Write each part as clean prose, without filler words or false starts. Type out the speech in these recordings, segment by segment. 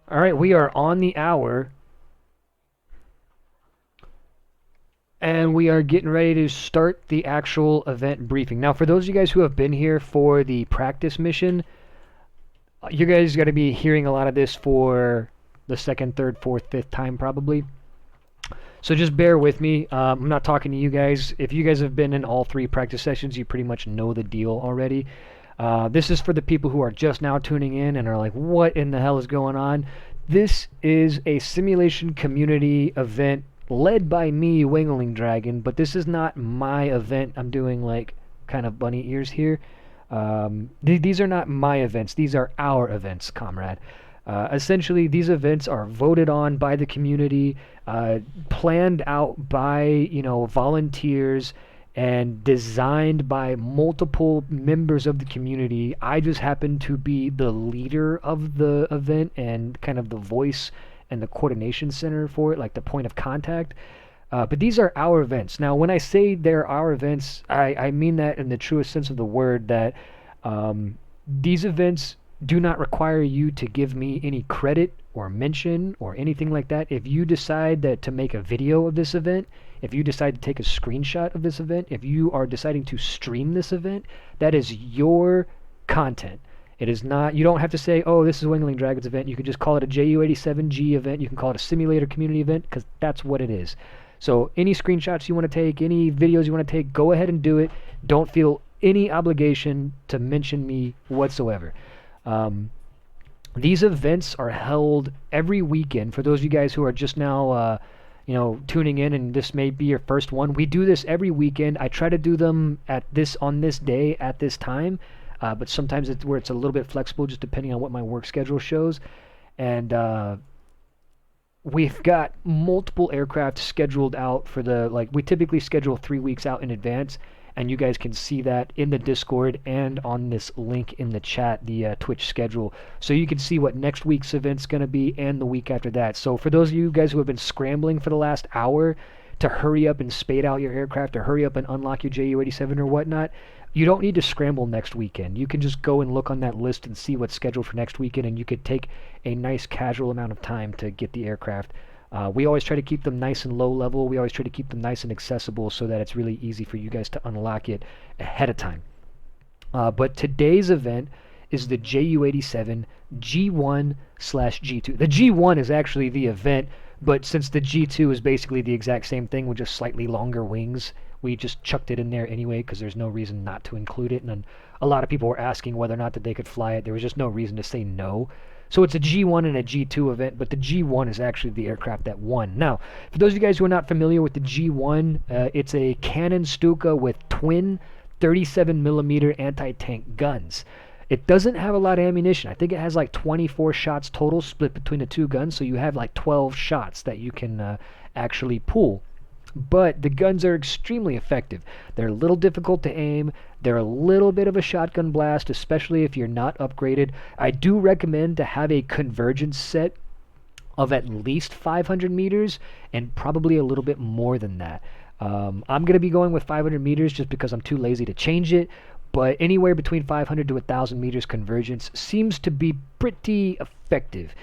All right, we are on the hour, and we are getting ready to start the actual event briefing. Now, for those of you guys who have been here for the practice mission, you guys got to be hearing a lot of this for the second, third, fourth, fifth time probably. So just bear with me. I'm not talking to you guys. If you guys have been in all three practice sessions, you pretty much know the deal already. This is for the people who are just now tuning in and are like, what in the hell is going on? This is a simulation community event led by me, Wingling Dragon, but this is not my event. I'm doing like kind of bunny ears here. These are not my events. These are our events, comrade. Essentially, these events are voted on by the community, planned out by volunteers, and designed by multiple members of the community. I just happen to be the leader of the event and kind of the voice and the coordination center for it, like the point of contact. But these are our events. Now, when I say they're our events, I mean that in the truest sense of the word, that these events do not require you to give me any credit or mention or anything like that. If you decide that to make a video of this event, if you decide to take a screenshot of this event, if you are deciding to stream this event, that is your content. It is not, you don't have to say, oh, this is Wingling Dragon's event. You can just call it a JU87G event. You can call it a simulator community event, because that's what it is. So any screenshots you want to take, any videos you want to take, go ahead and do it. Don't feel any obligation to mention me whatsoever. These events are held every weekend. For those of you guys who are just now, tuning in, and this may be your first one, we do this every weekend. I try to do them on this day at this time, but sometimes it's where it's a little bit flexible, just depending on what my work schedule shows. And we've got multiple aircraft scheduled out for we typically schedule 3 weeks out in advance. And you guys can see that in the Discord and on this link in the chat, the Twitch schedule. So you can see what next week's event's going to be and the week after that. So for those of you guys who have been scrambling for the last hour to hurry up and spade out your aircraft or hurry up and unlock your JU87 or whatnot, you don't need to scramble next weekend. You can just go and look on that list and see what's scheduled for next weekend, and you could take a nice casual amount of time to get the aircraft. We always try to keep them nice and low level. We always try to keep them nice and accessible so that it's really easy for you guys to unlock it ahead of time. But today's event is the JU87 G1/G2. The G1 is actually the event, but since the G2 is basically the exact same thing with just slightly longer wings, we just chucked it in there anyway because there's no reason not to include it. And a lot of people were asking whether or not that they could fly it. There was just no reason to say no. So it's a G1 and a G2 event, but the G1 is actually the aircraft that won. Now, for those of you guys who are not familiar with the G1, it's a Cannon Stuka with twin 37mm anti-tank guns. It doesn't have a lot of ammunition. I think it has like 24 shots total split between the two guns, so you have like 12 shots that you can actually pull. But the guns are extremely effective. They're a little difficult to aim. They're a little bit of a shotgun blast, especially if you're not upgraded. I do recommend to have a convergence set of at least 500 meters and probably a little bit more than that. I'm going to be going with 500 meters just because I'm too lazy to change it, but anywhere between 500 to 1,000 meters convergence seems to be pretty effective.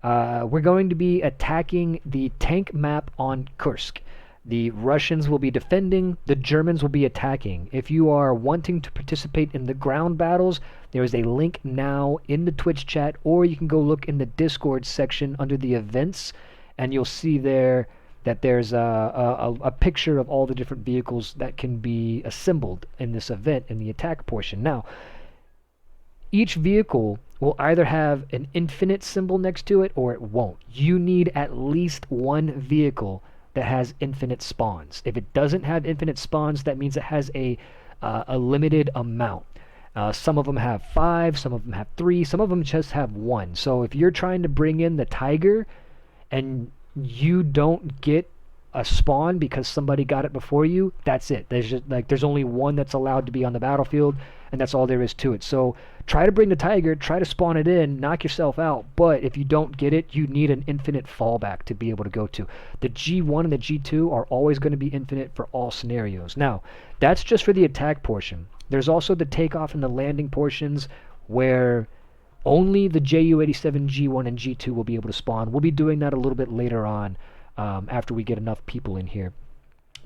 We're going to be attacking the tank map on Kursk. The Russians will be defending, the Germans will be attacking. If you are wanting to participate in the ground battles, there is a link now in the Twitch chat, or you can go look in the Discord section under the events, and you'll see there that there's a picture of all the different vehicles that can be assembled in this event in the attack portion. Now, each vehicle will either have an infinite symbol next to it or it won't. You need at least one vehicle that has infinite spawns. If it doesn't have infinite spawns, that means it has a limited amount. Some of them have 5, some of them have 3, some of them just have 1. So if you're trying to bring in the Tiger and you don't get a spawn because somebody got it before you, that's it. There's only one that's allowed to be on the battlefield, and that's all there is to it. So try to bring the Tiger, try to spawn it in, knock yourself out, but if you don't get it, you need an infinite fallback to be able to go to. The G1 and the G2 are always going to be infinite for all scenarios. Now, that's just for the attack portion. There's also the takeoff and the landing portions where Only the Ju-87 G1 and G2 will be able to spawn. We'll be doing that a little bit later on after we get enough people in here.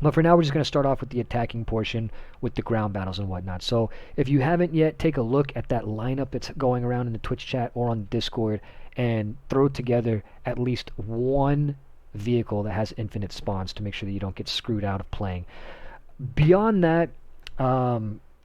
But for now, we're just going to start off with the attacking portion with the ground battles and whatnot. So if you haven't yet, take a look at that lineup that's going around in the Twitch chat or on Discord and throw together at least one vehicle that has infinite spawns to make sure that you don't get screwed out of playing. Beyond that,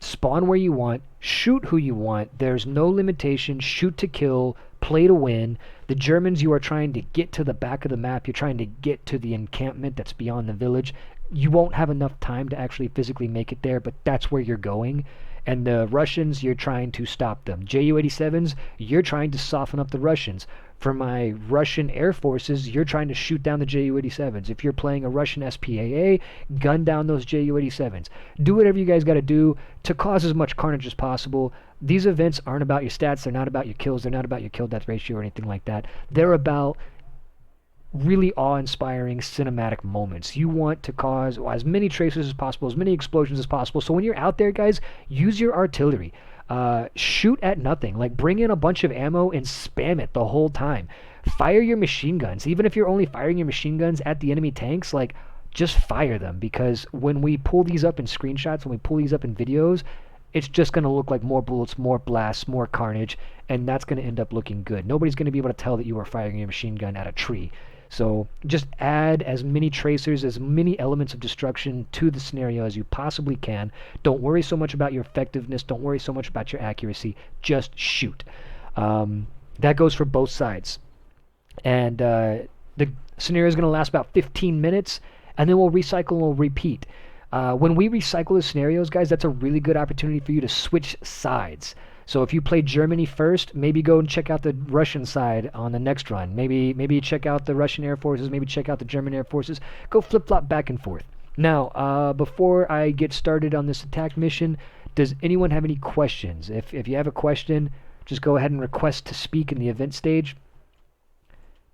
spawn where you want, shoot who you want. There's no limitation. Shoot to kill, play to win. The Germans, you are trying to get to the back of the map. You're trying to get to the encampment that's beyond the village. You won't have enough time to actually physically make it there, but that's where you're going. And the Russians, you're trying to stop them. Ju-87s, you're trying to soften up the Russians. For my Russian Air Forces, you're trying to shoot down the Ju-87s. If you're playing a Russian SPAA, gun down those Ju-87s. Do whatever you guys got to do to cause as much carnage as possible. These events aren't about your stats. They're not about your kills. They're not about your kill-death ratio or anything like that. They're about really awe-inspiring cinematic moments. You want to cause as many tracers as possible, as many explosions as possible. So when you're out there, guys, use your artillery. Shoot at nothing. Like, bring in a bunch of ammo and spam it the whole time. Fire your machine guns. Even if you're only firing your machine guns at the enemy tanks, like, just fire them. Because when we pull these up in screenshots, when we pull these up in videos, it's just going to look like more bullets, more blasts, more carnage, and that's going to end up looking good. Nobody's going to be able to tell that you are firing your machine gun at a tree. So just add as many tracers, as many elements of destruction to the scenario as you possibly can. Don't worry so much about your effectiveness. Don't worry so much about your accuracy. Just shoot. That goes for both sides. And the scenario is going to last about 15 minutes, and then we'll recycle and we'll repeat. When we recycle the scenarios, guys, that's a really good opportunity for you to switch sides. So if you play Germany first, maybe go and check out the Russian side on the next run. Maybe check out the Russian Air Forces, maybe check out the German Air Forces. Go flip-flop back and forth. Now, before I get started on this attack mission, does anyone have any questions? If you have a question, just go ahead and request to speak in the event stage.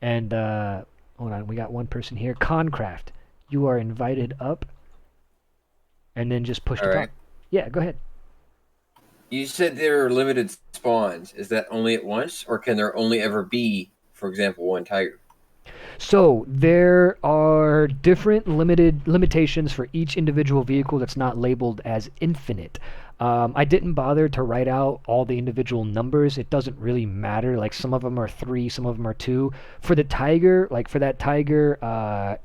And, hold on, we got one person here. Concraft, you are invited up. And then just push to talk. Yeah, go ahead. You said there are limited spawns. Is that only at once, or can there only ever be, for example, one tiger? So there are different limitations for each individual vehicle that's not labeled as infinite. I didn't bother to write out all the individual numbers. It doesn't really matter. Like, some of them are 3, some of them are 2. For the tiger, like for that tiger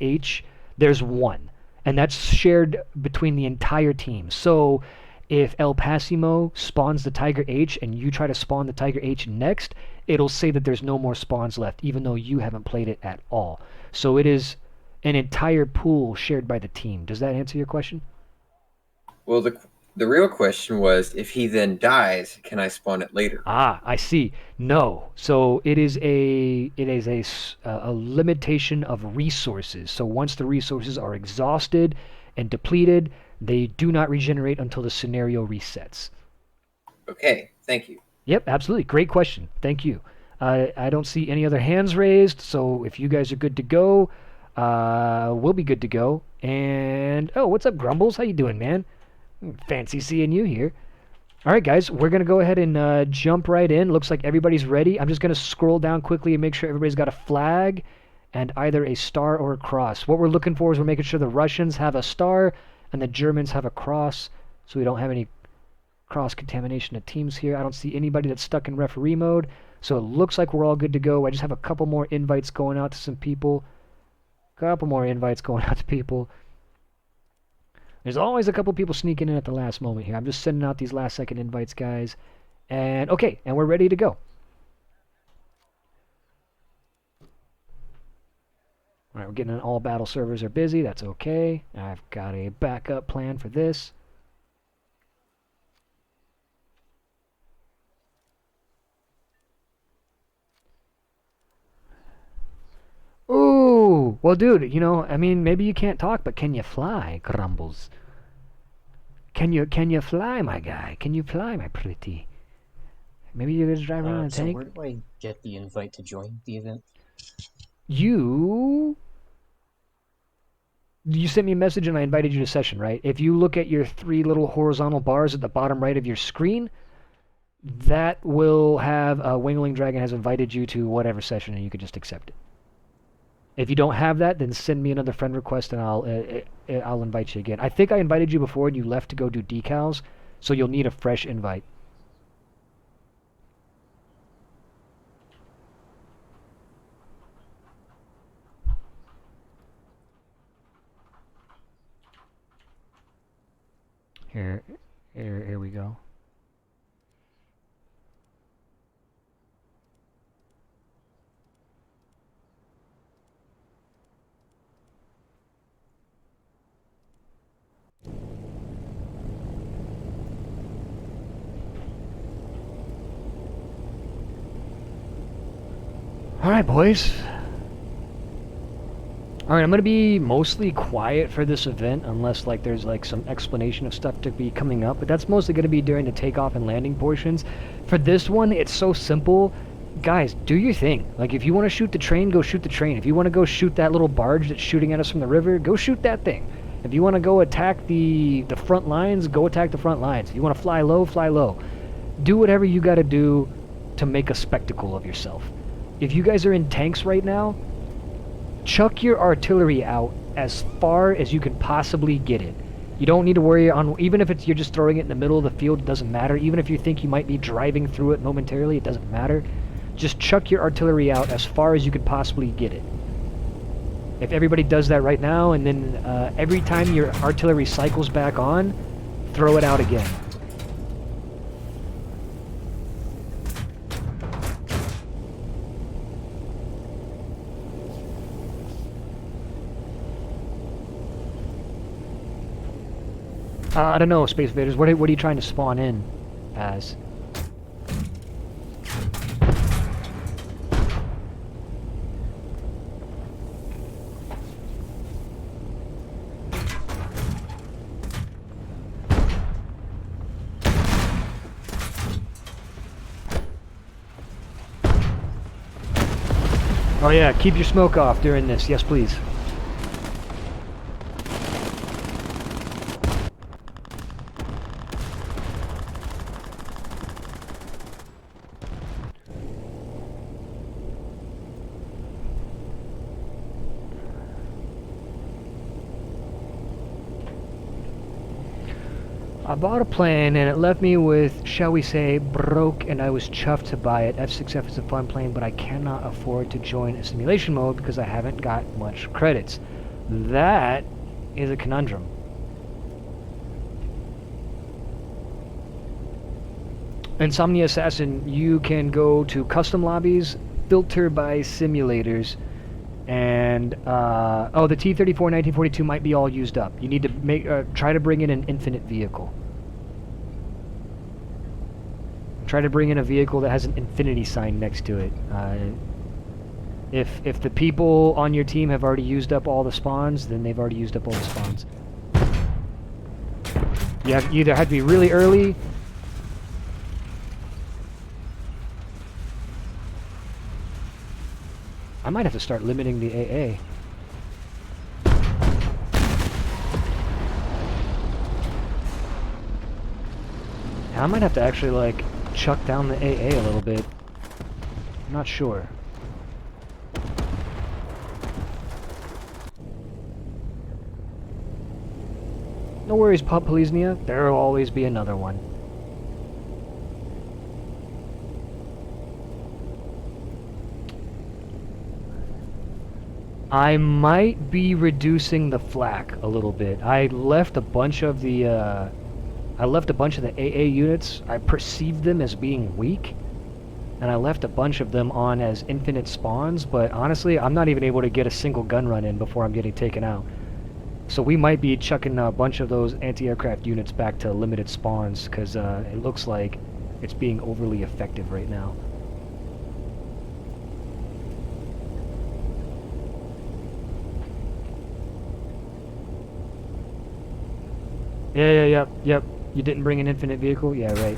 H, there's 1. And that's shared between the entire team. So if El Pasimo spawns the Tiger H and you try to spawn the Tiger H next, it'll say that there's no more spawns left, even though you haven't played it at all. So it is an entire pool shared by the team. Does that answer your question? Well, the real question was, if he then dies, can I spawn it later? Ah, I see. No. So it is a limitation of resources. So once the resources are exhausted and depleted, they do not regenerate until the scenario resets. Okay, thank you. Yep, absolutely. Great question. Thank you. I don't see any other hands raised, so if you guys are good to go, we'll be good to go. And, oh, what's up, Grumbles? How you doing, man? Fancy seeing you here. All right, guys, we're going to go ahead and jump right in. Looks like everybody's ready. I'm just going to scroll down quickly and make sure everybody's got a flag and either a star or a cross. What we're looking for is we're making sure the Russians have a star and the Germans have a cross, so we don't have any cross-contamination of teams here. I don't see anybody that's stuck in referee mode, so it looks like we're all good to go. I just have a couple more invites going out to some people. There's always a couple people sneaking in at the last moment here. I'm just sending out these last-second invites, guys. And, okay, and we're ready to go. All right, we're getting all battle servers are busy. That's okay. I've got a backup plan for this. Ooh, well, dude, you know, I mean, maybe you can't talk, but can you fly, Grumbles? Can you fly, my guy? Can you fly, my pretty? Maybe you just drive around a tank. So where do I get the invite to join the event? You sent me a message and I invited you to session, right? If you look at your 3 little horizontal bars at the bottom right of your screen, That will have Wingling Dragon has invited you to whatever session, and you can just accept it. If you don't have that, then send me another friend request, and I'll invite you again. I think I invited you before, and you left to go do decals, so you'll need a fresh invite. Here we go. Alright, boys. Alright, I'm going to be mostly quiet for this event, unless like there's like some explanation of stuff to be coming up, but that's mostly going to be during the takeoff and landing portions. For this one, it's so simple. Guys, do your thing. Like, if you want to shoot the train, go shoot the train. If you want to go shoot that little barge that's shooting at us from the river, go shoot that thing. If you want to go attack the front lines, go attack the front lines. If you want to fly low, fly low. Do whatever you got to do to make a spectacle of yourself. If you guys are in tanks right now, chuck your artillery out as far as you can possibly get it. You don't need to worry on, even if you're just throwing it in the middle of the field, it doesn't matter. Even if you think you might be driving through it momentarily, it doesn't matter. Just chuck your artillery out as far as you could possibly get it. If everybody does that right now, and then every time your artillery cycles back on, throw it out again. I don't know, Space Invaders. What are you trying to spawn in as? Oh yeah, keep your smoke off during this. Yes, please. I bought a plane and it left me with, shall we say, broke, and I was chuffed to buy it. F6F is a fun plane, but I cannot afford to join a simulation mode because I haven't got much credits. That is a conundrum. Insomnia Assassin, you can go to custom lobbies, filter by simulators, and oh, the T-34 1942 might be all used up. You need to try to bring in an infinite vehicle. Try to bring in a vehicle that has an infinity sign next to it. If the people on your team have already used up all the spawns, then they've already used up all the spawns. You either have to be really early. I might have to start limiting the AA. I might have to actually, like, chuck down the AA a little bit. I'm not sure. No worries, Poliznia. There will always be another one. I might be reducing the flak a little bit. I left a bunch of the AA units. I perceived them as being weak, and I left a bunch of them on as infinite spawns, but honestly, I'm not even able to get a single gun run in before I'm getting taken out. So we might be chucking a bunch of those anti-aircraft units back to limited spawns, because it looks like it's being overly effective right now. Yep. You didn't bring an infinite vehicle? Yeah, right.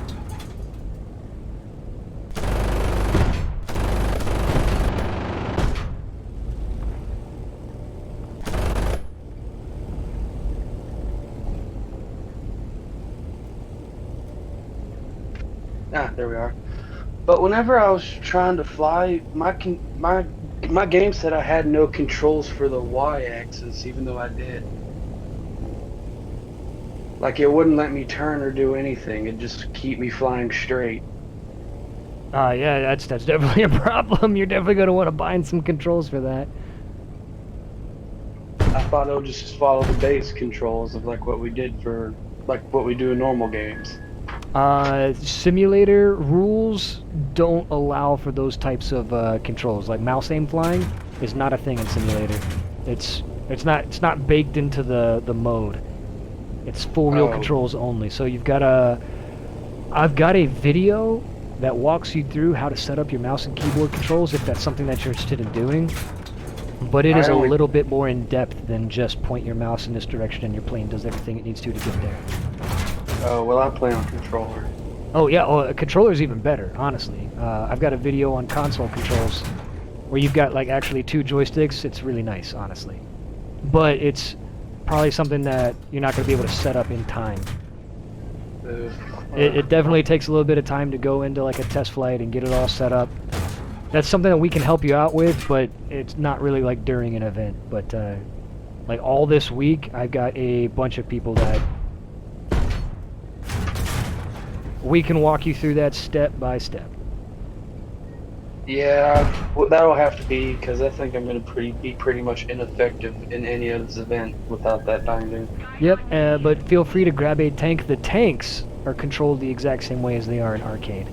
There we are. But whenever I was trying to fly, my game said I had no controls for the Y-axis, even though I did. Like it wouldn't let me turn or do anything. It'd just keep me flying straight. Yeah, that's definitely a problem. You're definitely gonna want to bind some controls for that. I thought it would just follow the base controls of like what we did for like what we do in normal games. Simulator rules don't allow for those types of controls. Like mouse aim flying is not a thing in simulator. It's not baked into the mode. It's full wheel controls only. So I've got a video that walks you through how to set up your mouse and keyboard controls if that's something that you're interested in doing. But it is a little bit more in depth than just point your mouse in this direction and your plane does everything it needs to get there. Oh, well, I play on controller. Oh yeah, a controller's even better, honestly. I've got a video on console controls where you've got like actually 2 joysticks. It's really nice, honestly. But it's probably something that you're not going to be able to set up in time. It definitely takes a little bit of time to go into like a test flight and get it all set up. That's something that we can help you out with, but it's not really like during an event. But like all this week, I've got a bunch of people that we can walk you through that step by step. Yeah, well, that'll have to be because I think I'm going to be pretty much ineffective in any of this event without that binding. Yep, but feel free to grab a tank. The tanks are controlled the exact same way as they are in arcade.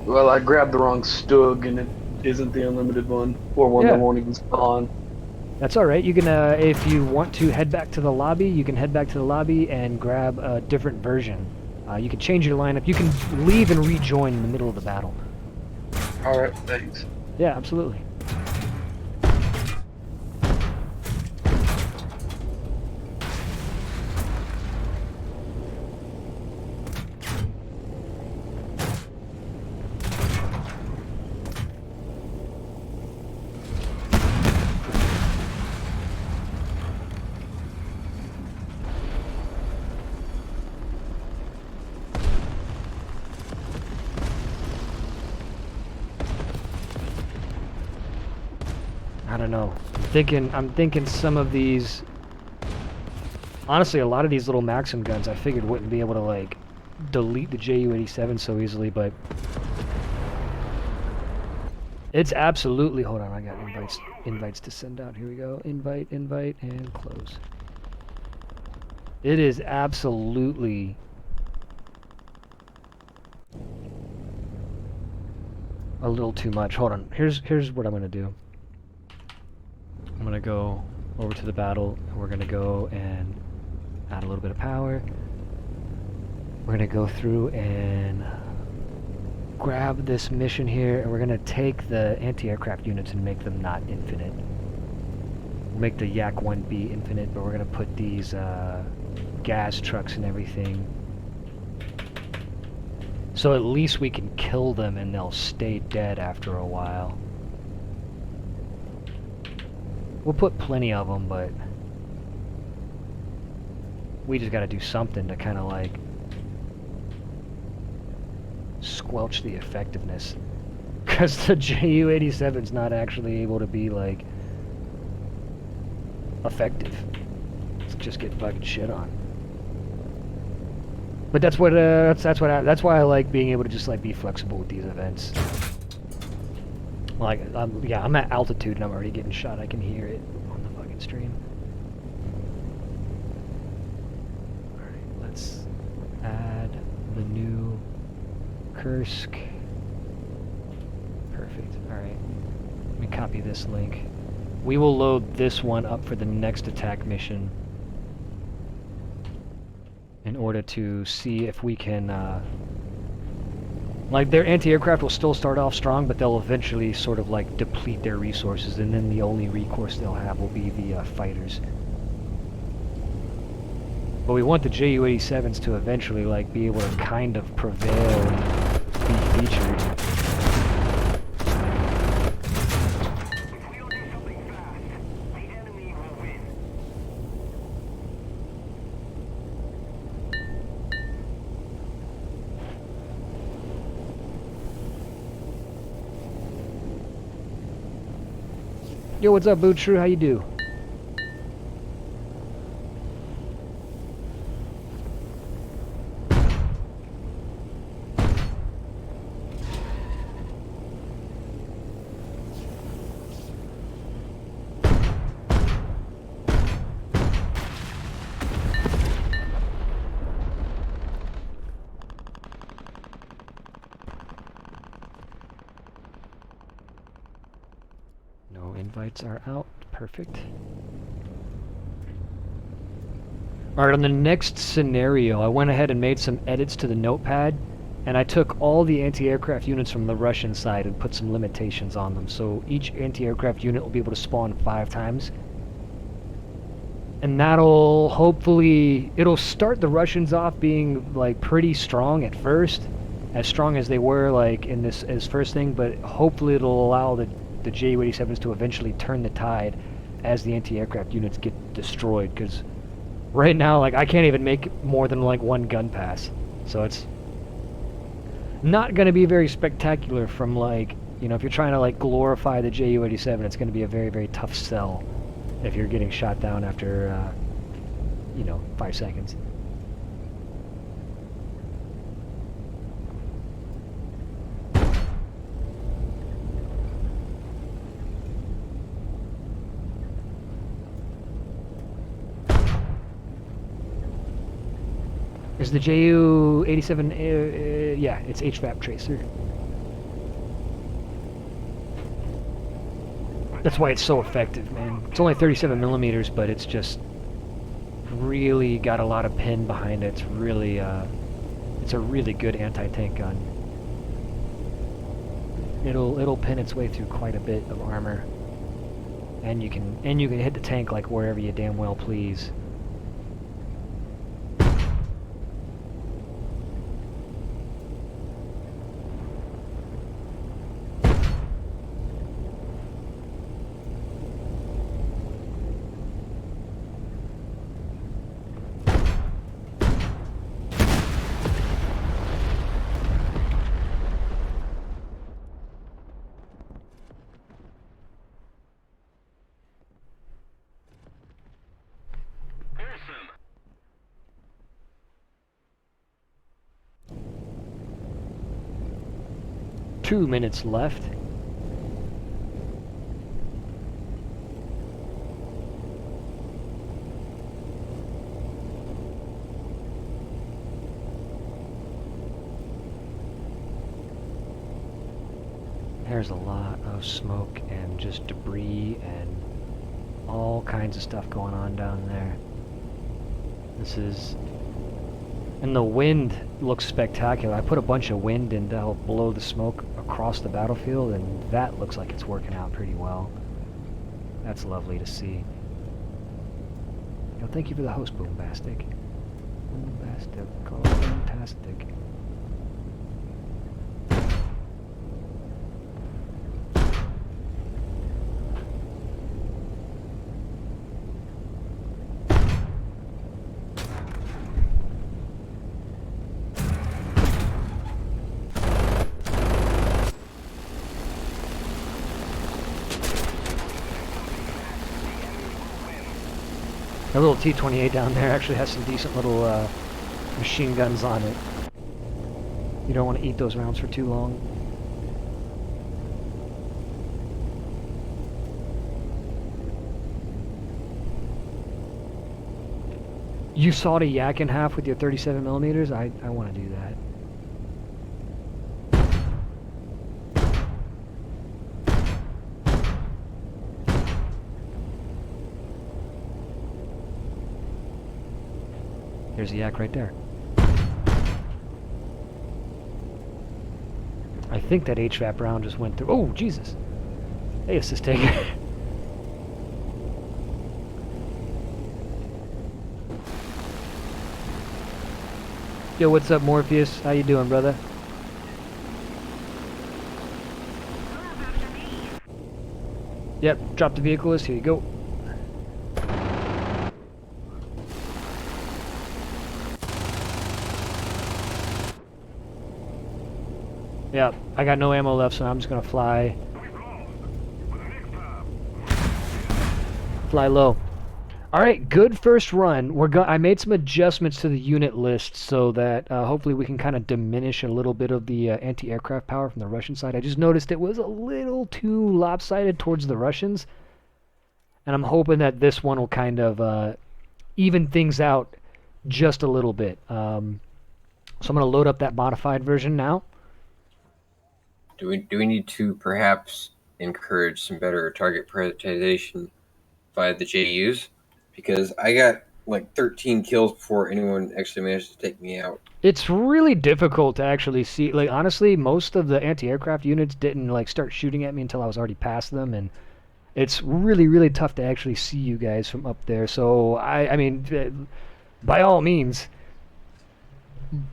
Well, I grabbed the wrong Stug and it isn't the unlimited one, or one that won't even spawn. That's alright. You can, if you want to head back to the lobby, you can head back to the lobby and grab a different version. You can change your lineup. You can leave and rejoin in the middle of the battle. Alright, thanks. Yeah, absolutely. I don't know. I'm thinking some of these. Honestly, a lot of these little Maxim guns I figured wouldn't be able to like delete the Ju-87 so easily, but it's absolutely. Hold on, I got invites to send out. Here we go. Invite, and close. It is absolutely a little too much. Hold on. Here's what I'm gonna do. I'm gonna go over to the battle and we're gonna go and add a little bit of power. We're gonna go through and grab this mission here and we're gonna take the anti-aircraft units and make them not infinite. We'll make the Yak-1B infinite, but we're gonna put these gas trucks and everything. So at least we can kill them and they'll stay dead after a while. We'll put plenty of them, but we just gotta do something to kind of like squelch the effectiveness. Because the Ju-87's not actually able to be like effective. It's just get fucking shit on. But that's what that's why I like being able to just like be flexible with these events. Like, yeah, I'm at altitude and I'm already getting shot. I can hear it on the fucking stream. Alright, let's add the new Kursk. Perfect. Alright. Let me copy this link. We will load this one up for the next attack mission in order to see if we can, like, their anti-aircraft will still start off strong, but they'll eventually sort of, like, deplete their resources, and then the only recourse they'll have will be the fighters. But we want the Ju-87s to eventually, like, be able to kind of prevail and be featured. Yo, what's up, Bootshrew? How you do? No invites are out. Perfect. Alright, on the next scenario, I went ahead and made some edits to the notepad, and I took all the anti-aircraft units from the Russian side and put some limitations on them. So each anti-aircraft unit will be able to spawn 5 times. And that'll hopefully... it'll start the Russians off being, like, pretty strong at first. As strong as they were, like, in this as first thing, but hopefully it'll allow the Ju-87s to eventually turn the tide as the anti-aircraft units get destroyed, because right now, like, I can't even make more than, like, 1 gun pass. So it's not going to be very spectacular from, like, you know, if you're trying to, like, glorify the Ju-87, it's going to be a very, very tough sell if you're getting shot down after, you know, 5 seconds. Is the Ju-87, yeah, it's HVAP tracer. That's why it's so effective, man. It's only 37 millimeters, but it's just really got a lot of pin behind it. It's really, it's a really good anti-tank gun. It'll pin its way through quite a bit of armor, and you can hit the tank like wherever you damn well please. Two minutes left. There's a lot of smoke and just debris and all kinds of stuff going on down there. This is... and the wind looks spectacular. I put a bunch of wind in to help blow the smoke across the battlefield, and that looks like it's working out pretty well. That's lovely to see. Yo, thank you for the host, Boombastic. Boombastic, oh, fantastic. That little T-28 down there actually has some decent little machine guns on it. You don't want to eat those rounds for too long. You sawed a yak in half with your 37 millimeters? I want to do that. There's a yak right there. I think that HVAP round just went through. Oh, Jesus. Hey, assist taker. Yo, what's up, Morpheus? How you doing, brother? Yep, drop the vehicle list. Here you go. Yeah, I got no ammo left, so I'm just gonna fly. fly low. All right, good first run. I made some adjustments to the unit list so that hopefully we can kind of diminish a little bit of the anti-aircraft power from the Russian side. I just noticed it was a little too lopsided towards the Russians, and I'm hoping that this one will kind of even things out just a little bit. So I'm going to load up that modified version now. Do we need to perhaps encourage some better target prioritization by the JUs? Because I got like 13 kills before anyone actually managed to take me out. It's really difficult to actually see. Like, honestly, most of the anti-aircraft units didn't like start shooting at me until I was already past them, and it's really, really tough to actually see you guys from up there. So I mean, by all means,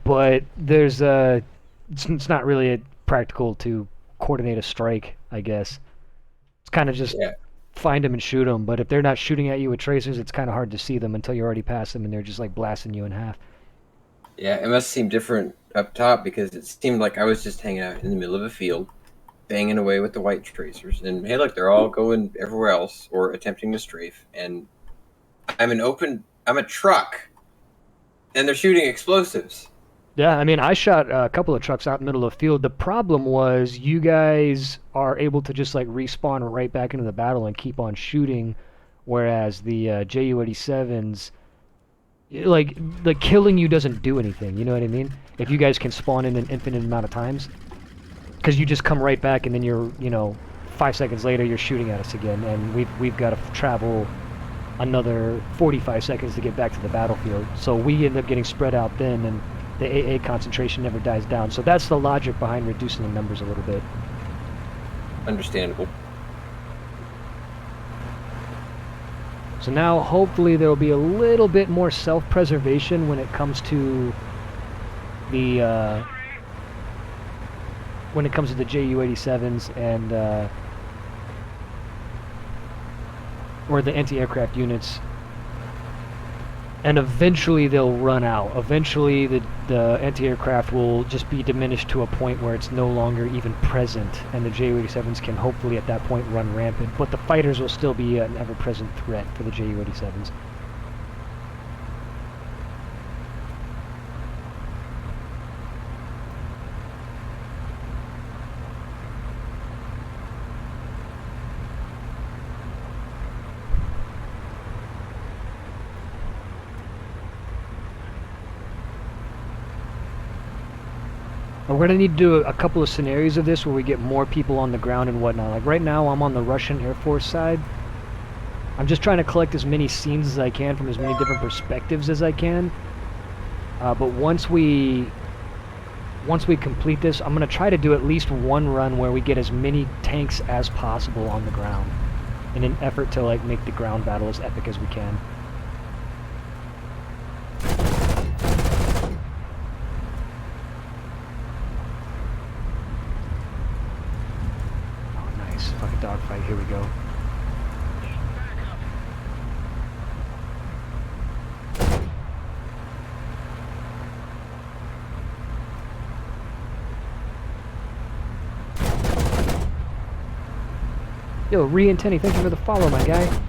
but there's it's not really practical to coordinate a strike, I guess. It's kind of just find them and shoot them, but if they're not shooting at you with tracers, it's kind of hard to see them until you're already past them and they're just like blasting you in half. Yeah, it must seem different up top because it seemed like I was just hanging out in the middle of a field, banging away with the white tracers, and hey, look, they're all going everywhere else or attempting to strafe, and I'm a truck, and they're shooting explosives. Yeah, I mean, I shot a couple of trucks out in the middle of the field. The problem was you guys are able to just like respawn right back into the battle and keep on shooting, whereas the Ju-87s, like, the killing you doesn't do anything, you know what I mean? If you guys can spawn in an infinite amount of times, because you just come right back and then you're, 5 seconds later you're shooting at us again, and we've got to travel another 45 seconds to get back to the battlefield. So we end up getting spread out then, and the AA concentration never dies down. So that's the logic behind reducing the numbers a little bit. Understandable. So now hopefully there will be a little bit more self-preservation when it comes to the Ju-87s and or the anti-aircraft units. And eventually they'll run out. Eventually the anti-aircraft will just be diminished to a point where it's no longer even present, and the Ju-87s can hopefully at that point run rampant. But the fighters will still be an ever-present threat for the Ju-87s. We're going to need to do a couple of scenarios of this where we get more people on the ground and whatnot. Like right now I'm on the Russian Air Force side. I'm just trying to collect as many scenes as I can from as many different perspectives as I can. But once we complete this, I'm going to try to do at least one run where we get as many tanks as possible on the ground in an effort to like make the ground battle as epic as we can. Fucking dogfight, here we go. Yo, Re-Antenny, thank you for the follow, my guy.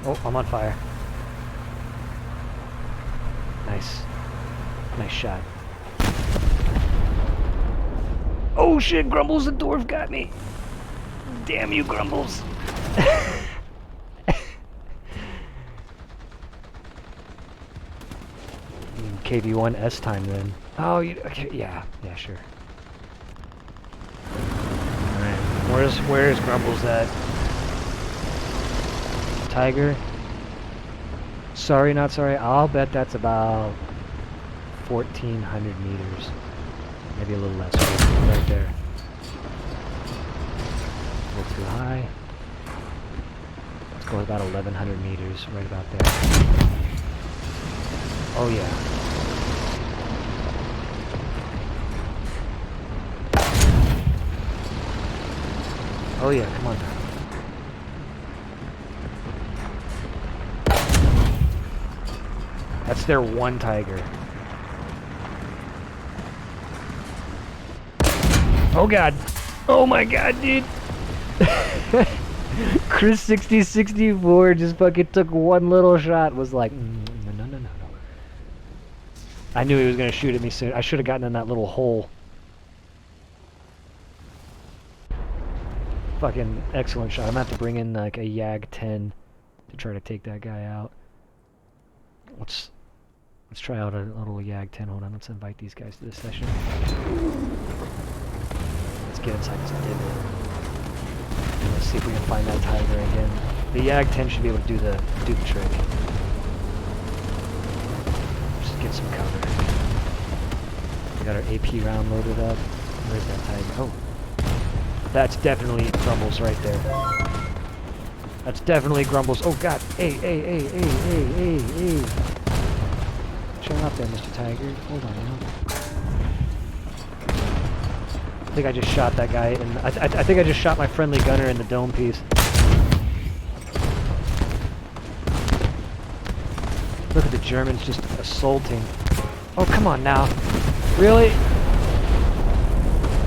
Oh, I'm on fire. Nice. Nice shot. Oh shit, Grumbles the dwarf got me. Damn you, Grumbles. KV1 S time then. Oh, you, okay, yeah, sure. Alright, where's Grumbles at? Tiger? Sorry, not sorry. I'll bet that's about 1,400 meters. Maybe a little less. Right there. A little too high. Let's go about 1,100 meters. Right about there. Oh yeah. Oh yeah, come on now. That's their one Tiger. Oh god. Oh my god, dude. Chris 6064 just fucking took one little shot, was like, no. I knew he was gonna shoot at me soon. I should have gotten in that little hole. Fucking excellent shot. I'm gonna have to bring in like a Yag 10 to try to take that guy out. Let's try out a little Yag 10. Hold on, let's invite these guys to this session. Let's get inside this divot. And let's see if we can find that Tiger again. The Yag 10 should be able to do the trick. Just get some cover. We got our AP round loaded up. Where's that Tiger? Oh. That's definitely Grumbles right there. That's definitely Grumbles. Oh god. Hey. Chill out there, Mr. Tiger. Hold on now. I think I just shot that guy, and I think I just shot my friendly gunner in the dome piece. Look at the Germans just assaulting. Oh, come on now. Really?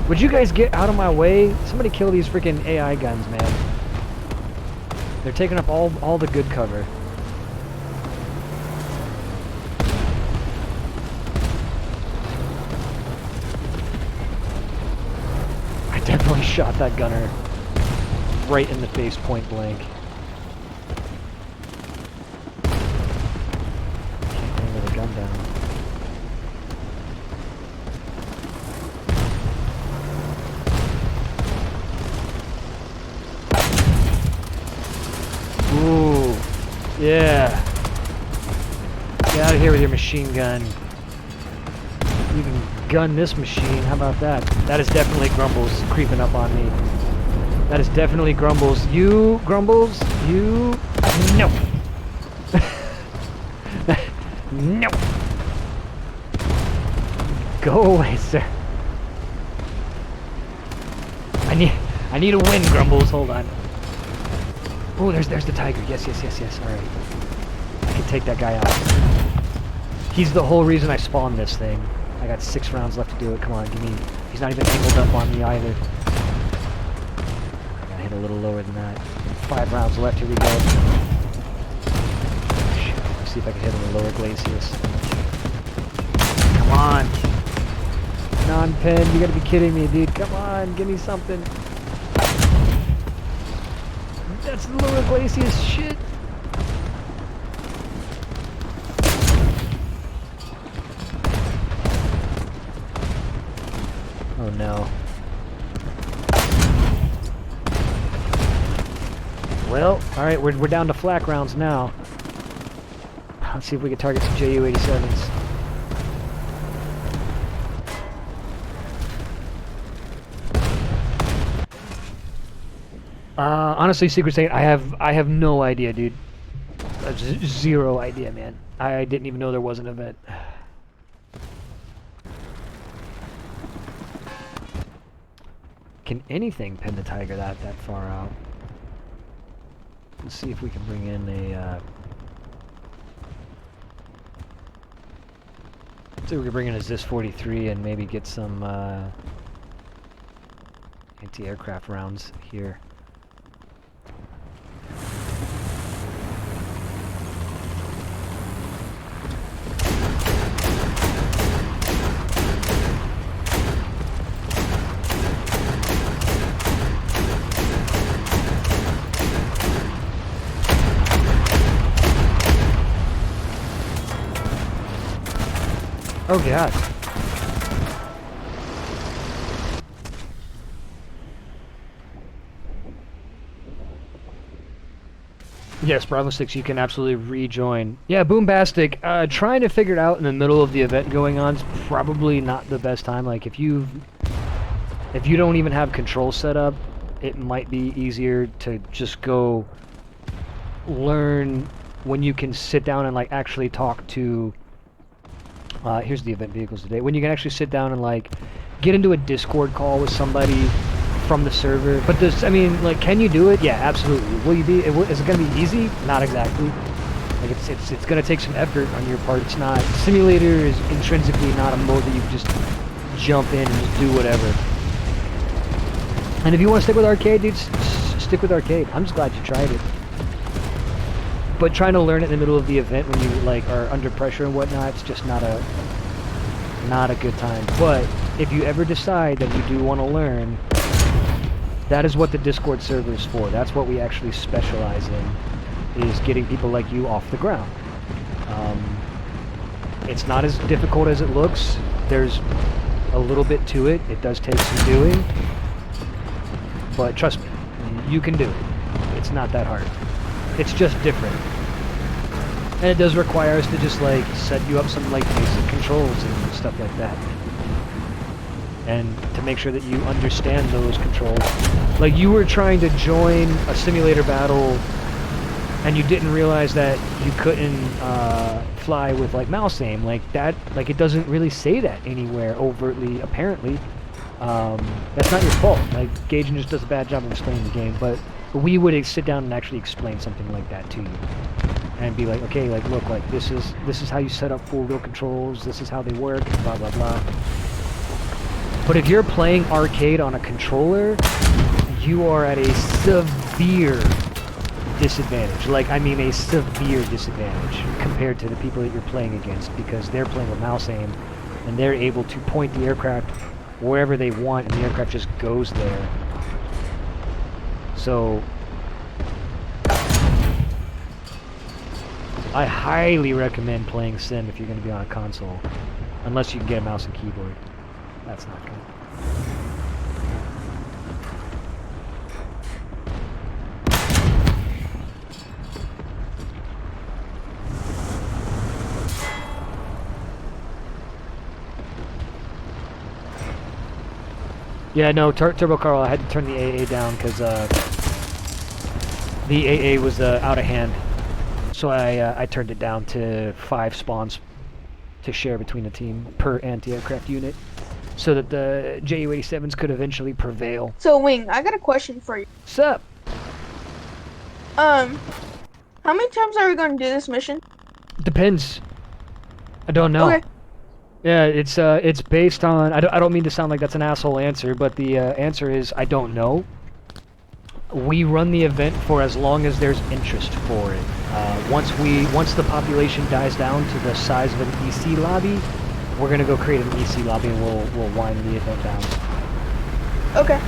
Would you guys get out of my way? Somebody kill these freaking AI guns, man. They're taking up all the good cover. I definitely shot that gunner right in the face, point blank. Can't aim with a gun down. Ooh, yeah. Get out of here with your machine gun. You can gun this machine. How about that? That is definitely Grumbles creeping up on me. That is definitely Grumbles. You, Grumbles, you... No! No! Go away, sir. I need a win, Grumbles. Hold on. Oh, there's the Tiger. Yes. Alright. I can take that guy out. He's the whole reason I spawned this thing. I got 6 rounds left to do it. Come on, give me... He's not even angled up on me either. I gotta hit a little lower than that. 5 rounds left. Here we go. Shit. Let's see if I can hit him a lower glacius. Come on. Non-pen. You gotta be kidding me, dude. Come on. Give me something. That's the lower glacius shit. Oh no. Well, alright, we're down to flak rounds now. Let's see if we can target some Ju-87s. Honestly, Secret Saint, I have no idea, dude. Zero idea, man. I didn't even know there was an event. Can anything pin the Tiger that far out? Let's see if we can bring in a... Let's see if we can bring in a ZIS-43 and maybe get some anti-aircraft rounds here. Oh god. Yes, Bravo 6, you can absolutely rejoin. Yeah, Boombastic, trying to figure it out in the middle of the event going on is probably not the best time. Like, if you don't even have control set up, it might be easier to just go learn when you can sit down and, like, actually talk to... here's the event vehicles today. When you can actually sit down and, like, get into a Discord call with somebody from the server. But this, I mean, like, can you do it? Yeah, absolutely. Will you be? Is it going to be easy? Not exactly. Like, it's going to take some effort on your part. It's not. Simulator is intrinsically not a mode that you can just jump in and just do whatever. And if you want to stick with arcade, dude, stick with arcade. I'm just glad you tried it. But trying to learn it in the middle of the event when you, like, are under pressure and whatnot, it's just not a good time. But if you ever decide that you do want to learn, that is what the Discord server is for. That's what we actually specialize in, is getting people like you off the ground. It's not as difficult as it looks. There's a little bit to it. It does take some doing. But trust me, you can do it. It's not that hard. It's just different. And it does require us to just, like, set you up some, like, basic controls and stuff like that. And to make sure that you understand those controls. Like, you were trying to join a simulator battle and you didn't realize that you couldn't fly with, like, mouse aim. Like, that, like, it doesn't really say that anywhere overtly, apparently. That's not your fault. Like, Gaijin just does a bad job of explaining the game, but we would sit down and actually explain something like that to you. And be like, okay, like, look, like, this is how you set up full wheel controls, this is how they work, blah, blah, blah. But if you're playing arcade on a controller, you are at a severe disadvantage. Like, I mean a severe disadvantage compared to the people that you're playing against, because they're playing with mouse aim, and they're able to point the aircraft wherever they want, and the aircraft just goes there. So, I highly recommend playing Sim if you're going to be on a console, unless you can get a mouse and keyboard. That's not good. Yeah, no, Turbo Carl, I had to turn the AA down because the AA was out of hand. So I turned it down to 5 spawns to share between the team per anti-aircraft unit, so that the Ju-87s could eventually prevail. So, Wing, I got a question for you. What's up? How many times are we going to do this mission? Depends. I don't know. Okay. Yeah, it's based on... I don't mean to sound like that's an asshole answer, but the answer is I don't know. We run the event for as long as there's interest for it. Once the population dies down to the size of an EC lobby, we're gonna go create an EC lobby and we'll wind the event down. Okay.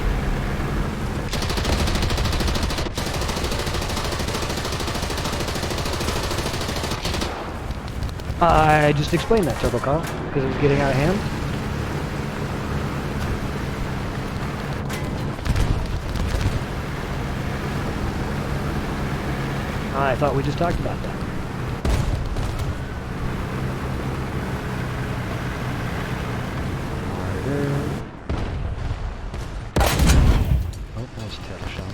I just explained that, Turbo Carl, because it was getting out of hand. I thought we just talked about that. Harder. Oh, that was a terrible shot.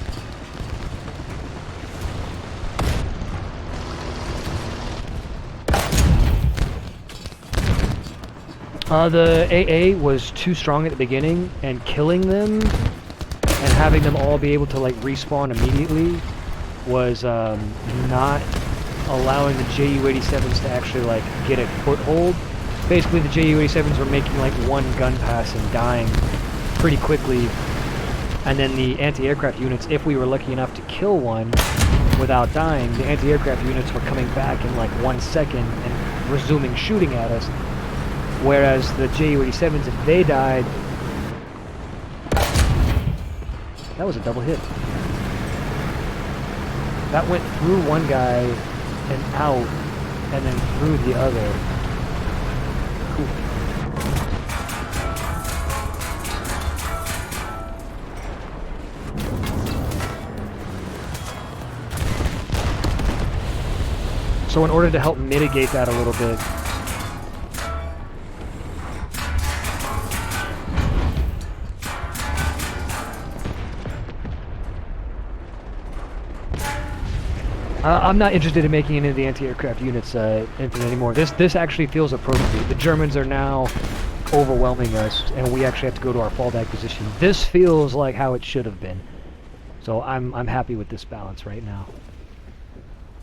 The AA was too strong at the beginning, and killing them and having them all be able to, like, respawn immediately was not allowing the Ju-87s to actually, like, get a foothold. Basically, the Ju-87s were making, like, one gun pass and dying pretty quickly, and then the anti-aircraft units, if we were lucky enough to kill one without dying, the anti-aircraft units were coming back in, like, 1 second and resuming shooting at us. Whereas the Ju-87s, if they died... That was a double hit. That went through one guy and out, and then through the other. Cool. So in order to help mitigate that a little bit, I'm not interested in making any of the anti-aircraft units infinite anymore. This actually feels appropriate. The Germans are now overwhelming us, and we actually have to go to our fallback position. This feels like how it should have been. So I'm happy with this balance right now.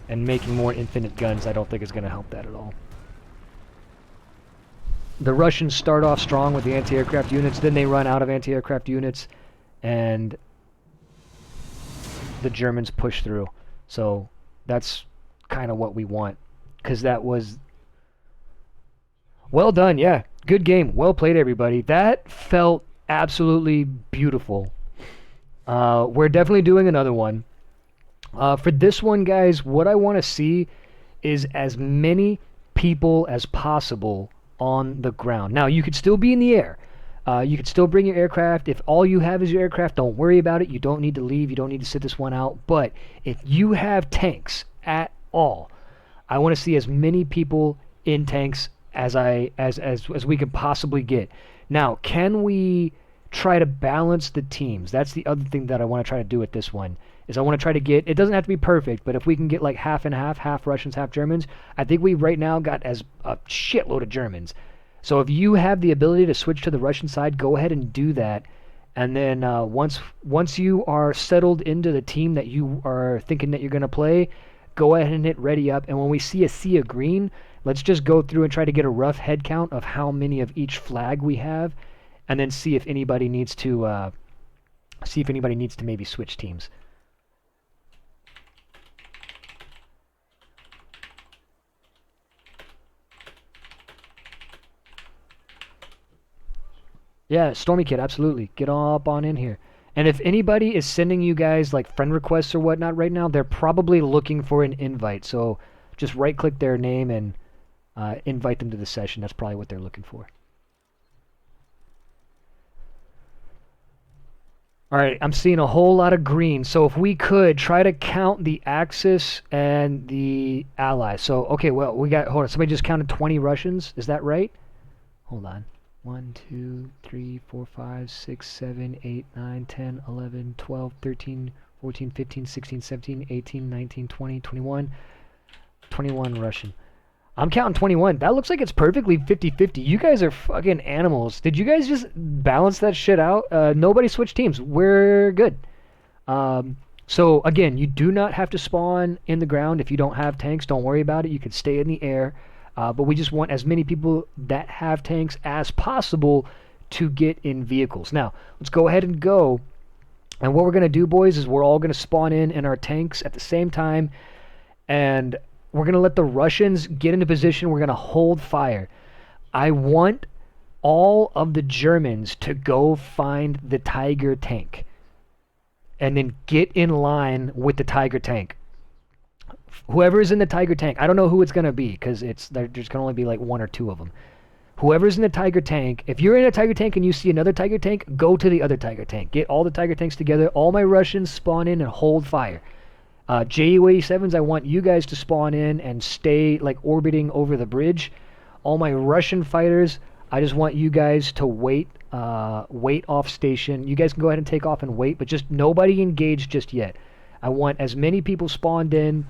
And making more infinite guns I don't think is going to help that at all. The Russians start off strong with the anti-aircraft units, then they run out of anti-aircraft units, and the Germans push through. So that's kind of what we want, because that was well done. Yeah, good game, well played, everybody. That felt absolutely beautiful. We're definitely doing another one. For this one, guys, what I want to see is as many people as possible on the ground. Now, you could still be in the air. You could still bring your aircraft. If all you have is your aircraft, don't worry about it. You don't need to leave. You don't need to sit this one out. But if you have tanks at all, I want to see as many people in tanks as we can possibly get. Now, can we try to balance the teams? That's the other thing that I want to try to do with this one. Is I want to try to get, it doesn't have to be perfect, but if we can get like half and half Russians, half Germans, I think we right now got as a shitload of Germans. So if you have the ability to switch to the Russian side, go ahead and do that. And then once you are settled into the team that you are thinking that you're going to play, go ahead and hit ready up. And when we see a sea of green, let's just go through and try to get a rough head count of how many of each flag we have, and then see if anybody needs to maybe switch teams. Yeah, Stormy Kid, absolutely. Get up on in here. And if anybody is sending you guys like friend requests or whatnot right now, they're probably looking for an invite. So just right-click their name and invite them to the session. That's probably what they're looking for. All right, I'm seeing a whole lot of green. So if we could try to count the Axis and the Allies. So, okay, well, hold on. Somebody just counted 20 Russians. Is that right? Hold on. 1, 2, 3, 4, 5, 6, 7, 8, 9, 10, 11, 12, 13, 14, 15, 16, 17, 18, 19, 20, 21. 21 Russian. I'm counting 21. That looks like it's perfectly 50-50. You guys are fucking animals. Did you guys just balance that shit out? Nobody switched teams. We're good. So, again, you do not have to spawn in the ground if you don't have tanks. Don't worry about it. You can stay in the air. But we just want as many people that have tanks as possible to get in vehicles. Now, let's go ahead and go. And what we're going to do, boys, is we're all going to spawn in our tanks at the same time. And we're going to let the Russians get into position. We're going to hold fire. I want all of the Germans to go find the Tiger tank. And then get in line with the Tiger tank. Whoever is in the Tiger tank, I don't know who it's going to be, because there's going to only be like 1 or 2 of them. Whoever's in the Tiger tank, if you're in a Tiger tank and you see another Tiger tank, go to the other Tiger tank. Get all the Tiger tanks together. All my Russians spawn in and hold fire. JU-87s, I want you guys to spawn in and stay like orbiting over the bridge. All my Russian fighters, I just want you guys to wait off station. You guys can go ahead and take off and wait, but just nobody engage just yet. I want as many people spawned in.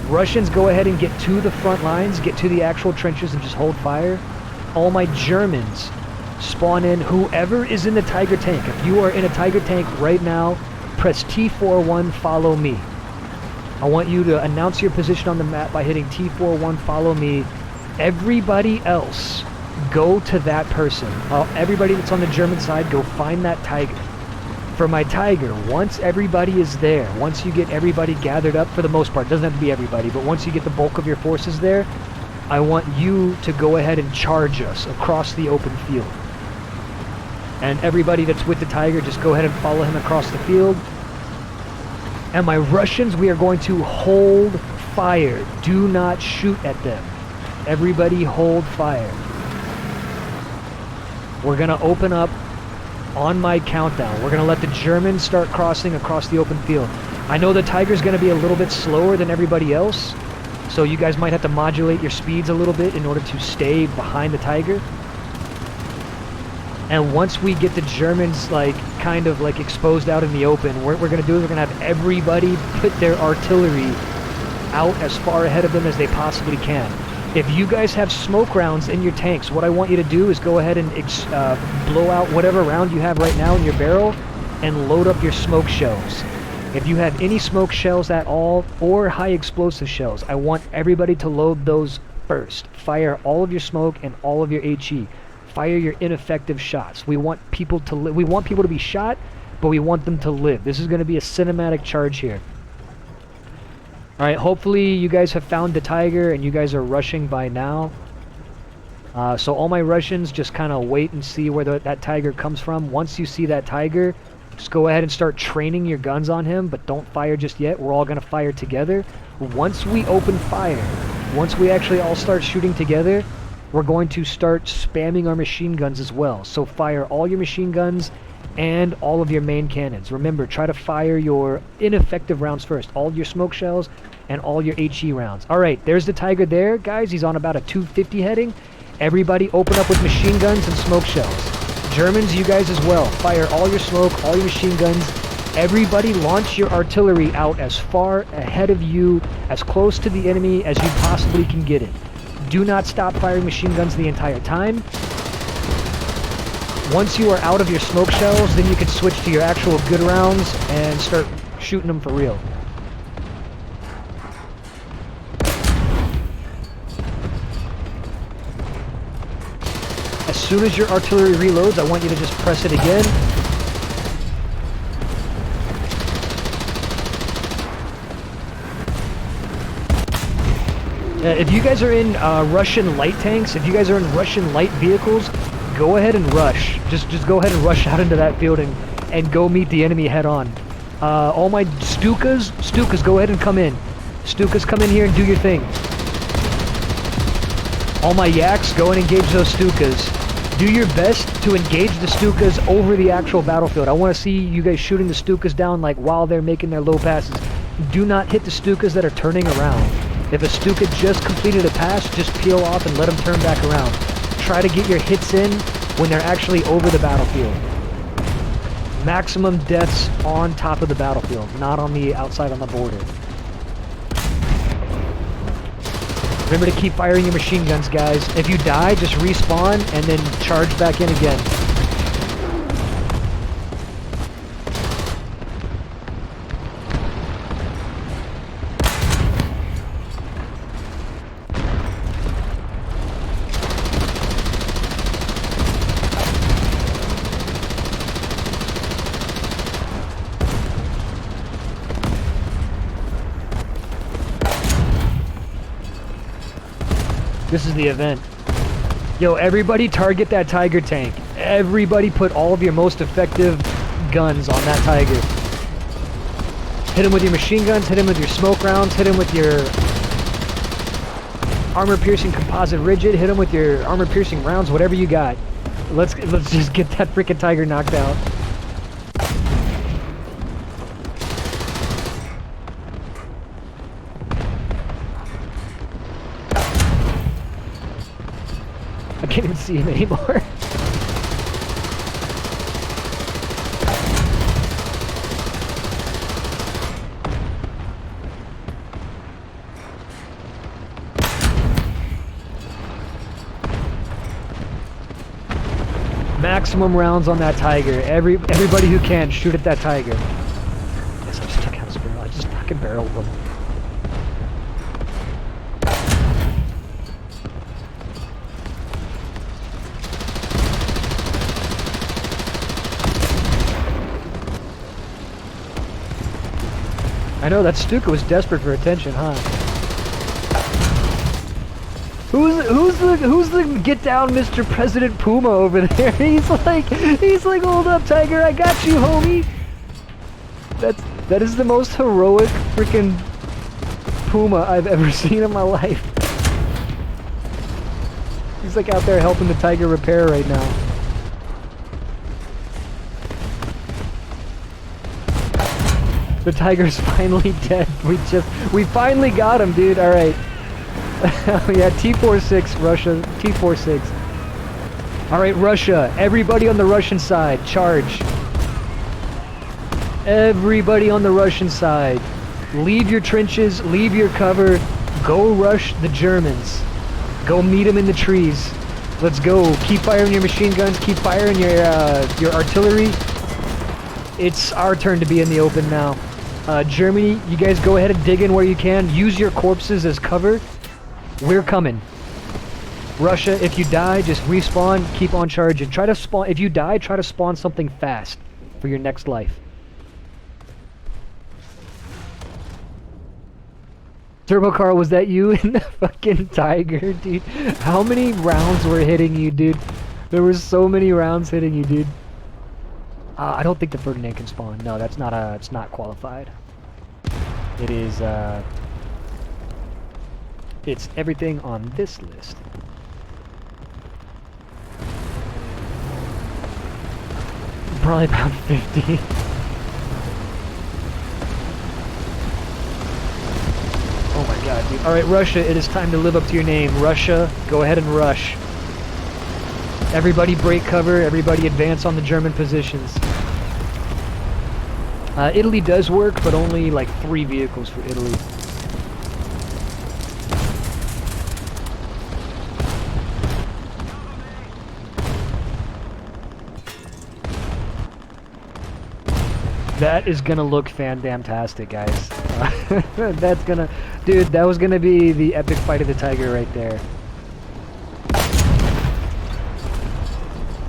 Russians, go ahead and get to the front lines, get to the actual trenches and just hold fire. All my Germans, spawn in. Whoever is in the Tiger tank, if you are in a Tiger tank right now, press T41, follow me. I want you to announce your position on the map by hitting T41, follow me. Everybody else, go to that person. Everybody that's on the German side, go find that Tiger. For my Tiger, once everybody is there, once you get everybody gathered up, for the most part, it doesn't have to be everybody, but once you get the bulk of your forces there, I want you to go ahead and charge us across the open field. And everybody that's with the Tiger, just go ahead and follow him across the field. And my Russians, we are going to hold fire. Do not shoot at them. Everybody hold fire. We're going to open up on my countdown. We're going to let the Germans start crossing across the open field. I know the Tiger's going to be a little bit slower than everybody else, So you guys might have to modulate your speeds a little bit in order to stay behind the Tiger. And once we get the Germans like kind of like exposed out in the open, what we're gonna do is we're gonna have everybody put their artillery out as far ahead of them as they possibly can. If you guys have smoke rounds in your tanks, what I want you to do is go ahead and blow out whatever round you have right now in your barrel and load up your smoke shells. If you have any smoke shells at all or high explosive shells, I want everybody to load those first. Fire all of your smoke and all of your HE. Fire your ineffective shots. We want people to we want people to be shot, but we want them to live. This is going to be a cinematic charge here. Alright, hopefully you guys have found the Tiger and you guys are rushing by now. So all my Russians, just kind of wait and see where that Tiger comes from. Once you see that Tiger, just go ahead and start training your guns on him, but don't fire just yet. We're all going to fire together. Once we open fire, once we actually all start shooting together, we're going to start spamming our machine guns as well. So fire all your machine guns and all of your main cannons. Remember, try to fire your ineffective rounds first. All your smoke shells and all your HE rounds. Alright, there's the Tiger there, guys. He's on about a 250 heading. Everybody open up with machine guns and smoke shells. Germans, you guys as well. Fire all your smoke, all your machine guns. Everybody launch your artillery out as far ahead of you, as close to the enemy as you possibly can get it. Do not stop firing machine guns the entire time. Once you are out of your smoke shells, then you can switch to your actual good rounds and start shooting them for real. As soon as your artillery reloads, I want you to just press it again. If you guys are in Russian light tanks, if you guys are in Russian light vehicles, go ahead and rush. Just go ahead and rush out into that field and go meet the enemy head on. All my Stukas, go ahead and come in. Stukas, come in here and do your thing. All my Yaks, go and engage those Stukas. Do your best to engage the Stukas over the actual battlefield. I want to see you guys shooting the Stukas down like while they're making their low passes. Do not hit the Stukas that are turning around. If a Stuka just completed a pass, just peel off and let them turn back around. Try to get your hits in when they're actually over the battlefield. Maximum deaths on top of the battlefield, not on the outside on the border. Remember to keep firing your machine guns, guys. If you die, just respawn and then charge back in again. This is the event. Yo, everybody target that Tiger tank. Everybody put all of your most effective guns on that Tiger. Hit him with your machine guns, hit him with your smoke rounds, hit him with your armor-piercing composite rigid, hit him with your armor-piercing rounds, whatever you got. Let's just get that freaking Tiger knocked out. I can't even see him anymore. Maximum rounds on that Tiger. Everybody who can, shoot at that Tiger. Yes, I just took out his barrel. I just fucking barreled him. I know, that Stuka was desperate for attention, huh? Who's the get down Mr. President Puma over there? He's like, hold up, Tiger, I got you, homie. That is the most heroic freaking Puma I've ever seen in my life. He's like out there helping the Tiger repair right now. The Tiger's finally dead. We finally got him, dude. Alright. Yeah, T-46, Russia, T-46. Alright, Russia, everybody on the Russian side, charge. Everybody on the Russian side. Leave your trenches, leave your cover, go rush the Germans. Go meet them in the trees. Let's go. Keep firing your machine guns, keep firing your artillery. It's our turn to be in the open now. Germany, you guys go ahead and dig in where you can. Use your corpses as cover. We're coming. Russia, if you die, just respawn, keep on charging. Try to spawn, if you die, try to spawn something fast for your next life. Turbo Carl, was that you in the fucking Tiger, dude? How many rounds were hitting you, dude? There were so many rounds hitting you, dude. I don't think the Ferdinand can spawn. No, that's not it's not qualified. It is, it's everything on this list. Probably about 50. Oh my god, dude. Alright, Russia, it is time to live up to your name. Russia, go ahead and rush. Everybody break cover, everybody advance on the German positions. Italy does work, but only like 3 vehicles for Italy. That is gonna look fan-damn-tastic, guys. That's gonna... Dude, that was gonna be the epic fight of the Tiger right there.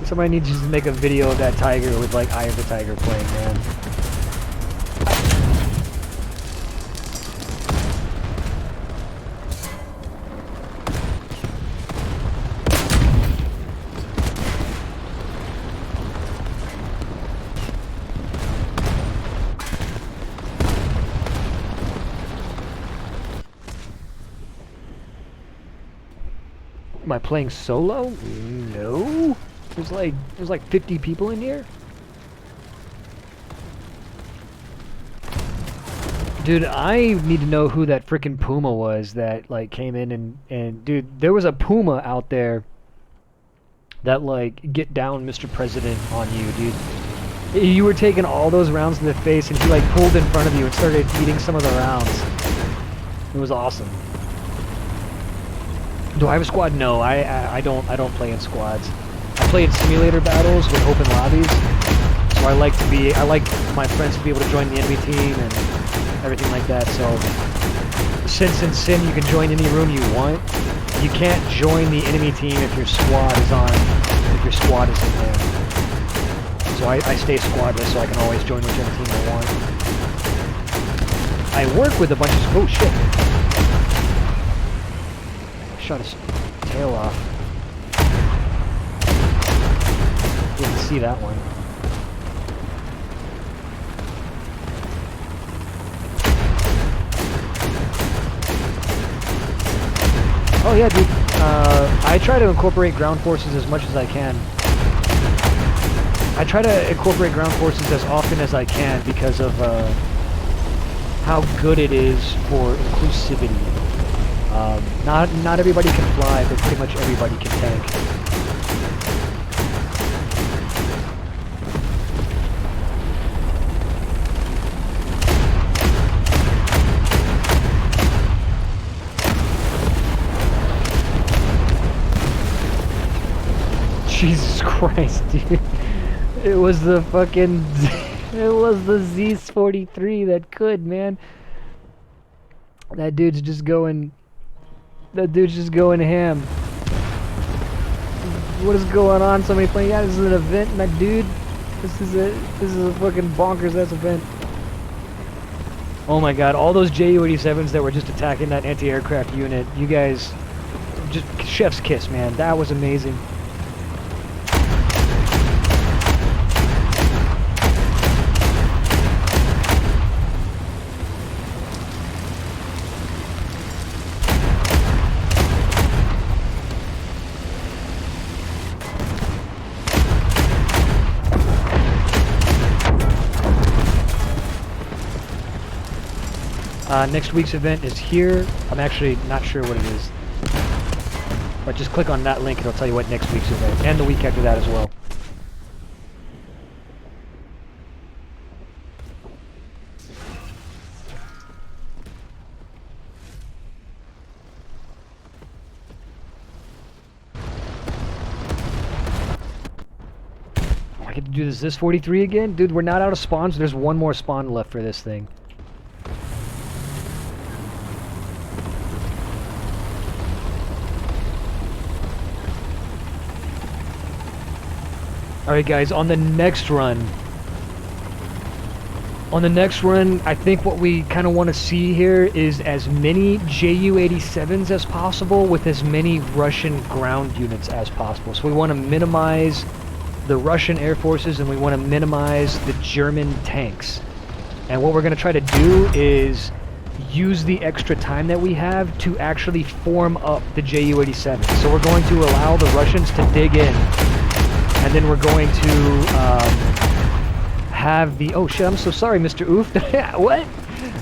Somebody needs to just make a video of that Tiger with, like, Eye of the Tiger playing, man. Am I playing solo? No. There's like 50 people in here. Dude, I need to know who that frickin' Puma was that like came in and dude, there was a Puma out there that like get down Mr. President on you, dude. You were taking all those rounds in the face and he like pulled in front of you and started eating some of the rounds. It was awesome. Do I have a squad? No, I don't play in squads. I play in simulator battles with open lobbies. So I like my friends to be able to join the enemy team and everything like that. So since in Sim you can join any room you want, you can't join the enemy team if your squad is in there. So I stay squadless so I can always join whichever team I want. I work with a bunch of... Oh shit. Shot his tail off. Didn't see that one. Oh yeah, dude. I try to incorporate ground forces as much as I can. I try to incorporate ground forces as often as I can because of how good it is for inclusivity. Not everybody can fly, but pretty much everybody can tank. Jesus Christ, dude. It was the fucking... It was the Z-43 that could, man. That dude's just going... That dude's just going ham. What is going on? Somebody playing? Yeah, this is an event, my dude. This is a fucking bonkers ass event. Oh my god, all those Ju-87s that were just attacking that anti-aircraft unit. You guys, just chef's kiss, man. That was amazing. Next week's event is here. I'm actually not sure what it is. But just click on that link and it'll tell you what next week's event, and the week after that as well. I get to do this 43 again? Dude, we're not out of spawns. There's one more spawn left for this thing. Alright guys, on the next run, I think what we kind of want to see here is as many Ju-87s as possible with as many Russian ground units as possible. So we want to minimize the Russian air forces and we want to minimize the German tanks. And what we're going to try to do is use the extra time that we have to actually form up the Ju-87. So we're going to allow the Russians to dig in, and then we're going to have the... Oh shit, I'm so sorry, Mr. Oof. What?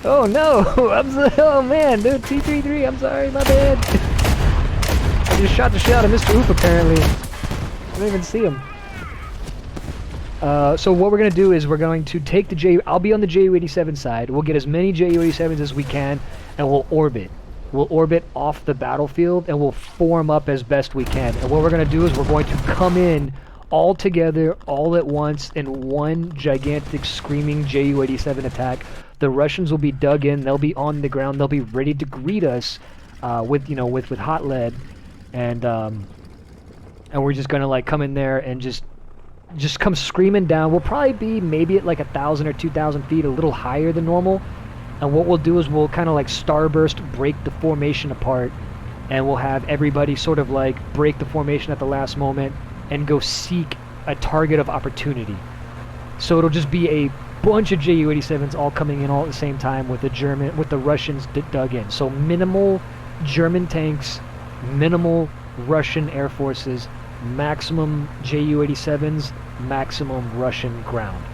Oh no, oh man, dude, T-33, I'm sorry, my bad. I just shot the shit out of Mr. Oof apparently. I didn't even see him. So what we're going to do is we're going to take the I'll be on the Ju-87 side. We'll get as many Ju-87s as we can, and we'll orbit. We'll orbit off the battlefield, and we'll form up as best we can. And what we're going to do is we're going to come in all together, all at once, in one gigantic screaming Ju-87 attack. The Russians will be dug in. They'll be on the ground. They'll be ready to greet us with hot lead, and we're just going to like come in there and just come screaming down. We'll probably be maybe at like 1,000 or 2,000 feet, a little higher than normal. And what we'll do is we'll kind of like starburst, break the formation apart, and we'll have everybody sort of like break the formation at the last moment and go seek a target of opportunity. So it'll just be a bunch of Ju-87s all coming in all at the same time with the Russians dug in. So minimal German tanks, minimal Russian air forces, maximum Ju-87s, maximum Russian ground.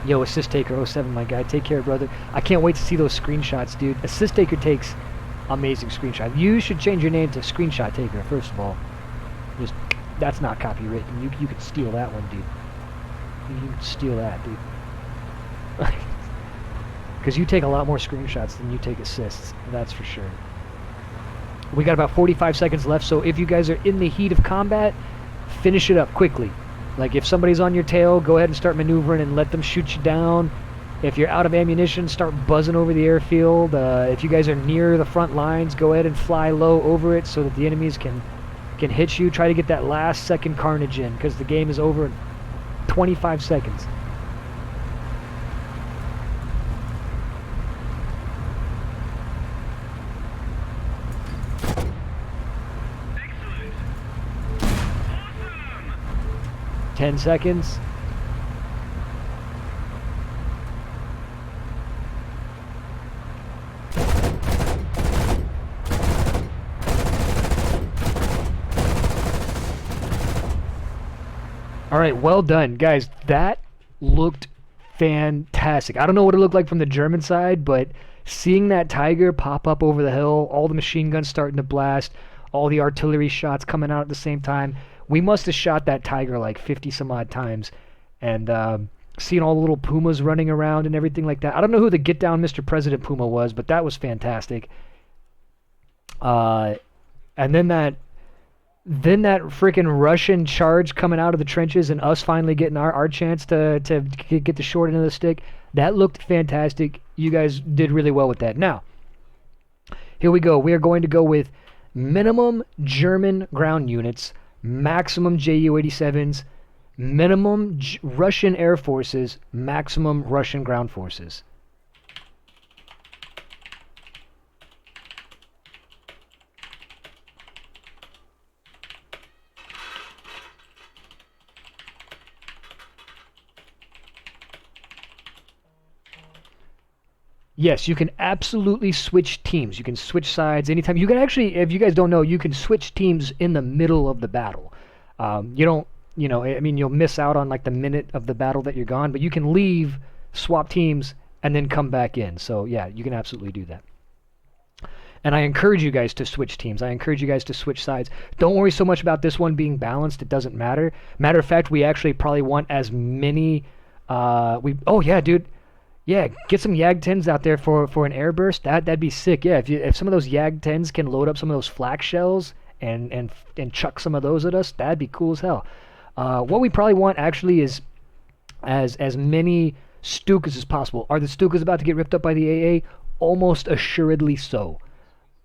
Yo, Assist Taker 07, my guy. Take care, brother. I can't wait to see those screenshots, dude. Assist Taker takes amazing screenshots. You should change your name to Screenshot Taker, first of all. Just, that's not copywritten. You could steal that one, dude. You can steal that, dude. Because you take a lot more screenshots than you take assists. That's for sure. We got about 45 seconds left, so if you guys are in the heat of combat, finish it up quickly. Like, if somebody's on your tail, go ahead and start maneuvering and let them shoot you down. If you're out of ammunition, start buzzing over the airfield. If you guys are near the front lines, go ahead and fly low over it so that the enemies can hit you. Try to get that last second carnage in, because the game is over in 25 seconds. Excellent. Awesome. 10 seconds. Alright, well done. Guys, that looked fantastic. I don't know what it looked like from the German side, but seeing that Tiger pop up over the hill, all the machine guns starting to blast, all the artillery shots coming out at the same time, we must have shot that Tiger like 50 some odd times. And seeing all the little Pumas running around and everything like that. I don't know who the Get Down Mr. President Puma was, but that was fantastic. And then that freaking Russian charge coming out of the trenches and us finally getting our chance to get the short end of the stick, that looked fantastic. You guys did really well with that. Now, here we go. We are going to go with minimum German ground units, maximum Ju-87s, minimum Russian air forces, maximum Russian ground forces. Yes, you can absolutely switch teams. You can switch sides anytime. You can actually, if you guys don't know, you can switch teams in the middle of the battle. You'll miss out on like the minute of the battle that you're gone, but you can leave, swap teams, and then come back in. So yeah, you can absolutely do that. And I encourage you guys to switch teams. I encourage you guys to switch sides. Don't worry so much about this one being balanced. It doesn't matter. Matter of fact, we actually probably want as many. Oh yeah, dude. Yeah, get some Yag 10s out there for an airburst. That'd be sick. Yeah, if some of those Yag 10s can load up some of those flak shells and chuck some of those at us, that'd be cool as hell. What we probably want actually is as many Stukas as possible. Are the Stukas about to get ripped up by the AA? Almost assuredly so.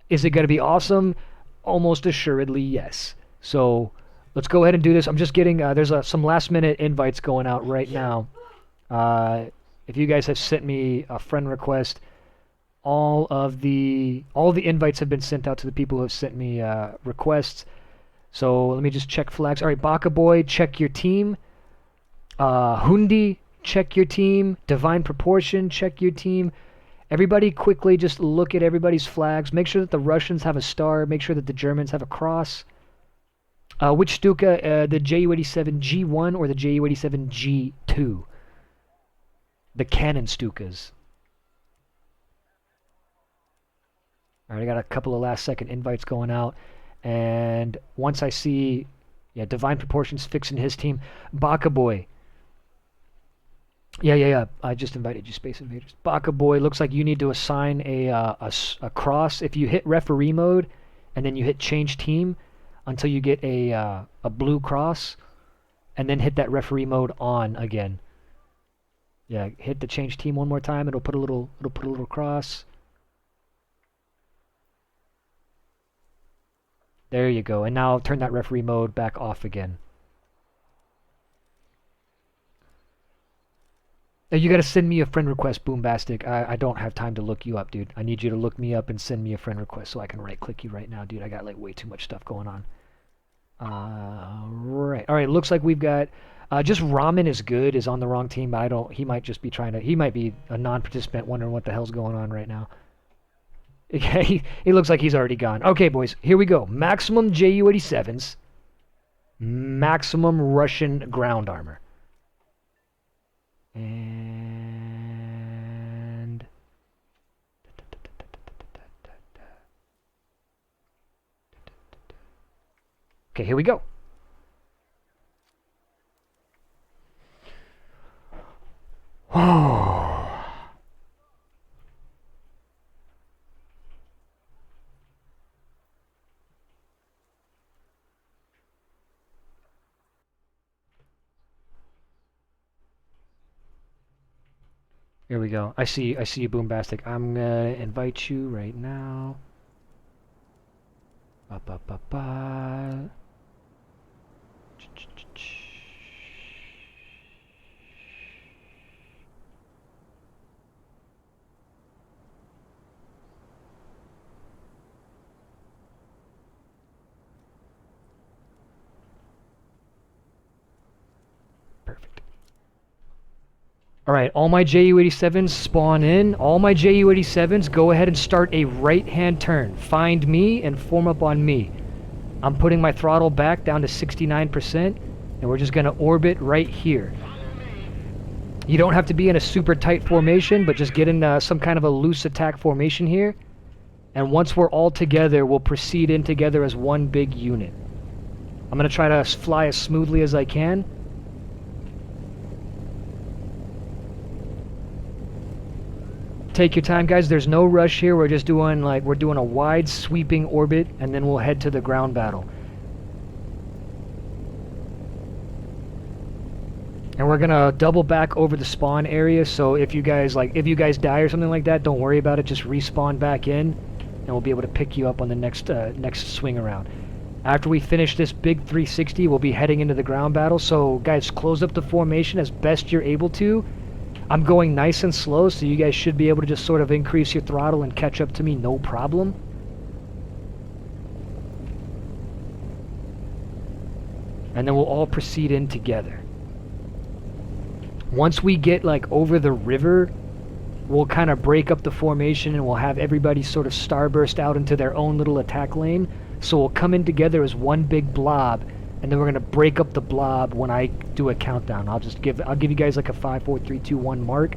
Is it going to be awesome? Almost assuredly yes. So let's go ahead and do this. I'm just getting there's some last minute invites going out right now. If you guys have sent me a friend request, all the invites have been sent out to the people who have sent me requests. So let me just check flags. All right, Baka Boy, check your team. Hundi, check your team. Divine Proportion, check your team. Everybody quickly just look at everybody's flags. Make sure that the Russians have a star. Make sure that the Germans have a cross. Which Stuka, the Ju-87 G1 or the Ju-87 G2? The Cannon Stukas. Alright, I got a couple of last second invites going out. And once I see, yeah, Divine Proportions fixing his team. Baka Boy. Yeah. I just invited you, Space Invaders. Baka Boy, looks like you need to assign a cross. If you hit referee mode and then you hit change team until you get a blue cross, and then hit that referee mode on again. Yeah, hit the change team one more time. It'll put a little cross. There you go. And now turn that referee mode back off again. You gotta send me a friend request, Boombastic. I don't have time to look you up, dude. I need you to look me up and send me a friend request so I can right-click you right now, dude. I got like way too much stuff going on. Right. Alright, looks like we've got... just Ramen is good, is on the wrong team, but I don't... He might just be trying to... He might be a non-participant wondering what the hell's going on right now. Okay, he looks like he's already gone. Okay, boys, here we go. Maximum Ju-87s. Maximum Russian ground armor. And... Okay, here we go. Here we go. I see you, Boombastic. I'm gonna invite you right now. Ba. Perfect. Alright, all my Ju-87s spawn in. All my Ju-87s, go ahead and start a right-hand turn. Find me and form up on me. I'm putting my throttle back down to 69%, and we're just going to orbit right here. You don't have to be in a super tight formation, but just get in some kind of a loose attack formation here. And once we're all together, we'll proceed in together as one big unit. I'm going to try to fly as smoothly as I can. Take your time, guys. There's no rush here. We're just doing we're doing a wide sweeping orbit, and then we'll head to the ground battle. And we're gonna double back over the spawn area. So if you guys die or something like that, don't worry about it. Just respawn back in, and we'll be able to pick you up on the next swing around. After we finish this big 360, we'll be heading into the ground battle. So guys, close up the formation as best you're able to. I'm going nice and slow, so you guys should be able to just sort of increase your throttle and catch up to me, no problem. And then we'll all proceed in together. Once we get over the river, we'll kind of break up the formation and we'll have everybody sort of starburst out into their own little attack lane. So we'll come in together as one big blob, and then we're gonna break up the blob when I do a countdown. I'll give you guys a 5, 4, 3, 2, 1 mark,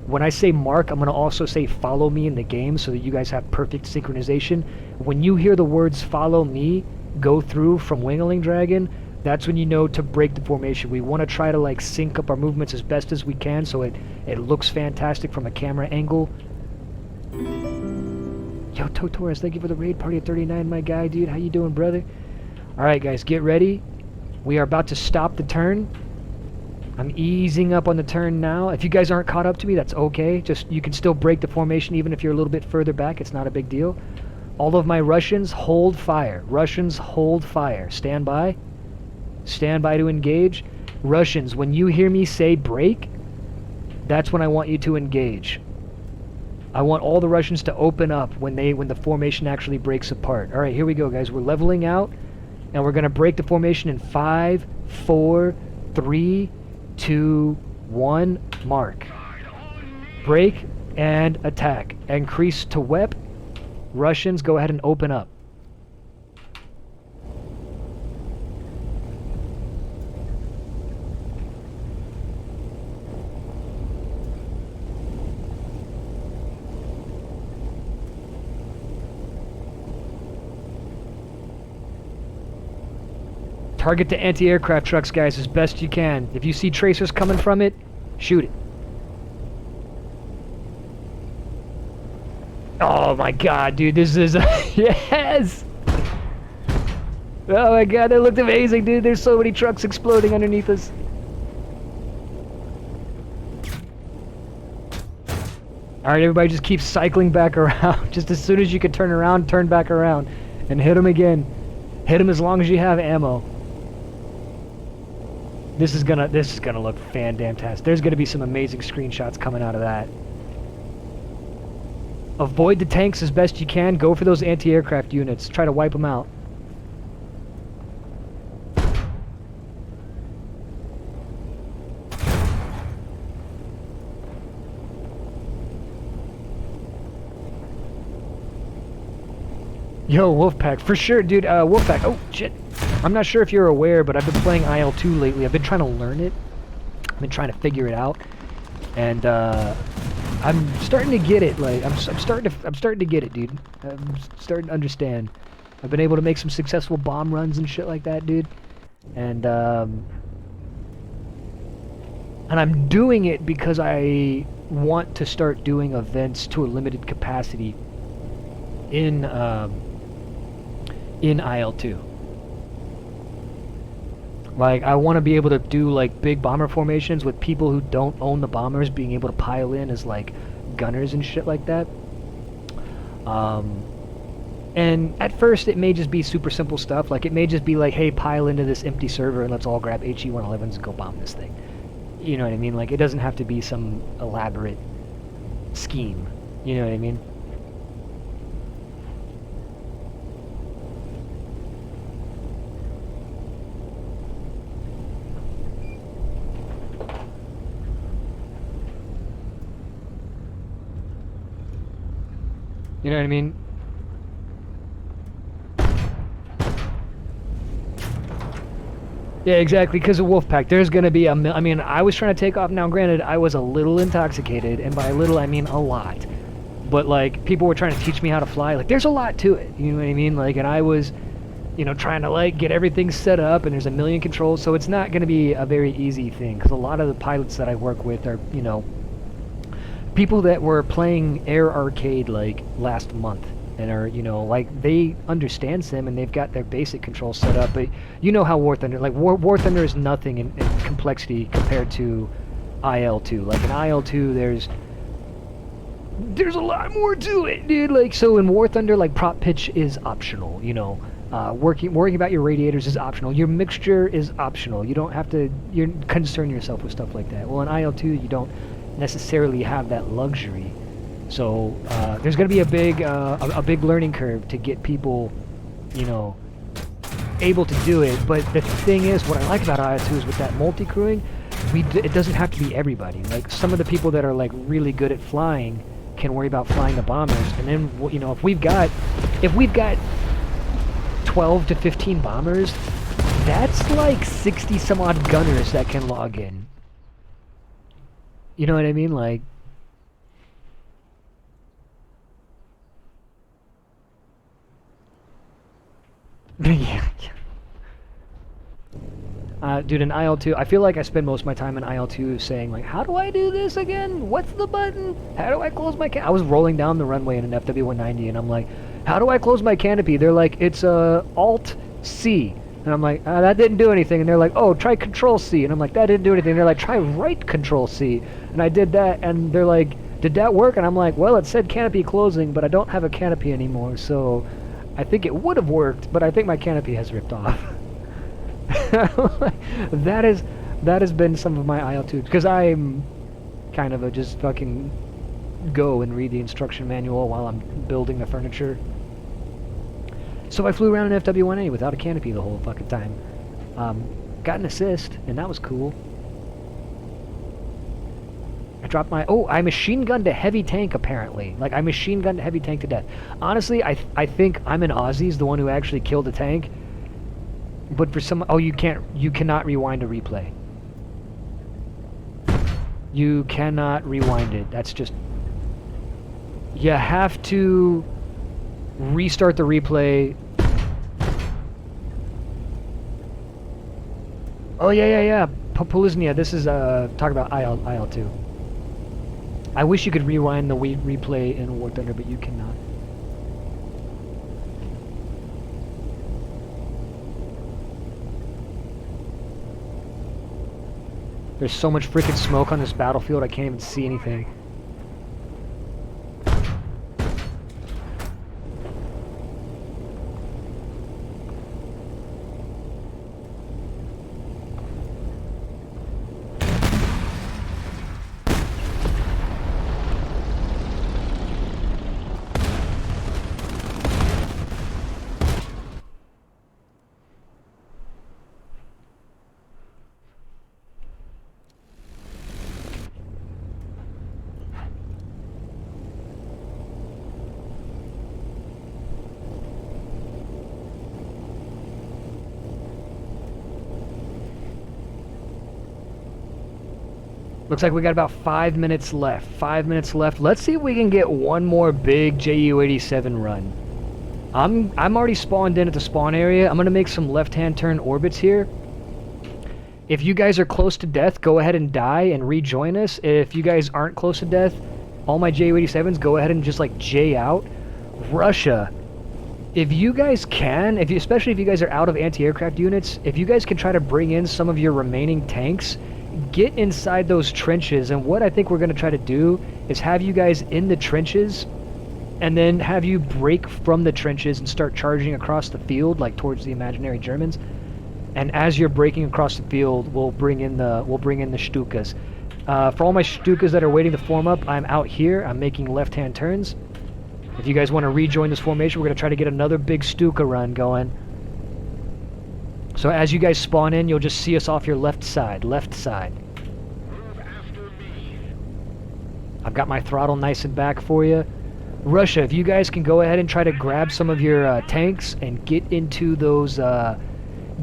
When I say mark, I'm going to also say follow me in the game so that you guys have perfect synchronization. When you hear the words follow me go through from Wingling Dragon, that's when you know to break the formation. We want to try to like sync up our movements as best as we can so it looks fantastic from a camera angle. Yo, Totoras, thank you for the raid party at 39, my guy, dude. How you doing, brother? Alright, guys, get ready. We are about to stop the turn. I'm easing up on the turn now. If you guys aren't caught up to me, that's okay. Just, you can still break the formation even if you're a little bit further back. It's not a big deal. All of my Russians, hold fire. Russians, hold fire. Stand by. Stand by to engage. Russians, when you hear me say break, that's when I want you to engage. I want all the Russians to open up when the formation actually breaks apart. All right, here we go, guys. We're leveling out, and we're going to break the formation in 5, 4, 3, 2, 1, mark. Break and attack. Increase to wep. Russians, go ahead and open up. Target the anti-aircraft trucks, guys, as best you can. If you see tracers coming from it, shoot it. Oh my god, dude, this is... yes! Oh my god, that looked amazing, dude. There's so many trucks exploding underneath us. Alright, everybody just keep cycling back around. Just as soon as you can turn around, turn back around. And hit them again. Hit them as long as you have ammo. This is gonna look fan-damn-tastic. There's gonna be some amazing screenshots coming out of that. Avoid the tanks as best you can. Go for those anti-aircraft units. Try to wipe them out. Yo, Wolfpack, for sure, dude. Wolfpack. Oh, shit. I'm not sure if you're aware, but I've been playing IL-2 lately. I've been trying to learn it. I've been trying to figure it out, and I'm starting to get it. Like, I'm starting to get it, dude. I'm starting to understand. I've been able to make some successful bomb runs and shit like that, dude. And I'm doing it because I want to start doing events to a limited capacity in IL-2. Like, I want to be able to do, like, big bomber formations with people who don't own the bombers being able to pile in as, like, gunners and shit like that. And at first, it may just be super simple stuff. Like, it may just be like, hey, pile into this empty server and let's all grab HE-111s and go bomb this thing. You know what I mean? Like, it doesn't have to be some elaborate scheme. You know what I mean? You know what I mean? Yeah, exactly, because of Wolfpack. There's going to be I mean, I was trying to take off. Now, granted, I was a little intoxicated, and by little, I mean a lot. But, like, people were trying to teach me how to fly. Like, there's a lot to it, you know what I mean? Like, and I was, you know, trying to, like, get everything set up, and there's a million controls, so it's not going to be a very easy thing, because a lot of the pilots that I work with are, you know, people that were playing Air Arcade, like, last month, and are, you know, like, they understand Sim, and they've got their basic controls set up, but you know how War Thunder, like, War Thunder is nothing in complexity compared to IL-2. Like, in IL-2, there's a lot more to it, dude. Like, so in War Thunder, like, prop pitch is optional, you know. Worrying about your radiators is optional. Your mixture is optional. You don't have to concern yourself with stuff like that. Well, in IL-2, you don't necessarily have that luxury. So there's going to be a big learning curve to get people, you know, able to do it. But the thing is, what I like about IL-2 is with that multi-crewing, it doesn't have to be everybody. Like, some of the people that are, like, really good at flying can worry about flying the bombers, and then, you know, if we've got 12 to 15 bombers, that's like 60 some odd gunners that can log in. You know what I mean? Like, Yeah. Dude, in IL-2, I feel like I spend most of my time in IL-2 saying, like, how do I do this again? What's the button? How do I close my I was rolling down the runway in an FW-190, and I'm like, how do I close my canopy? They're like, it's Alt-C. And I'm like, that didn't do anything. And they're like, oh, try Control-C. And I'm like, that didn't do anything. And they're like, try right Control-C. And I did that, and they're like, did that work? And I'm like, well, it said canopy closing, but I don't have a canopy anymore, so I think it would have worked, but I think my canopy has ripped off. that has been some of my IL-2, because I'm kind of a just fucking go and read the instruction manual while I'm building the furniture. So I flew around an FW-180 without a canopy the whole fucking time. Got an assist, and that was cool. I dropped my... Oh, I machine gunned a heavy tank, apparently. Like, I machine gunned a heavy tank to death. Honestly, I think I'm an Aussie's the one who actually killed a tank. But for some... Oh, you cannot rewind a replay. You cannot rewind it. That's just... You have to restart the replay. Oh, yeah. Poliznia, this is, talk about IL-2. I wish you could rewind the replay in War Thunder, but you cannot. There's so much freaking smoke on this battlefield, I can't even see anything. Looks like we got about 5 minutes left. 5 minutes left. Let's see if we can get one more big JU-87 run. I'm already spawned in at the spawn area. I'm going to make some left-hand turn orbits here. If you guys are close to death, go ahead and die and rejoin us. If you guys aren't close to death, all my JU-87s, go ahead and just like J out. Russia, if you guys can, especially if you guys are out of anti-aircraft units, if you guys can try to bring in some of your remaining tanks, get inside those trenches. And what I think we're going to try to do is have you guys in the trenches and then have you break from the trenches and start charging across the field, like towards the imaginary Germans. And as you're breaking across the field, we'll bring in the Stukas. For all my Stukas that are waiting to form up, I'm out here. I'm making left-hand turns. If you guys want to rejoin this formation, we're going to try to get another big Stuka run going. So as you guys spawn in, you'll just see us off your left side. Left side. I've got my throttle nice and back for you. Russia, if you guys can go ahead and try to grab some of your tanks and get into those,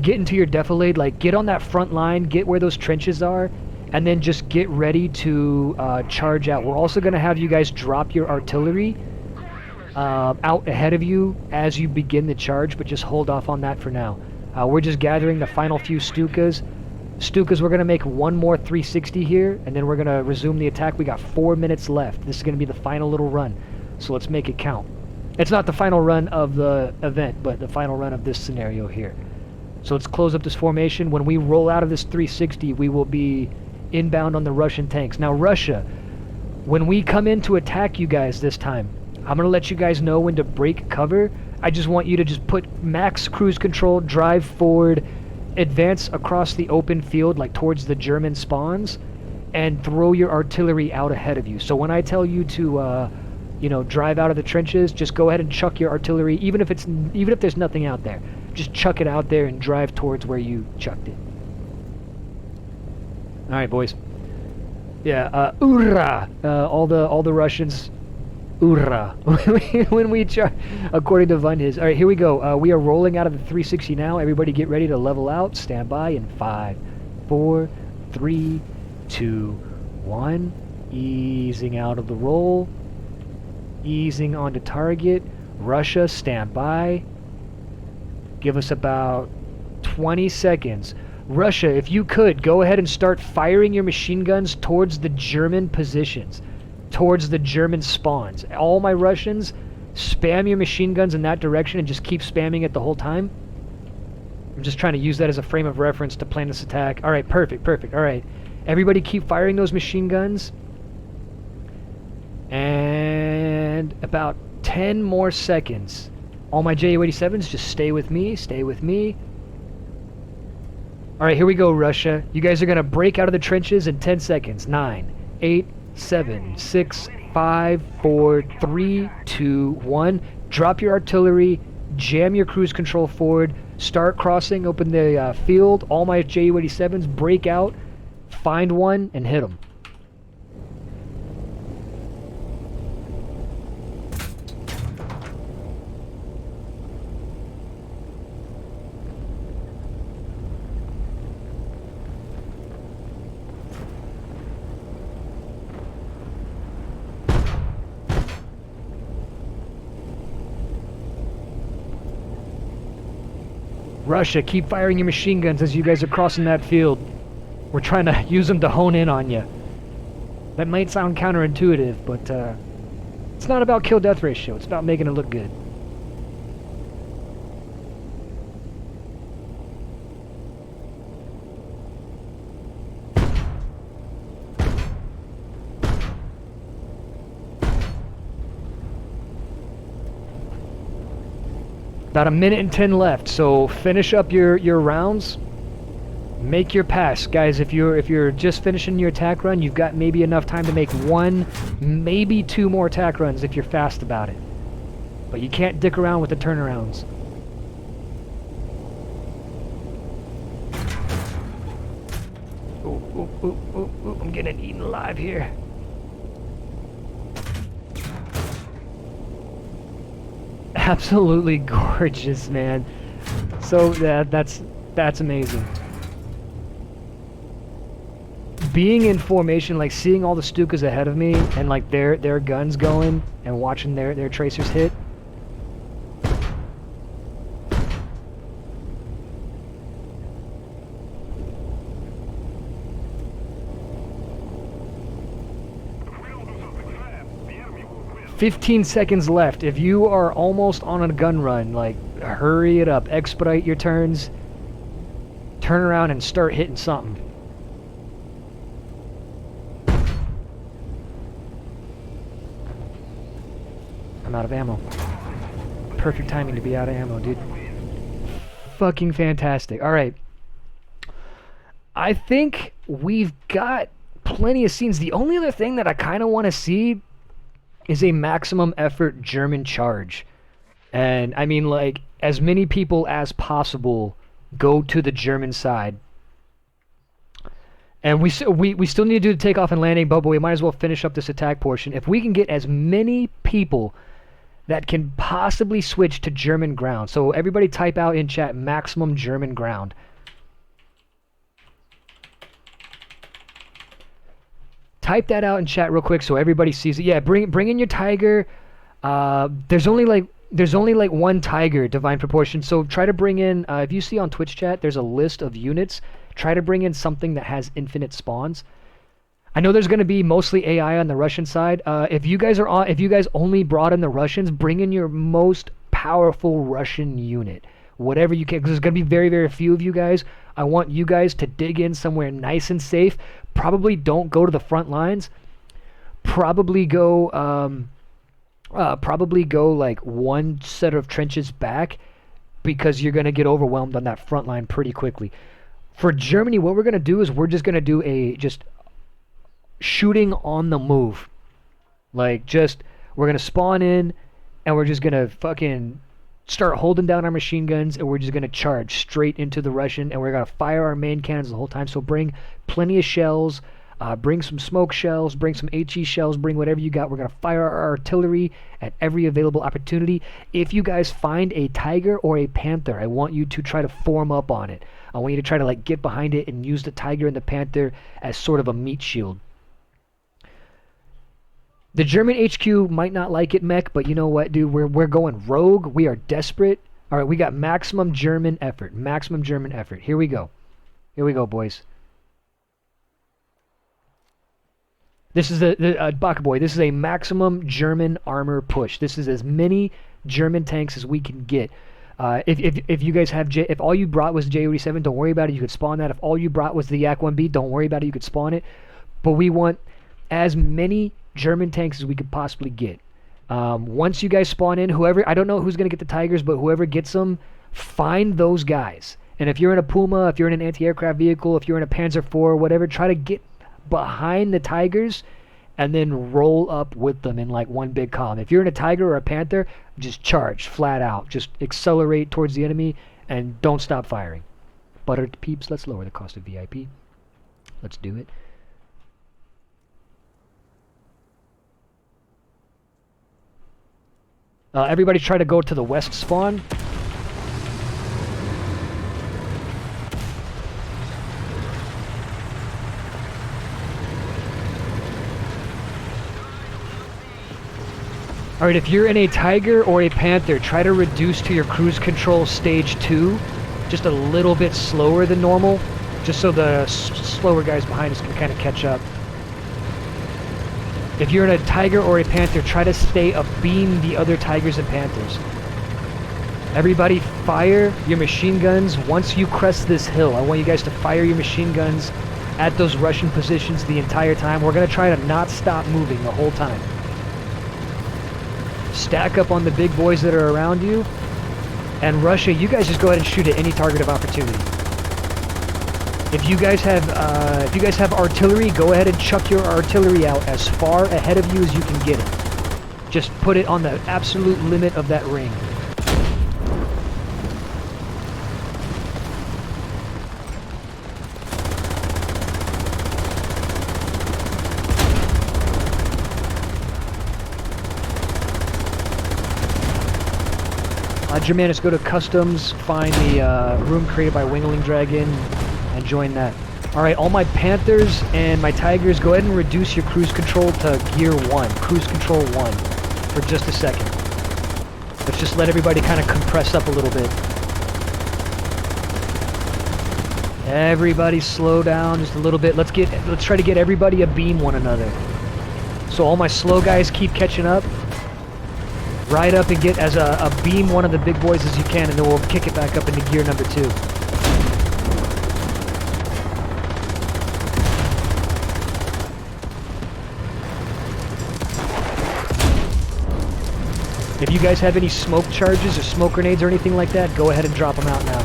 get into your defilade, like get on that front line, get where those trenches are, and then just get ready to charge out. We're also going to have you guys drop your artillery out ahead of you as you begin the charge, but just hold off on that for now. We're just gathering the final few Stukas. Stukas, we're going to make one more 360 here, and then we're going to resume the attack. We got 4 minutes left. This is going to be the final little run, so let's make it count. It's not the final run of the event, but the final run of this scenario here. So let's close up this formation. When we roll out of this 360, we will be inbound on the Russian tanks. Now, Russia, when we come in to attack you guys this time, I'm going to let you guys know when to break cover. I just want you to just put max cruise control, drive forward, advance across the open field, like towards the German spawns, and throw your artillery out ahead of you. So when I tell you to, you know, drive out of the trenches, just go ahead and chuck your artillery, even if there's nothing out there. Just chuck it out there and drive towards where you chucked it. All right, boys. Yeah, Ura! All the Russians. Ura. When we charge, according to Vundhis. All right, here we go. We are rolling out of the 360 now. Everybody get ready to level out. Stand by in 5, 4, 3, 2, 1. Easing out of the roll. Easing onto target. Russia, stand by. Give us about 20 seconds. Russia, if you could, go ahead and start firing your machine guns towards the German positions, towards the German spawns. All my Russians, spam your machine guns in that direction and just keep spamming it the whole time. I'm just trying to use that as a frame of reference to plan this attack. Alright, perfect. Alright. Everybody keep firing those machine guns. And about 10 more seconds. All my Ju-87s, just stay with me. Alright, here we go, Russia. You guys are going to break out of the trenches in 10 seconds. 9, 8, 7, 6, 5, 4, 3, 2, 1. Drop your artillery. Jam your cruise control forward. Start crossing. Open the field. All my Ju-87s break out. Find one and hit them. Russia, keep firing your machine guns as you guys are crossing that field. We're trying to use them to hone in on you. That might sound counterintuitive, but it's not about kill-death ratio. It's about making it look good. About 1:10 left, so finish up your rounds. Make your pass, guys. If you're just finishing your attack run, you've got maybe enough time to make 1, maybe 2 more attack runs if you're fast about it. But you can't dick around with the turnarounds. Ooh, I'm getting eaten alive here. Absolutely gorgeous, man. So that's amazing. Being in formation, like seeing all the Stukas ahead of me and like their guns going and watching their tracers hit. "15 seconds left. If you are almost on a gun run, like, hurry it up. Expedite your turns. Turn around and start hitting something." I'm out of ammo. Perfect timing to be out of ammo, dude. Fucking fantastic. Alright. I think we've got plenty of scenes. The only other thing that I kind of want to see is a maximum effort German charge. And I mean, like, as many people as possible go to the German side. And we still need to do the takeoff and landing, but we might as well finish up this attack portion. If we can get as many people that can possibly switch to German ground. So everybody type out in chat maximum German ground. Type that out in chat real quick so everybody sees it. Yeah, bring in your Tiger. There's only like one Tiger, Divine Proportion. So try to bring in, if you see on Twitch chat, there's a list of units. Try to bring in something that has infinite spawns. I know there's going to be mostly AI on the Russian side. If you guys only brought in the Russians, bring in your most powerful Russian unit. Whatever you can, because there's going to be very, very few of you guys. I want you guys to dig in somewhere nice and safe. Probably don't go to the front lines. Probably go like one set of trenches back, because you're going to get overwhelmed on that front line pretty quickly. For Germany, what we're going to do is we're just going to do just shooting on the move. Like, we're going to spawn in and we're just going to fucking start holding down our machine guns, and we're just going to charge straight into the Russian, and we're going to fire our main cannons the whole time. So bring plenty of shells, bring some smoke shells, bring some HE shells, bring whatever you got. We're going to fire our artillery at every available opportunity. If you guys find a Tiger or a Panther, I want you to try to form up on it. I want you to try to like get behind it and use the Tiger and the Panther as sort of a meat shield. The German HQ might not like it, mech, but you know what, dude? We're going rogue. We are desperate. All right, we got maximum German effort. Maximum German effort. Here we go. Here we go, boys. This is the Baka boy. This is a maximum German armor push. This is as many German tanks as we can get. If you guys have if all you brought was J87, don't worry about it. You could spawn that. If all you brought was the Yak-1B, don't worry about it. You could spawn it. But we want as many German tanks as we could possibly get. Once you guys spawn in, whoever, I don't know who's gonna get the Tigers, but whoever gets them, find those guys. And if you're in a Puma, if you're in an anti-aircraft vehicle, if you're in a Panzer IV, whatever, try to get behind the Tigers and then roll up with them in like one big column. If you're in a Tiger or a Panther, just charge flat out. Just accelerate towards the enemy and don't stop firing. Buttered peeps, let's lower the cost of VIP. Let's do it. Everybody try to go to the west spawn. Alright, if you're in a Tiger or a Panther, try to reduce to your cruise control stage 2, just a little bit slower than normal, just so the slower guys behind us can kind of catch up. If you're in a Tiger or a Panther, try to stay abeam the other Tigers and Panthers. Everybody fire your machine guns once you crest this hill. I want you guys to fire your machine guns at those Russian positions the entire time. We're going to try to not stop moving the whole time. Stack up on the big boys that are around you. And Russia, you guys just go ahead and shoot at any target of opportunity. If you guys have artillery, go ahead and chuck your artillery out as far ahead of you as you can get it. Just put it on the absolute limit of that ring. Germanus, go to Customs, find the room created by Wingling Dragon, and join that. Alright, all my Panthers and my Tigers, go ahead and reduce your cruise control to gear 1. Cruise control 1 for just a second. Let's just let everybody kind of compress up a little bit. Everybody slow down just a little bit. Let's try to get everybody abeam one another. So all my slow guys keep catching up. Ride up and get as a beam one of the big boys as you can, and then we'll kick it back up into gear number 2. If you guys have any smoke charges or smoke grenades or anything like that, go ahead and drop them out now.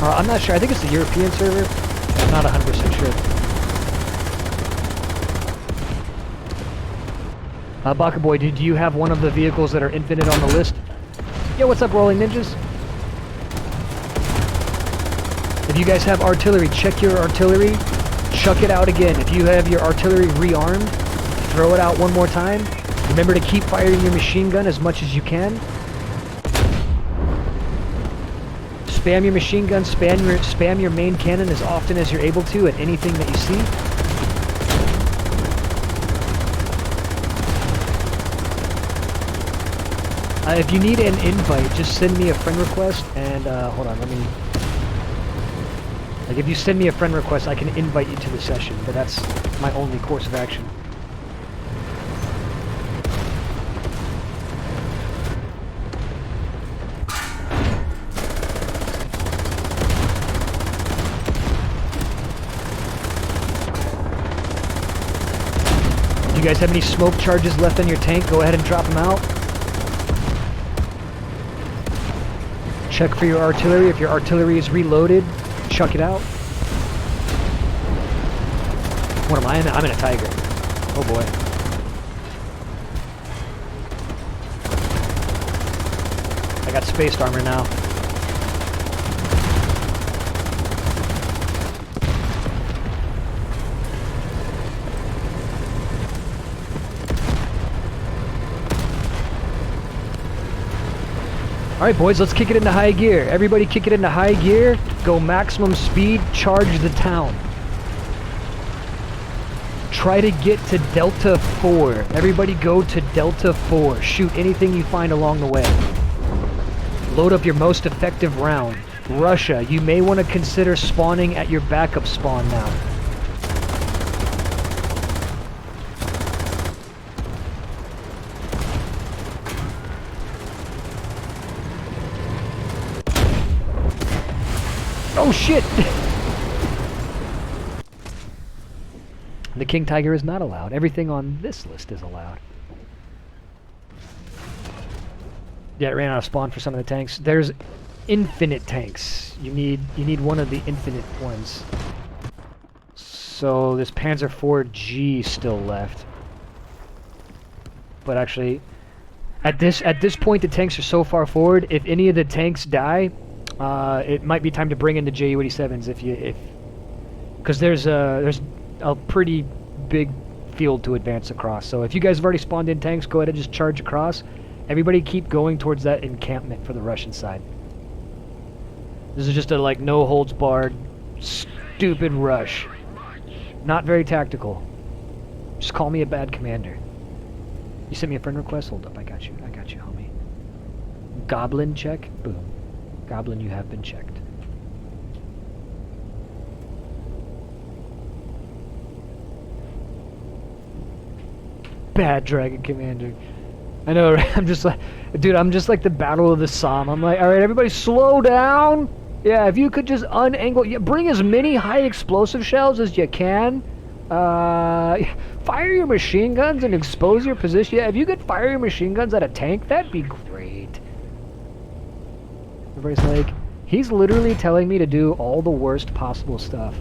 I'm not sure. I think it's the European server. I'm not 100% sure. Baka Boy, do you have one of the vehicles that are infinite on the list? Yo, what's up, Rolling Ninjas? If you guys have artillery, check your artillery. Chuck it out again. If you have your artillery rearmed, throw it out one more time. Remember to keep firing your machine gun as much as you can. Spam your machine gun, spam your main cannon as often as you're able to at anything that you see. If you need an invite, just send me a friend request and, hold on, let me... Like, if you send me a friend request, I can invite you to the session, but that's my only course of action. You guys have any smoke charges left on your tank, go ahead and drop them out. Check for your artillery. If your artillery is reloaded, chuck it out. What am I in? I'm in a Tiger. Oh boy. I got spaced armor now. Alright boys, let's kick it into high gear. Everybody kick it into high gear. Go maximum speed, charge the town. Try to get to Delta 4. Everybody go to Delta 4. Shoot anything you find along the way. Load up your most effective round. Russia, you may want to consider spawning at your backup spawn now. Oh shit! The King Tiger is not allowed. Everything on this list is allowed. Yeah, it ran out of spawn for some of the tanks. There's infinite tanks. You need one of the infinite ones. So this Panzer IV-G still left. But actually, at this point, the tanks are so far forward. If any of the tanks die, it might be time to bring in the Ju-87s because there's a pretty big field to advance across. So if you guys have already spawned in tanks, go ahead and just charge across. Everybody keep going towards that encampment for the Russian side. This is just a like no holds barred, stupid rush. Not very tactical. Just call me a bad commander. You sent me a friend request? Hold up, I got you, homie. Goblin check? Boom. Goblin, you have been checked. Bad Dragon Commander. I know, right? I'm just like, dude, I'm just like the Battle of the Somme. I'm like, alright, everybody slow down. Yeah, if you could just unangle, yeah, bring as many high explosive shells as you can. Fire your machine guns and expose your position. Yeah, if you could fire your machine guns at a tank, that'd be great. Everybody's like, he's literally telling me to do all the worst possible stuff.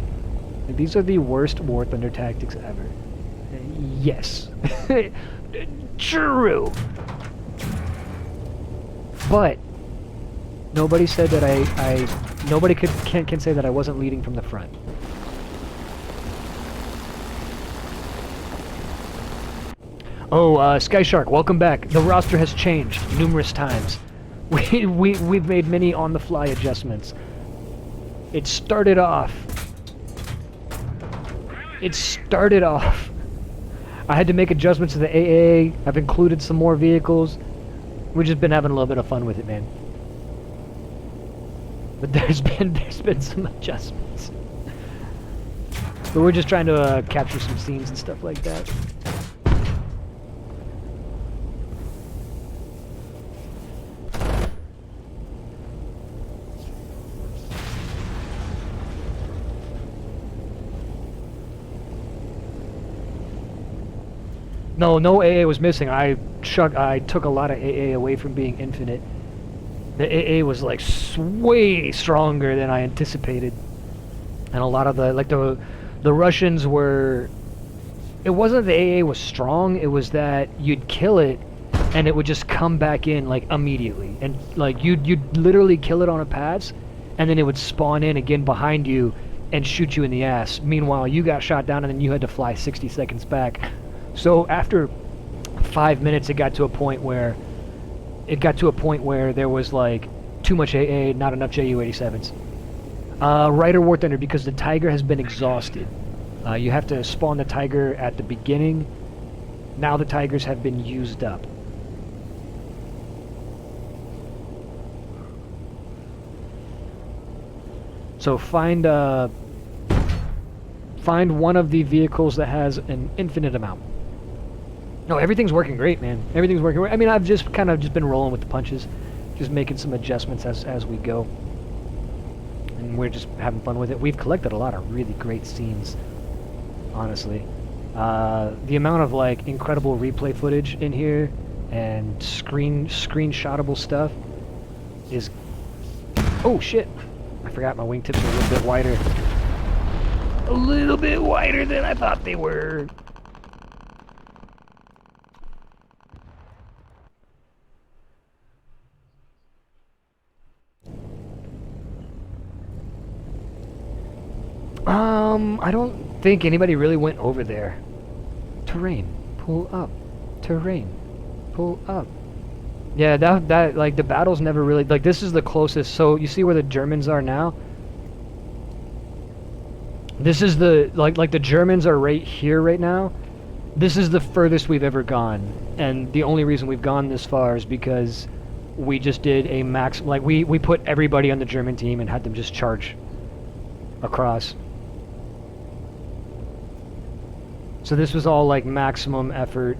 Like, these are the worst War Thunder tactics ever. Yes. True. But nobody said that nobody can say that I wasn't leading from the front. Oh, Sky Shark, welcome back. The roster has changed numerous times. We've made many on-the-fly adjustments. It started off. I had to make adjustments to the AA. I've included some more vehicles. We've just been having a little bit of fun with it, man. But there's been some adjustments. But we're just trying to capture some scenes and stuff like that. No AA was missing. I took a lot of AA away from being infinite. The AA was like way stronger than I anticipated, and a lot of the Russians were. It wasn't the AA was strong. It was that you'd kill it, and it would just come back in like immediately, and like you'd literally kill it on a pass, and then it would spawn in again behind you, and shoot you in the ass. Meanwhile, you got shot down, and then you had to fly 60 seconds back. So after 5 minutes, it got to a point where there was like too much AA, not enough Ju-87s. Rider War Thunder, because the Tiger has been exhausted. You have to spawn the Tiger at the beginning. Now the Tigers have been used up. So find one of the vehicles that has an infinite amount. No, everything's working great, man. Everything's working great. I mean, I've just been rolling with the punches, just making some adjustments as we go. And we're just having fun with it. We've collected a lot of really great scenes, honestly. The amount of like incredible replay footage in here and screenshotable stuff is... Oh shit! I forgot my wingtips are a little bit wider. A little bit wider than I thought they were. I don't think anybody really went over there. Terrain, pull up. Terrain, pull up. Yeah, that like the battles never really like this is the closest. So you see where the Germans are now? This is the like the Germans are right here right now. This is the furthest we've ever gone, and the only reason we've gone this far is because we just did a max like we put everybody on the German team and had them just charge across. So this was all like maximum effort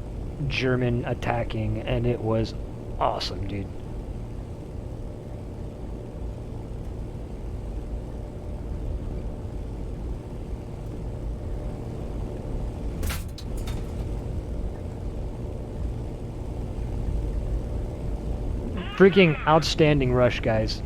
German attacking, and it was awesome, dude. Freaking outstanding rush, guys.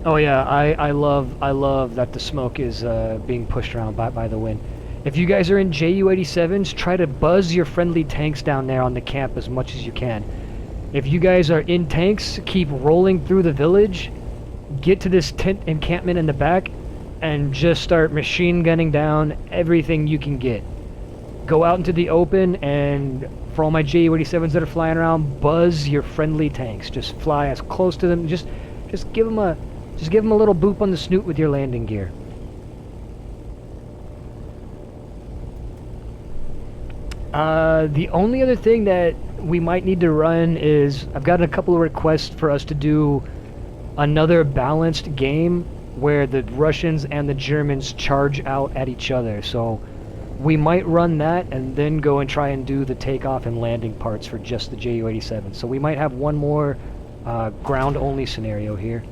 Oh yeah, I love that the smoke is being pushed around by the wind. If you guys are in Ju-87s, try to buzz your friendly tanks down there on the camp as much as you can. If you guys are in tanks, keep rolling through the village, get to this tent encampment in the back, and just start machine gunning down everything you can get. Go out into the open, and for all my Ju-87s that are flying around, buzz your friendly tanks. Just fly as close to them. Just give them a little boop on the snoot with your landing gear. The only other thing that we might need to run is I've gotten a couple of requests for us to do another balanced game where the Russians and the Germans charge out at each other. So we might run that and then go and try and do the takeoff and landing parts for just the Ju-87. So we might have one more ground-only scenario here.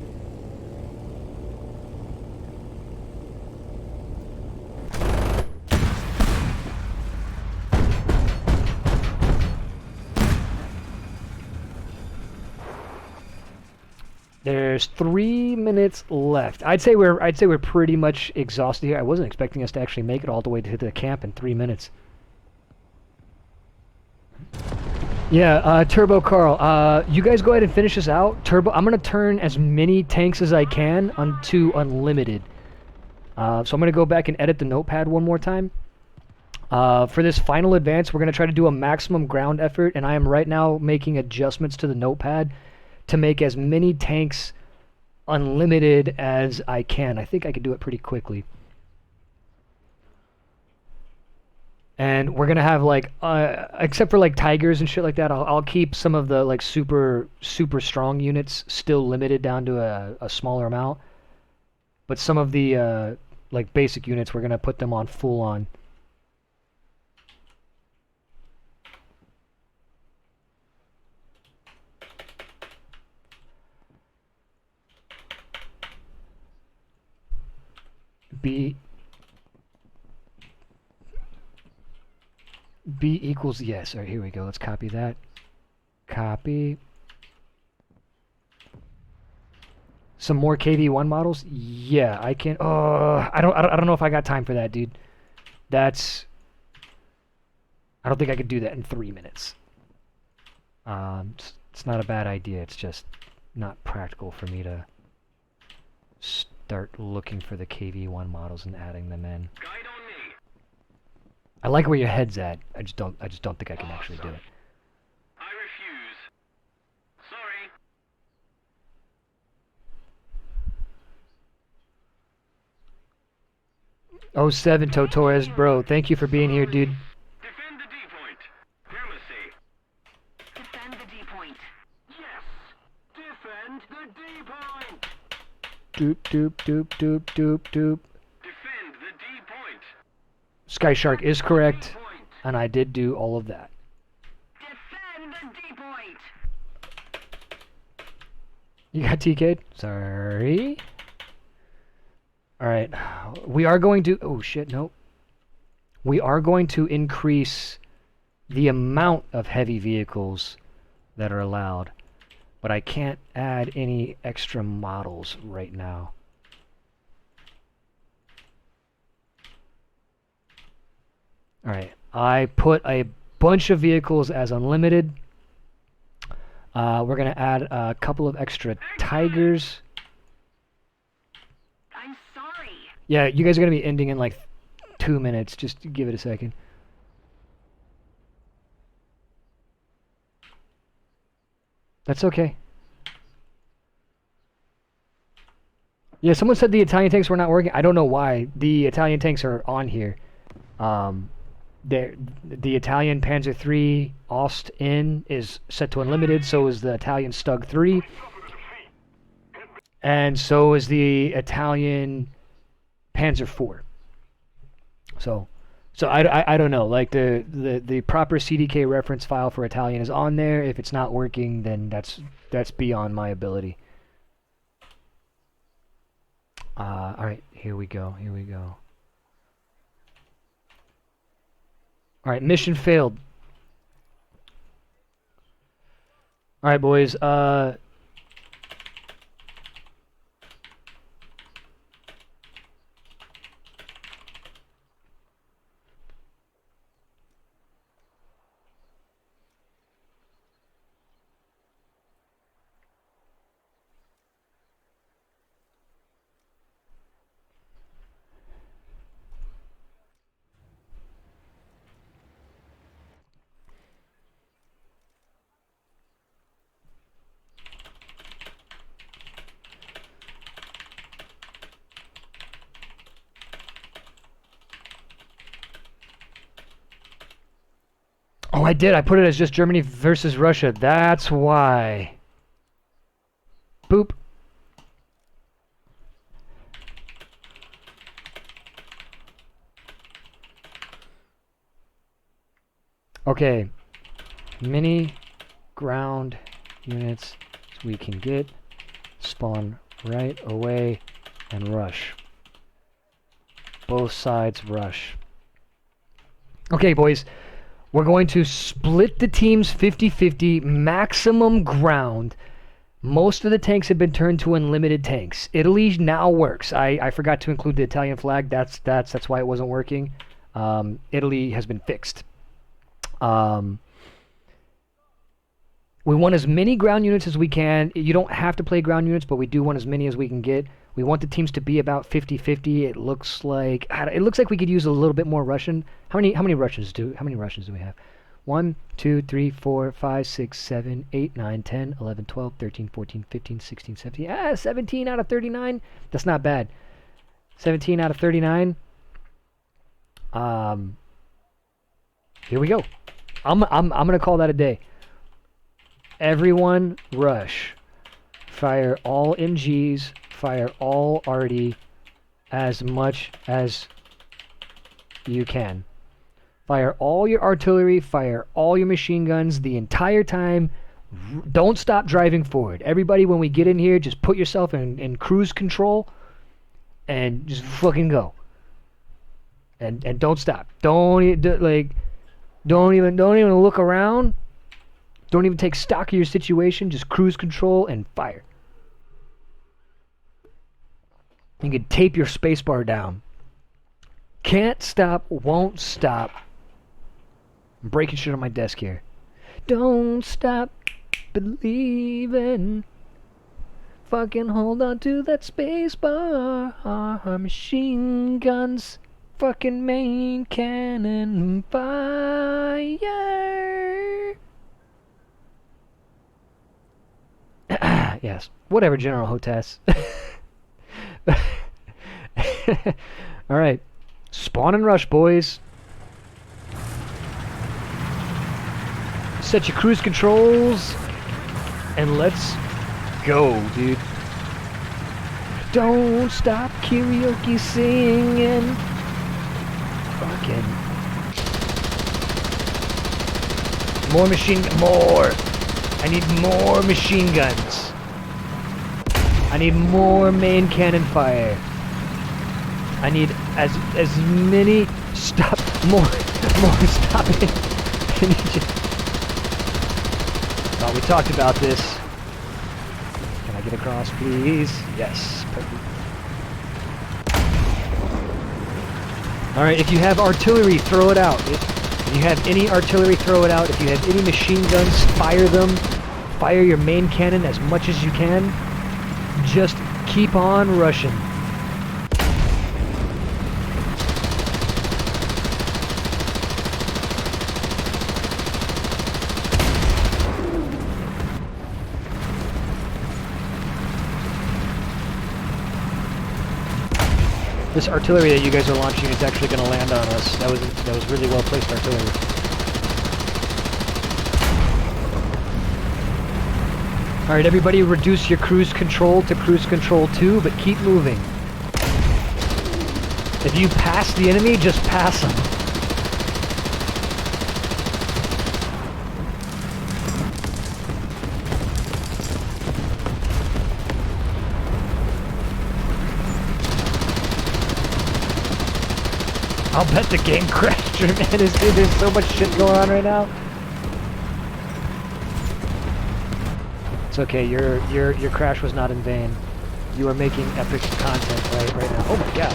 There's 3 minutes left. I'd say we're pretty much exhausted here. I wasn't expecting us to actually make it all the way to the camp in 3 minutes. Yeah, Turbo Carl, you guys go ahead and finish this out. Turbo, I'm gonna turn as many tanks as I can onto unlimited. So I'm gonna go back and edit the notepad one more time. For this final advance, we're gonna try to do a maximum ground effort, and I am right now making adjustments to the notepad to make as many tanks unlimited as I can. I think I could do it pretty quickly. And we're gonna have like, except for like Tigers and shit like that, I'll keep some of the like super strong units still limited down to a smaller amount. But some of the like basic units, we're gonna put them on full on. B equals yes. All right, here we go. Let's copy that. Copy. Some more KV-1 models? Yeah, I can. I don't know if I got time for that, dude. That's. I don't think I could do that in 3 minutes. It's not a bad idea. It's just not practical for me to start looking for the KV-1 models and adding them in. I like where your head's at. I just don't think I can actually do it. I refuse. Sorry. Oh, 07 Torres, bro. Thank you for being here, dude. Defend the D point. Primacy. Defend the D point. Yes. Defend the D point. Doop doop doop doop doop doop. Defend the D point. Sky Shark is correct, and I did do all of that. Defend the D point. You got TK'd? Sorry. Alright. We are going to... Oh, shit, no. We are going to increase the amount of heavy vehicles that are allowed. But I can't add any extra models right now. Alright. I put a bunch of vehicles as unlimited. We're going to add a couple of extra Tigers. Yeah, you guys are gonna be ending in like 2 minutes. Just give it a second. That's okay. Yeah, someone said the Italian tanks were not working. I don't know why. The Italian tanks are on here. The Italian Panzer III Ost-In is set to unlimited. So is the Italian Stug 3. And so is the Italian Panzer IV. So I don't know. Like the proper CDK reference file for Italian is on there. If it's not working, then that's beyond my ability. All right, here we go. All right, mission failed. All right, boys. Oh, I did. I put it as just Germany versus Russia. That's why. Boop. Okay. Mini ground units we can get. Spawn right away and rush. Both sides rush. Okay, boys. We're going to split the teams 50-50, maximum ground. Most of the tanks have been turned to unlimited tanks. Italy now works. I forgot to include the Italian flag. That's why it wasn't working. Italy has been fixed. We want as many ground units as we can. You don't have to play ground units, but we do want as many as we can get. We want the teams to be about 50-50. It looks like we could use a little bit more Russian. How many Russians do we have? 1, 2, 3, 4, 5, 6, 7, 8, 9, 10, 11, 12, 13, 14, 15, 16, 17. 17 out of 39. That's not bad. 17 out of 39. Here we go. I'm gonna call that a day. Everyone rush. Fire all MGs. Fire all arty as much as you can. Fire all your artillery. Fire all your machine guns the entire time. Don't stop driving forward. Everybody, when we get in here, just put yourself in cruise control and just fucking go. And don't stop. Don't even look around. Don't even take stock of your situation. Just cruise control and fire. You can tape your spacebar down. Can't stop, won't stop. I'm breaking shit on my desk here. Don't stop believing. Fucking hold on to that spacebar. Our machine guns. Fucking main cannon fire. Yes. Whatever, General Hotess. Alright. Spawn and rush, boys. Set your cruise controls. And let's go, dude. Don't stop karaoke singing. Fucking. More. I need more machine guns. I need more main cannon fire. I need as many more stop it. I need you. Thought we talked about this. Can I get across, please? Yes, perfect. Alright, if you have artillery, throw it out. If you have any artillery, throw it out. If you have any machine guns, fire them. Fire your main cannon as much as you can. Just keep on rushing. This artillery that you guys are launching is actually going to land on us. That was really well placed artillery. All right, everybody, reduce your cruise control to cruise control 2, but keep moving. If you pass the enemy, just pass them. I'll bet the game crashed, man. There's so much shit going on right now. It's okay. Your crash was not in vain. You are making epic content right now. Oh my god.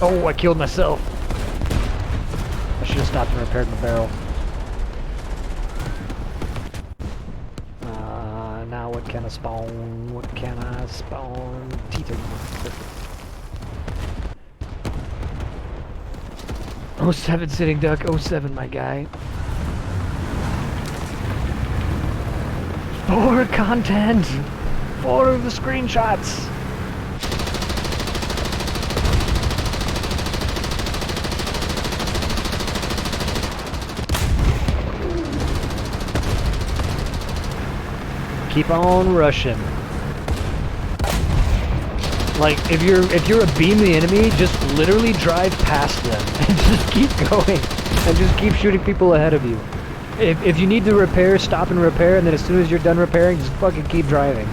Oh, I killed myself. I should have stopped and repaired my barrel. Now what can I spawn? What can I spawn? T2. Oh, 07 sitting duck. 07, my guy. For content! For the screenshots! Keep on rushing. Like, if you're a beam the enemy, just literally drive past them and just keep going and just keep shooting people ahead of you. If you need to repair, stop and repair, and then as soon as you're done repairing, just fucking keep driving.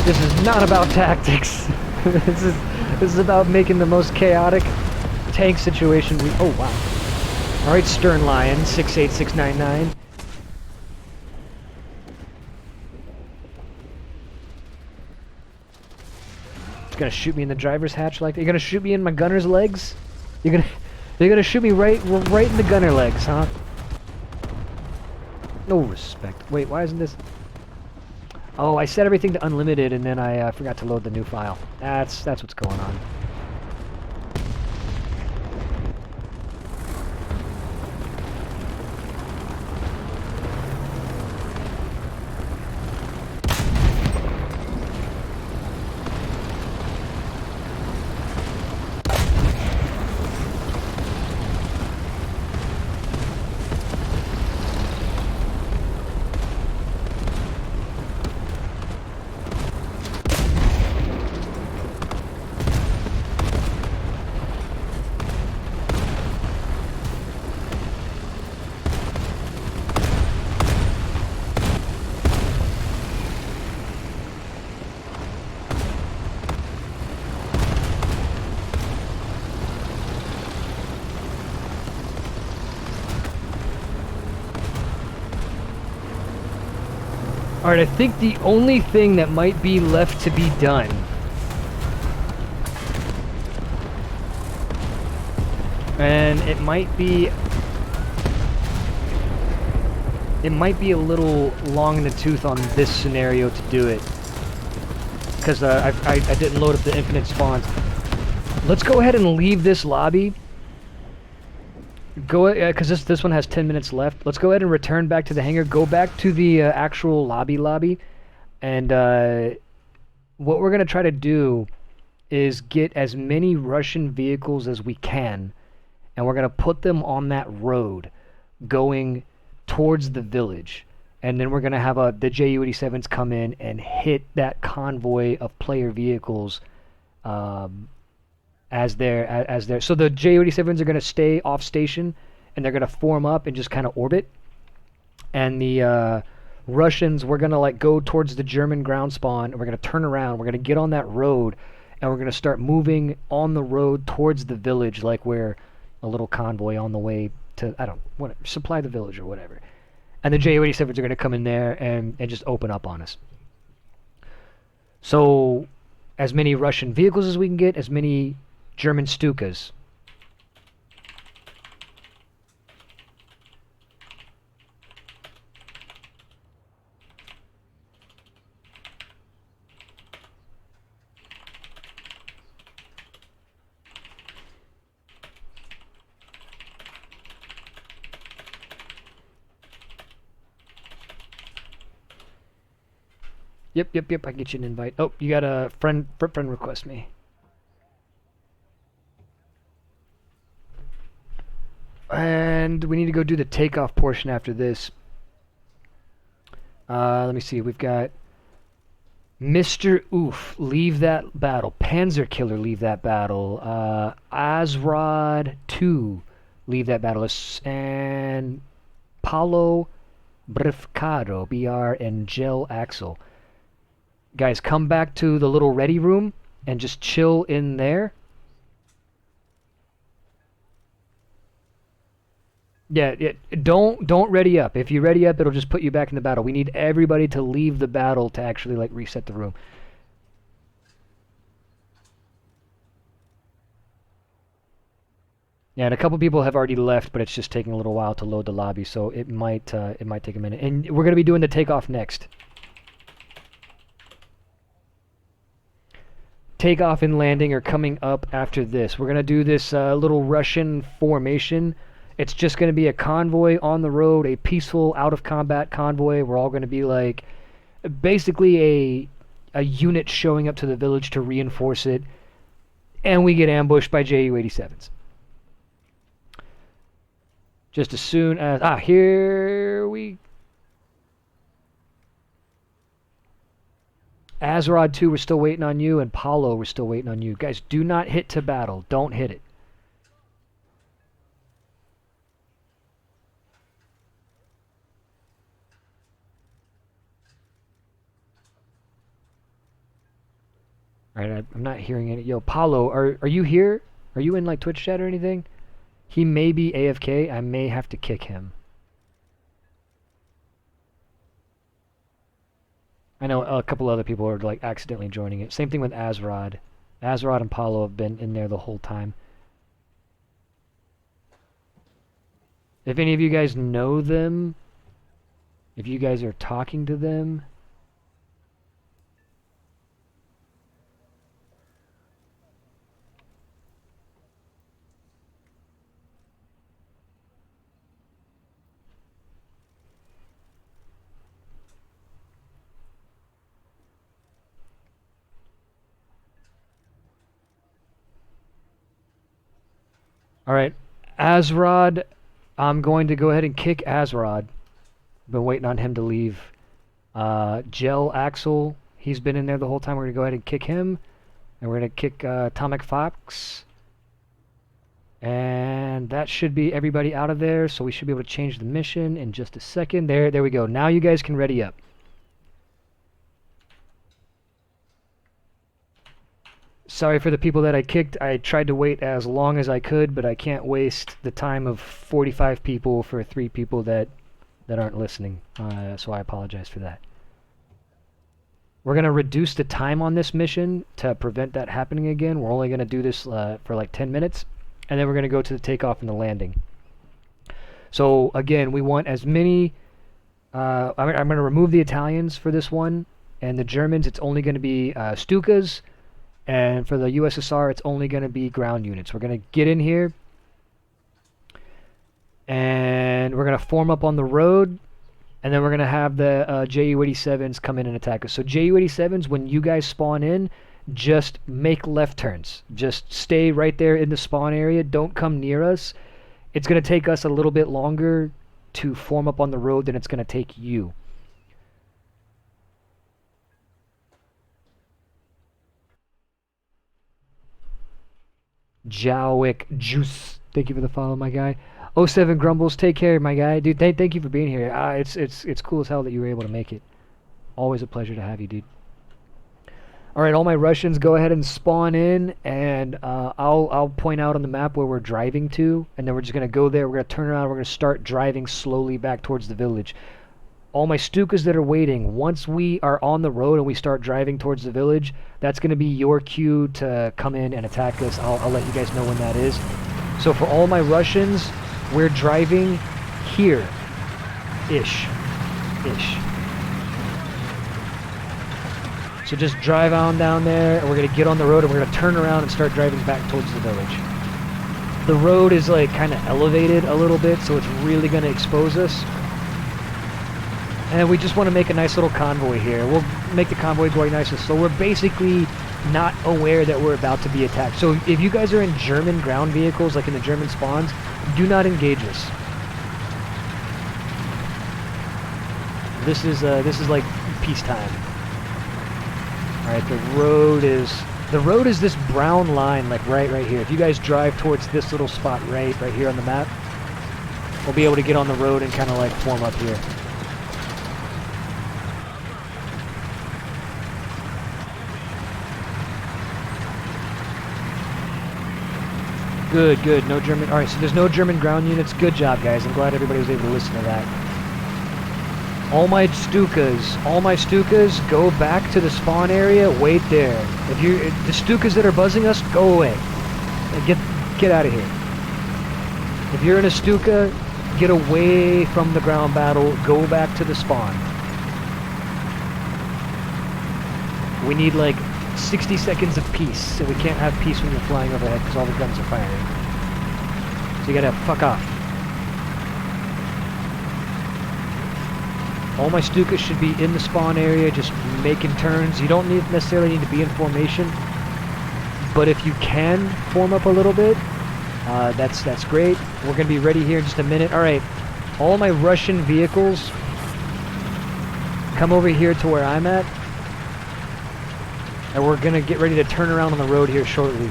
This is not about tactics. This is about making the most chaotic tank situation we... Oh, wow. Alright, Stern Lion, 68699. It's gonna shoot me in the driver's hatch like that? You're gonna shoot me in my gunner's legs? You're gonna shoot me right in the gunner legs, huh? No respect. Wait, why isn't this... Oh, I set everything to unlimited and then I forgot to load the new file. That's what's going on. Alright, I think the only thing that might be left to be done and it might be a little long in the tooth on this scenario to do it because I didn't load up the infinite spawns. Let's go ahead and leave this lobby. Go, because this one has 10 minutes left. Let's go ahead and return back to the hangar. Go back to the actual lobby, and what we're gonna try to do is get as many Russian vehicles as we can, and we're gonna put them on that road, going towards the village, and then we're gonna have the Ju-87s come in and hit that convoy of player vehicles. As they're so the Ju-87s are going to stay off station and they're going to form up and just kind of orbit, and the Russians, we're going to like go towards the German ground spawn and we're going to turn around, we're going to get on that road and we're going to start moving on the road towards the village like we're a little convoy on the way to, I don't, whatever, supply the village or whatever, and the Ju-87s are going to come in there and just open up on us. So as many Russian vehicles as we can get, as many German Stukas. Yep. I can get you an invite. Oh, you got a friend request me. And we need to go do the takeoff portion after this. Let me see. We've got Mr. Oof, leave that battle. Panzer Killer, leave that battle. Azrod 2, leave that battle. And Paulo Brifcado, BR, and Gel Axel. Guys, come back to the little ready room and just chill in there. Yeah, don't ready up. If you ready up, it'll just put you back in the battle. We need everybody to leave the battle to actually like reset the room. Yeah, and a couple people have already left, but it's just taking a little while to load the lobby, so it might take a minute. And we're gonna be doing the takeoff next. Takeoff and landing are coming up after this. We're gonna do this little Russian formation. It's just going to be a convoy on the road, a peaceful, out-of-combat convoy. We're all going to be like basically a unit showing up to the village to reinforce it, and we get ambushed by Ju-87s. Just as soon as... here we... Azrod 2, we're still waiting on you, and Paulo, we're still waiting on you. Guys, do not hit to battle. Don't hit it. Alright, I'm not hearing it. Yo, Paulo, are you here? Are you in like Twitch chat or anything? He may be AFK. I may have to kick him. I know a couple other people are like accidentally joining it. Same thing with Azrod. Azrod and Paulo have been in there the whole time. If any of you guys know them, if you guys are talking to them... Alright, Azrod, I'm going to go ahead and kick Azrod. Been waiting on him to leave. Gel Axel, he's been in there the whole time. We're going to go ahead and kick him. And we're going to kick Atomic Fox. And that should be everybody out of there, so we should be able to change the mission in just a second. There we go. Now you guys can ready up. Sorry for the people that I kicked. I tried to wait as long as I could, but I can't waste the time of 45 people for 3 people that aren't listening. So I apologize for that. We're going to reduce the time on this mission to prevent that happening again. We're only going to do this for like 10 minutes, and then we're going to go to the takeoff and the landing. So again, we want as many... I'm going to remove the Italians for this one, and the Germans, it's only going to be Stukas. And for the USSR, it's only going to be ground units. We're going to get in here. And we're going to form up on the road. And then we're going to have the Ju-87s come in and attack us. So Ju-87s, when you guys spawn in, just make left turns. Just stay right there in the spawn area. Don't come near us. It's going to take us a little bit longer to form up on the road than it's going to take you. Jowick Juice, thank you for the follow, my guy. 07 Grumbles, take care, my guy. Dude, thank you for being here. It's cool as hell that you were able to make it. Always a pleasure to have you, dude. Alright, all my Russians, go ahead and spawn in, and I'll point out on the map where we're driving to, and then we're just going to go there, we're going to turn around, we're going to start driving slowly back towards the village. All my Stukas that are waiting, once we are on the road and we start driving towards the village, that's going to be your cue to come in and attack us. I'll let you guys know when that is. So for all my Russians, we're driving here. Ish. So just drive on down there, and we're going to get on the road, and we're going to turn around and start driving back towards the village. The road is like kind of elevated a little bit, so it's really going to expose us. And we just want to make a nice little convoy here. We'll make the convoy going nice and slow. We're basically not aware that we're about to be attacked. So if you guys are in German ground vehicles, like in the German spawns, do not engage us. This is like peacetime. All right, the road is this brown line, like right here. If you guys drive towards this little spot right here on the map, we'll be able to get on the road and kind of like form up here. Good, good. No German. All right, so there's no German ground units. Good job, guys. I'm glad everybody was able to listen to that. All my Stukas, go back to the spawn area. Wait there. If you the Stukas that are buzzing us, go away. Get out of here. If you're in a Stuka, get away from the ground battle. Go back to the spawn. We need like 60 seconds of peace, and we can't have peace when you're flying overhead because all the guns are firing. So you gotta fuck off. All my Stukas should be in the spawn area, just making turns. You don't necessarily need to be in formation, but if you can form up a little bit, that's great. We're gonna be ready here in just a minute. All right, all my Russian vehicles, come over here to where I'm at. And we're gonna get ready to turn around on the road here shortly.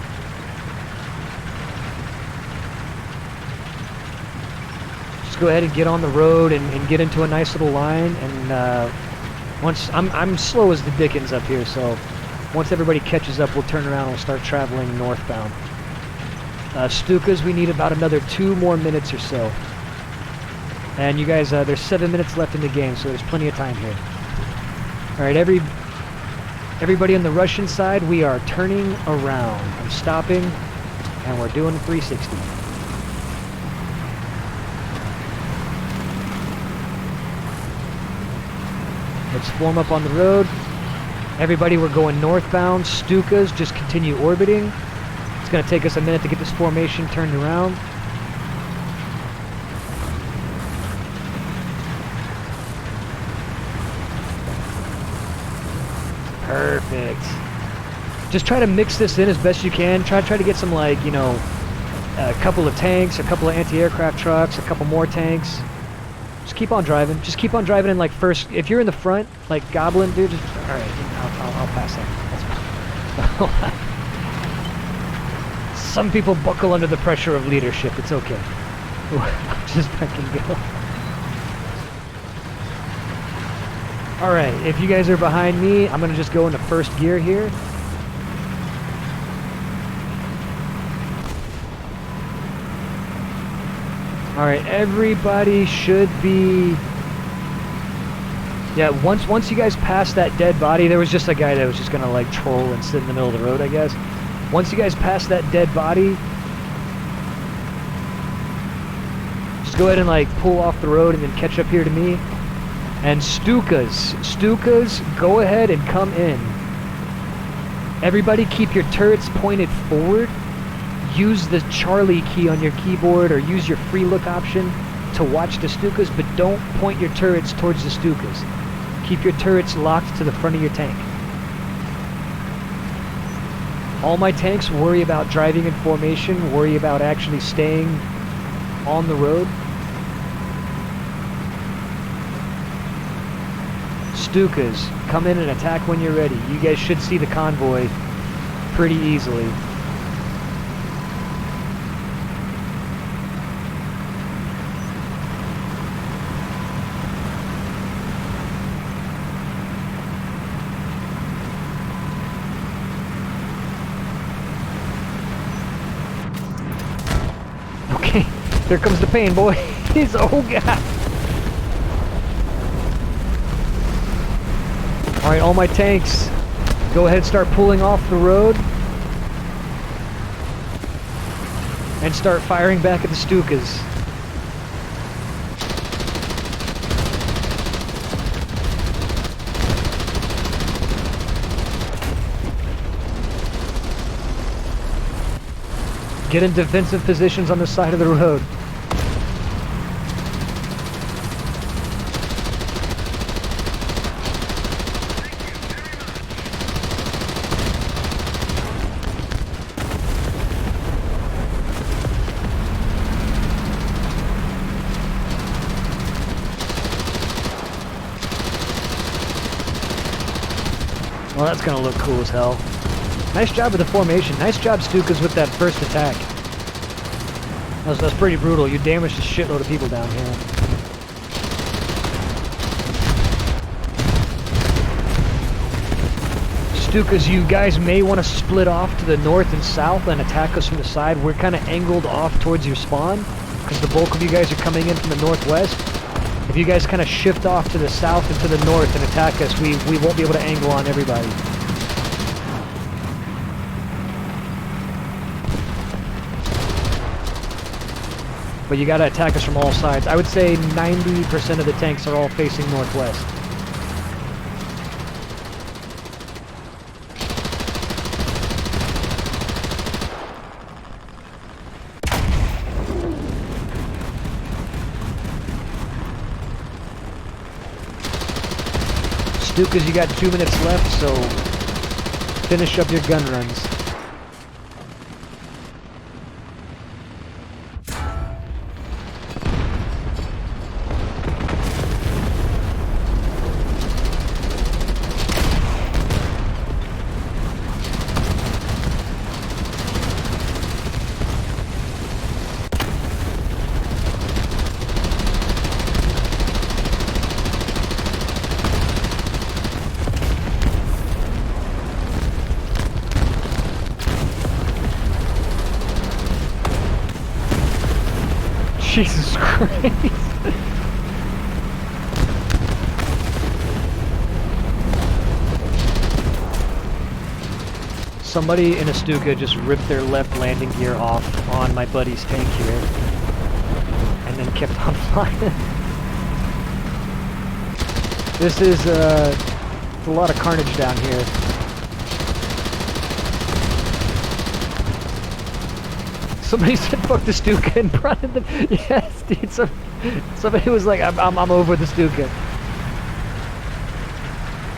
Just go ahead and get on the road and get into a nice little line. And once I'm slow as the dickens up here, so once everybody catches up, we'll turn around and we'll start traveling northbound. Stukas, we need about another 2 more minutes or so. And you guys, there's 7 minutes left in the game, so there's plenty of time here. All right, everybody on the Russian side, we are turning around. I'm stopping, and we're doing 360. Let's form up on the road. Everybody, we're going northbound. Stukas, just continue orbiting. It's going to take us a minute to get this formation turned around. Perfect. Just try to mix this in as best you can. Try to get some, like, you know, a couple of tanks, a couple of anti-aircraft trucks, a couple more tanks. Just keep on driving. Just keep on driving in, like, first. If you're in the front, like Goblin, dude, just... Alright, I'll pass that. That's fine. Some people buckle under the pressure of leadership. It's okay. Just fucking go. Alright, if you guys are behind me, I'm going to just go into first gear here. Alright, everybody should be... Yeah, once you guys pass that dead body, there was just a guy that was just going to like troll and sit in the middle of the road, I guess. Once you guys pass that dead body, just go ahead and like pull off the road and then catch up here to me. And Stukas, go ahead and come in. Everybody keep your turrets pointed forward. Use the Charlie key on your keyboard or use your free look option to watch the Stukas, but don't point your turrets towards the Stukas. Keep your turrets locked to the front of your tank. All my tanks worry about driving in formation, worry about actually staying on the road. Stukas, come in and attack when you're ready. You guys should see the convoy pretty easily. Okay, here comes the pain, boy. Oh god. Alright, all my tanks, go ahead and start pulling off the road. And start firing back at the Stukas. Get in defensive positions on the side of the road. Well, that's gonna look cool as hell. Nice job with the formation. Nice job, Stukas, with that first attack. That's pretty brutal. You damaged a shitload of people down here. Stukas, you guys may want to split off to the north and south and attack us from the side. We're kind of angled off towards your spawn, because the bulk of you guys are coming in from the northwest. If you guys kind of shift off to the south and to the north and attack us, we won't be able to angle on everybody. But you gotta attack us from all sides. I would say 90% of the tanks are all facing northwest. Stukas, you got 2 minutes left, so finish up your gun runs. Jesus Christ. Somebody in a Stuka just ripped their left landing gear off on my buddy's tank here. And then kept on flying. This is a lot of carnage down here. Somebody said fuck the Stuka and brought in the... Yes, dude, somebody was like, I'm over the Stuka.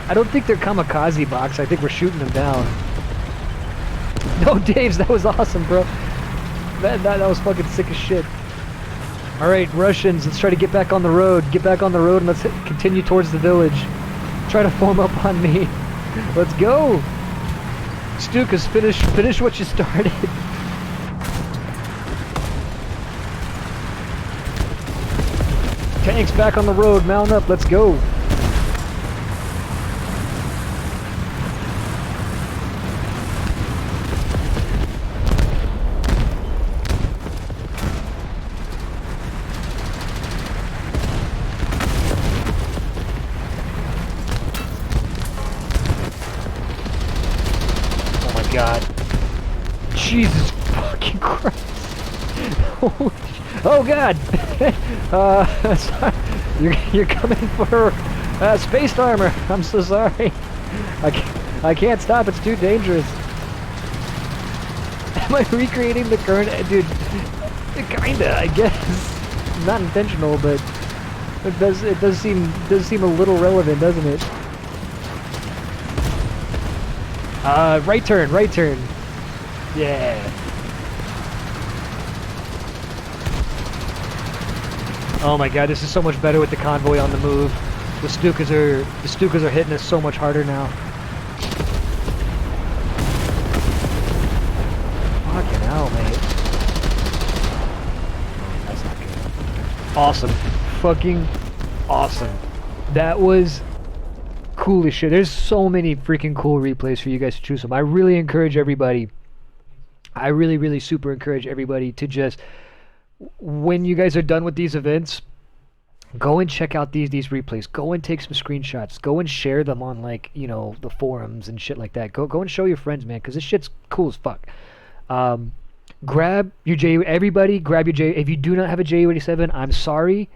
I don't think they're kamikaze box, I think we're shooting them down. No, Daves, that was awesome, bro. That was fucking sick as shit. Alright, Russians, let's try to get back on the road. Get back on the road and let's continue towards the village. Try to form up on me. Let's go! Stukas, finish what you started. Tanks back on the road, mount up, let's go. Oh my god. Jesus fucking Christ. Holy oh god! Sorry. You're coming for space armor. I'm so sorry. I can't stop. It's too dangerous. Am I recreating the current? Dude, kinda. I guess not intentional, but it does seem a little relevant, doesn't it? Right turn. Yeah. Oh my god, this is so much better with the convoy on the move. The Stukas are hitting us so much harder now. Fucking hell, mate. That's not good. Awesome. Fucking awesome. That was cool as shit. There's so many freaking cool replays for you guys to choose from. I really encourage everybody. I really super encourage everybody to just, when you guys are done with these events, go and check out these replays. Go and take some screenshots. Go and share them on, like, you know, the forums and shit like that. Go and show your friends, man, because this shit's cool as fuck. Grab your everybody grab your J. If you do not have a JU-87, I'm sorry,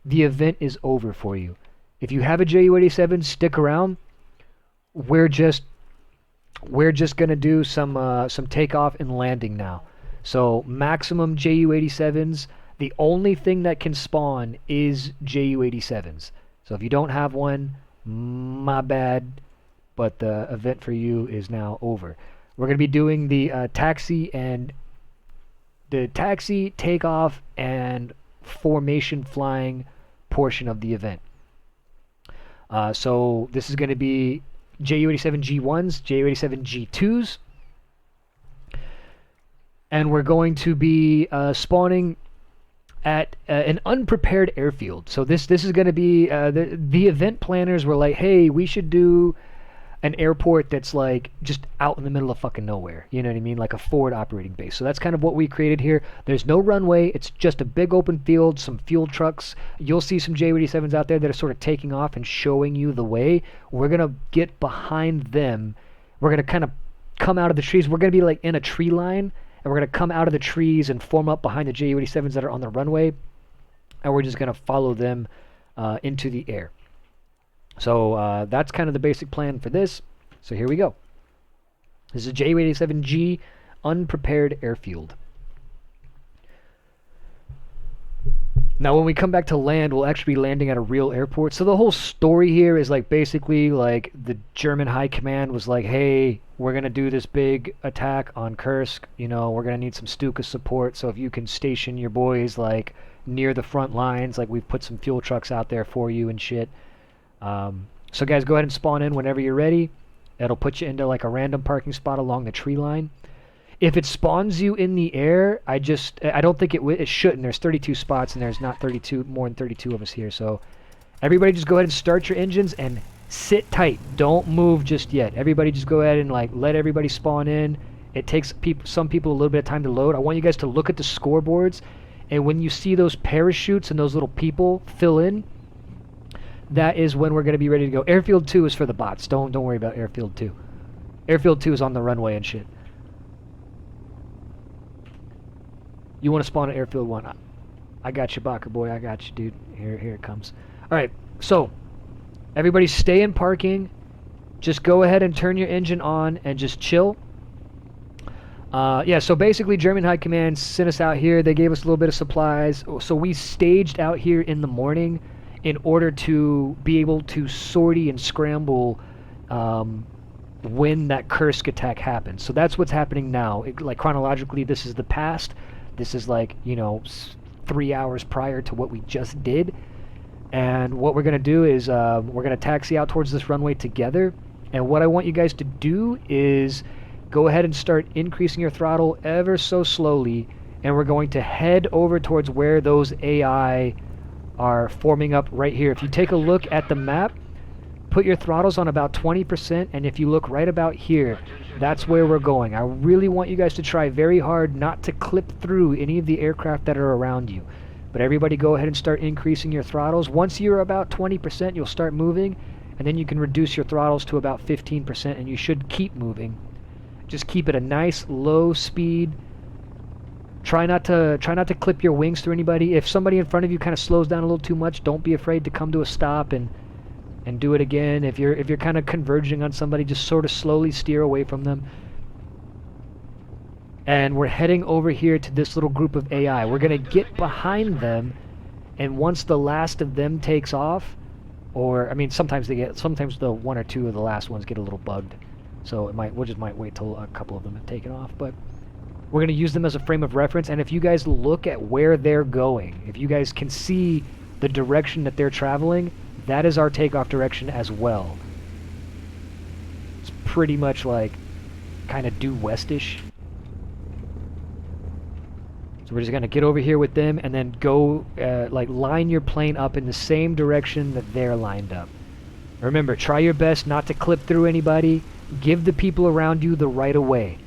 the event is over for you. If you have a JU-87, stick around. We're just gonna do some takeoff and landing now. So maximum JU-87s. The only thing that can spawn is JU-87s. So if you don't have one, my bad, but the event for you is now over. We're going to be doing the taxi, takeoff, and formation flying portion of the event. So this is going to be Ju-87G1s, Ju-87G2s. And we're going to be spawning at an unprepared airfield. So this is going to be the event planners were like, hey, we should do an airport that's like just out in the middle of fucking nowhere. You know what I mean? Like a forward operating base. So that's kind of what we created here. There's no runway. It's just a big open field, some fuel trucks. You'll see some Ju-87s out there that are sort of taking off and showing you the way. We're going to get behind them. We're going to kind of come out of the trees. We're going to be like in a tree line, and we're going to come out of the trees and form up behind the Ju-87s that are on the runway, and we're just going to follow them into the air. So that's kind of the basic plan for this. So here we go. This is a Ju-87G Unprepared Airfield. Now when we come back to land, we'll actually be landing at a real airport. So the whole story here is like basically like the German High Command was like, hey, we're going to do this big attack on Kursk. You know, we're going to need some Stuka support. So if you can station your boys like near the front lines, like we've put some fuel trucks out there for you and shit. So guys, go ahead and spawn in whenever you're ready. It'll put you into like a random parking spot along the tree line. If it spawns you in the air, I don't think it shouldn't. There's 32 spots and there's not more than 32 of us here. So everybody just go ahead and start your engines and sit tight. Don't move just yet. Everybody just go ahead and like let everybody spawn in. It takes some people a little bit of time to load. I want you guys to look at the scoreboards, and when you see those parachutes and those little people fill in, that is when we're going to be ready to go. Airfield 2 is for the bots. Don't worry about Airfield 2. Airfield 2 is on the runway and shit. You want to spawn at Airfield 1. I got you, Bacher boy. I got you, dude. Here it comes. Alright, so everybody stay in parking. Just go ahead and turn your engine on and just chill. Yeah, so basically German High Command sent us out here. They gave us a little bit of supplies. So we staged out here in the morning in order to be able to sortie and scramble when that Kursk attack happens. So that's what's happening now. Like chronologically, this is the past. This is like, you know, 3 hours prior to what we just did. And what we're going to do is we're going to taxi out towards this runway together. And what I want you guys to do is go ahead and start increasing your throttle ever so slowly. And we're going to head over towards where those AI are forming up right here. If you take a look at the map, put your throttles on about 20%, and if you look right about here, that's where we're going. I really want you guys to try very hard not to clip through any of the aircraft that are around you. But everybody go ahead and start increasing your throttles. Once you're about 20%, you'll start moving, and then you can reduce your throttles to about 15%, and you should keep moving. Just keep it a nice low speed. Try not to clip your wings through anybody. If somebody in front of you kind of slows down a little too much, don't be afraid to come to a stop and do it again. If you're kind of converging on somebody, just sort of slowly steer away from them. And we're heading over here to this little group of AI. We're gonna get behind them, and once the last of them takes off, or I mean, sometimes the one or two of the last ones get a little bugged, so we just might wait till a couple of them have taken off, but. We're going to use them as a frame of reference, and if you guys look at where they're going, if you guys can see the direction that they're traveling, that is our takeoff direction as well. It's pretty much like kind of due westish. So we're just going to get over here with them and then go like line your plane up in the same direction that they're lined up. Remember, try your best not to clip through anybody. Give the people around you the right of way.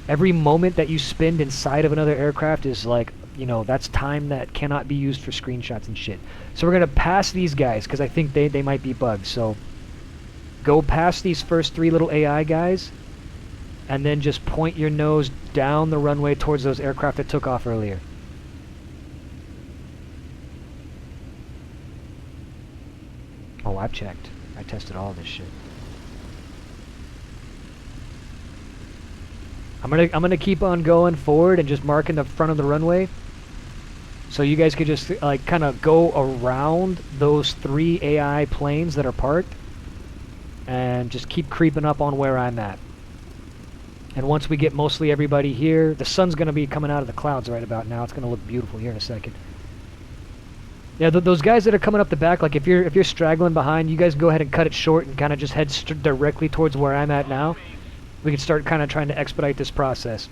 Every moment that you spend inside of another aircraft is like, you know, that's time that cannot be used for screenshots and shit. So we're going to pass these guys because I think they might be bugged. So go past these first 3 little AI guys and then just point your nose down the runway towards those aircraft that took off earlier. Oh, I've checked. I tested all this shit. I'm gonna keep on going forward and just marking the front of the runway, so you guys could just like kind of go around those 3 AI planes that are parked, and just keep creeping up on where I'm at. And once we get mostly everybody here, the sun's gonna be coming out of the clouds right about now. It's gonna look beautiful here in a second. Yeah, those guys that are coming up the back, like if you're straggling behind, you guys go ahead and cut it short and kind of just head directly towards where I'm at now. We can start kind of trying to expedite this process.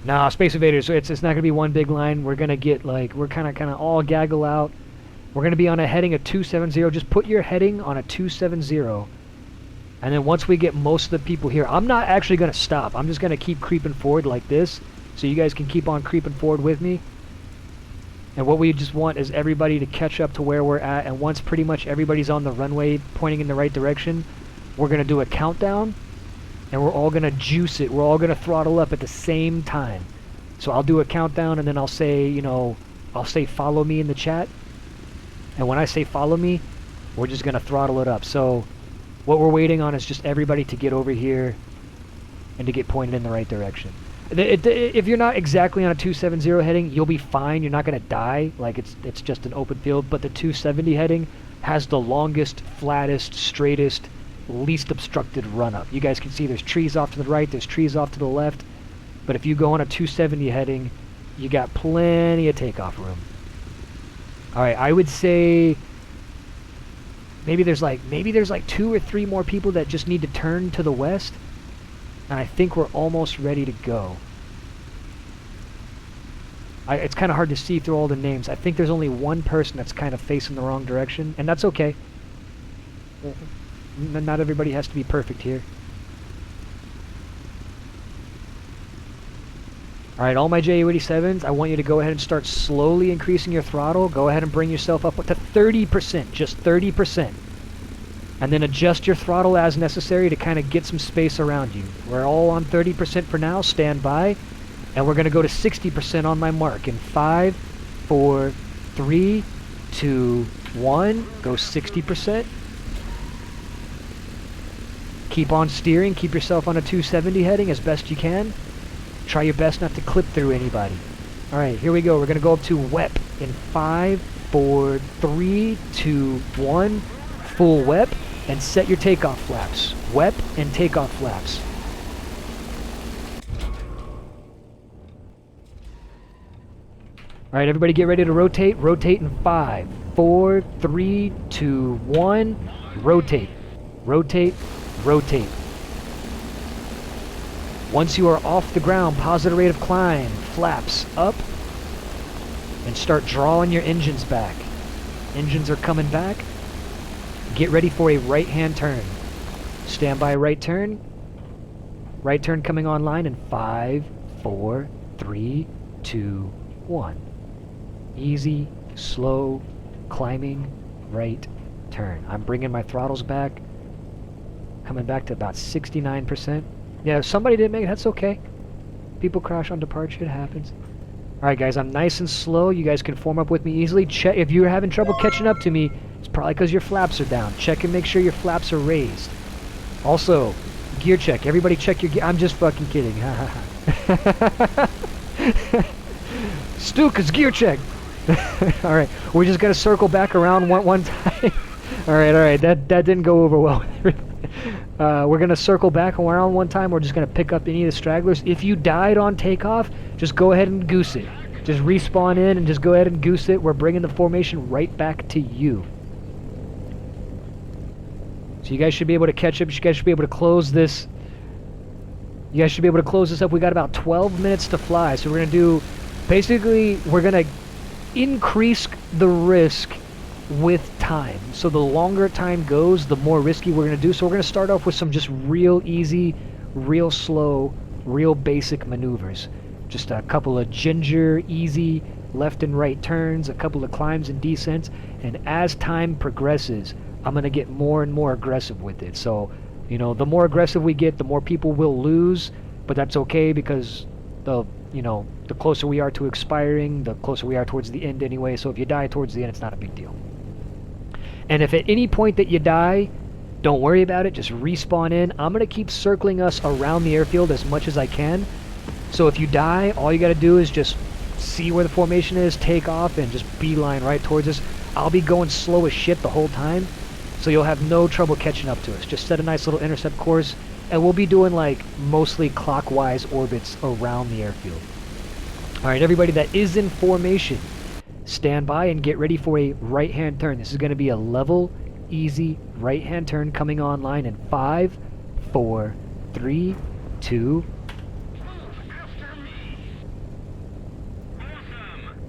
Nah, Space Invaders, it's not gonna be one big line. We're gonna get like we're kind of all gaggle out. We're gonna be on a heading of 270. Just put your heading on a 270. And then once we get most of the people here, I'm not actually gonna stop. I'm just gonna keep creeping forward like this, so you guys can keep on creeping forward with me. And what we just want is everybody to catch up to where we're at, and once pretty much everybody's on the runway pointing in the right direction, we're going to do a countdown, and we're all going to juice it. We're all going to throttle up at the same time. So I'll do a countdown, and then I'll say, you know, I'll say follow me in the chat. And when I say follow me, we're just going to throttle it up. So what we're waiting on is just everybody to get over here and to get pointed in the right direction. If you're not exactly on a 270 heading, you'll be fine. You're not going to die. Like, it's just an open field. But the 270 heading has the longest, flattest, straightest, least obstructed run-up. You guys can see there's trees off to the right, there's trees off to the left. But if you go on a 270 heading, you got plenty of takeoff room. Alright, I would say maybe there's like 2 or 3 more people that just need to turn to the west. And I think we're almost ready to go. It's kind of hard to see through all the names. I think there's only one person that's kind of facing the wrong direction, and that's okay. Not everybody has to be perfect here. Alright, all my JU-87s, I want you to go ahead and start slowly increasing your throttle. Go ahead and bring yourself up to 30%, just 30%. And then adjust your throttle as necessary to kind of get some space around you. We're all on 30% for now. Stand by. And we're going to go to 60% on my mark. In 5, 4, 3, 2, 1. Go 60%. Keep on steering. Keep yourself on a 270 heading as best you can. Try your best not to clip through anybody. Alright, here we go. We're going to go up to WEP. In 5, 4, 3, 2, 1. Full WEP. And set your takeoff flaps. WEP and takeoff flaps. Alright, everybody get ready to rotate. Rotate in 5, 4, 3, 2, 1. Rotate. Rotate. Rotate. Once you are off the ground, positive rate of climb. Flaps up. And start drawing your engines back. Engines are coming back. Get ready for a right-hand turn. Stand by right turn. Right turn coming online in 5, 4, 3, 2, 1. Easy, slow, climbing, right turn. I'm bringing my throttles back. Coming back to about 69%. Yeah, if somebody didn't make it, that's okay. People crash on departure, it happens. Alright guys, I'm nice and slow. You guys can form up with me easily. Check if you're having trouble catching up to me, it's probably because your flaps are down. Check and make sure your flaps are raised. Also, gear check. Everybody check your gear. I'm just fucking kidding. Stuka's gear check. Alright, we're just going to circle back around one time. Alright, that didn't go over well. We're going to circle back around one time. We're just going to pick up any of the stragglers. If you died on takeoff, just go ahead and goose it. Just respawn in and just go ahead and goose it. We're bringing the formation right back to you. So you guys should be able to catch up. You guys should be able to close this. You guys should be able to close this up. We got about 12 minutes to fly. So we're going to do... Basically, we're going to increase the risk with time. So the longer time goes, the more risky we're going to do. So we're going to start off with some just real easy, real slow, real basic maneuvers. Just a couple of ginger, easy left and right turns, a couple of climbs and descents. And as time progresses, I'm going to get more and more aggressive with it. So, you know, the more aggressive we get, the more people will lose. But that's okay because the closer we are to expiring, the closer we are towards the end anyway. So if you die towards the end, it's not a big deal. And if at any point that you die, don't worry about it. Just respawn in. I'm going to keep circling us around the airfield as much as I can. So if you die, all you got to do is just see where the formation is, take off, and just beeline right towards us. I'll be going slow as shit the whole time, so you'll have no trouble catching up to us. Just set a nice little intercept course, and we'll be doing like mostly clockwise orbits around the airfield. Alright, everybody that is in formation, stand by and get ready for a right-hand turn. This is going to be a level, easy right-hand turn coming online in 5, 4, 3, 2. After me. Awesome.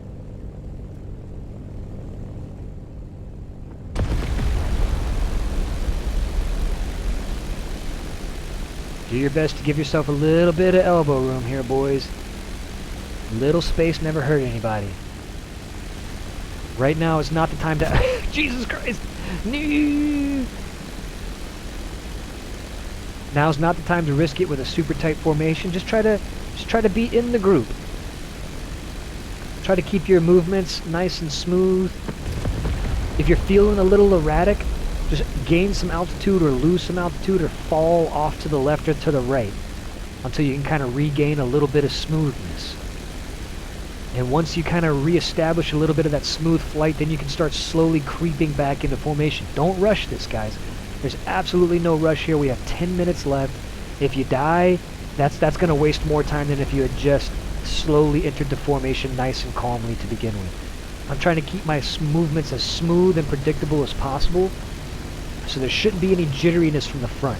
Do your best to give yourself a little bit of elbow room here, boys. Little space never hurt anybody. Right now is not the time to... Jesus Christ! No! Now's not the time to risk it with a super tight formation. Just try to be in the group. Try to keep your movements nice and smooth. If you're feeling a little erratic, just gain some altitude or lose some altitude or fall off to the left or to the right until you can kind of regain a little bit of smoothness. And once you kind of reestablish a little bit of that smooth flight, then you can start slowly creeping back into formation. Don't rush this, guys. There's absolutely no rush here. We have 10 minutes left. If you die, that's going to waste more time than if you had just slowly entered the formation nice and calmly to begin with. I'm trying to keep my movements as smooth and predictable as possible, so there shouldn't be any jitteriness from the front.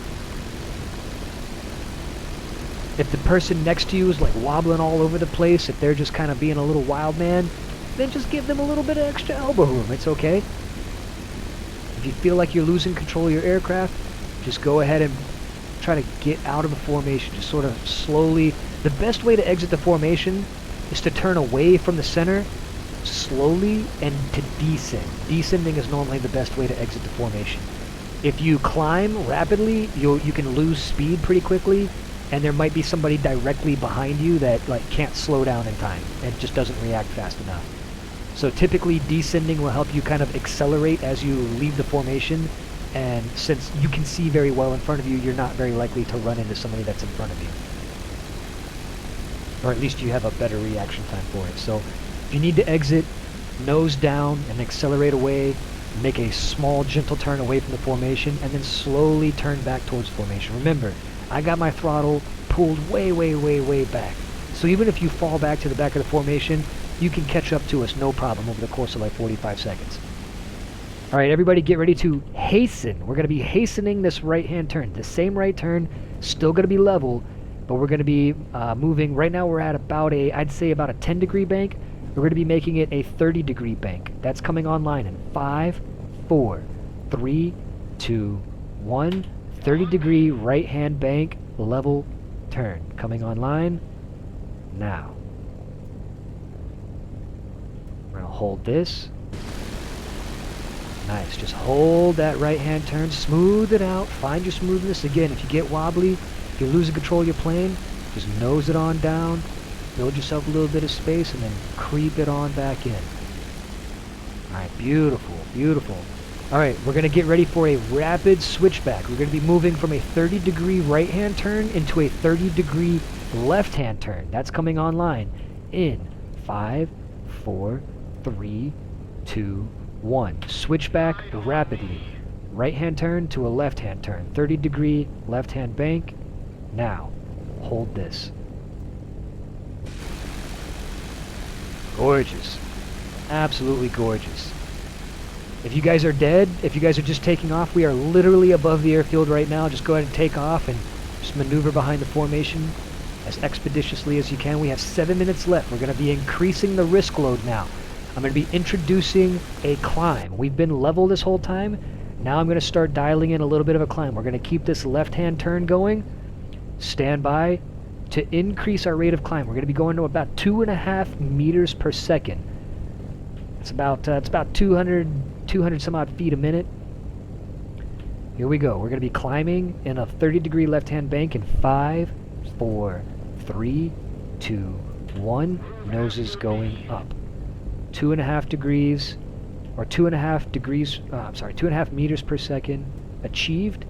If the person next to you is like wobbling all over the place, if they're just kind of being a little wild man, then just give them a little bit of extra elbow room. It's okay. If you feel like you're losing control of your aircraft, just go ahead and try to get out of the formation. Just sort of slowly. The best way to exit the formation is to turn away from the center slowly and to descend. Descending is normally the best way to exit the formation. If you climb rapidly, you can lose speed pretty quickly, and there might be somebody directly behind you that can't slow down in time and just doesn't react fast enough. So typically descending will help you kind of accelerate as you leave the formation, and since you can see very well in front of you, you're not very likely to run into somebody that's in front of you. Or at least you have a better reaction time for it. So if you need to exit, nose down and accelerate away, make a small gentle turn away from the formation, and then slowly turn back towards formation. Remember, I got my throttle pulled way, way, way, way back. So even if you fall back to the back of the formation, you can catch up to us no problem over the course of like 45 seconds. Alright, everybody get ready to hasten. We're going to be hastening this right-hand turn. The same right turn, still going to be level, but we're going to be moving. Right now we're at about I'd say about a 10-degree bank. We're going to be making it a 30-degree bank. That's coming online in 5, 4, 3, 2, 1. 30-degree right-hand bank, level turn. Coming online now. We're going to hold this. Nice. Just hold that right-hand turn. Smooth it out. Find your smoothness. Again, if you get wobbly, if you're losing control of your plane, just nose it on down. Build yourself a little bit of space and then creep it on back in. Alright, beautiful, beautiful. Alright, we're going to get ready for a rapid switchback. We're going to be moving from a 30-degree right-hand turn into a 30-degree left-hand turn. That's coming online in 5, 4, 3, 2, 1. Switchback rapidly. Right-hand turn to a left-hand turn. 30-degree left-hand bank. Now, hold this. Gorgeous. Absolutely gorgeous. If you guys are dead, if you guys are just taking off, we are literally above the airfield right now. Just go ahead and take off and just maneuver behind the formation as expeditiously as you can. We have 7 minutes left. We're going to be increasing the risk load now. I'm going to be introducing a climb. We've been level this whole time. Now I'm going to start dialing in a little bit of a climb. We're going to keep this left-hand turn going. Stand by to increase our rate of climb. We're going to be going to about 2.5 meters per second. It's about 200 some odd feet a minute. Here we go. We're going to be climbing in a 30-degree left-hand bank in 5, 4, 3, 2, 1. Noses going up. 2.5 degrees, or 2.5 degrees, 2.5 meters per second achieved.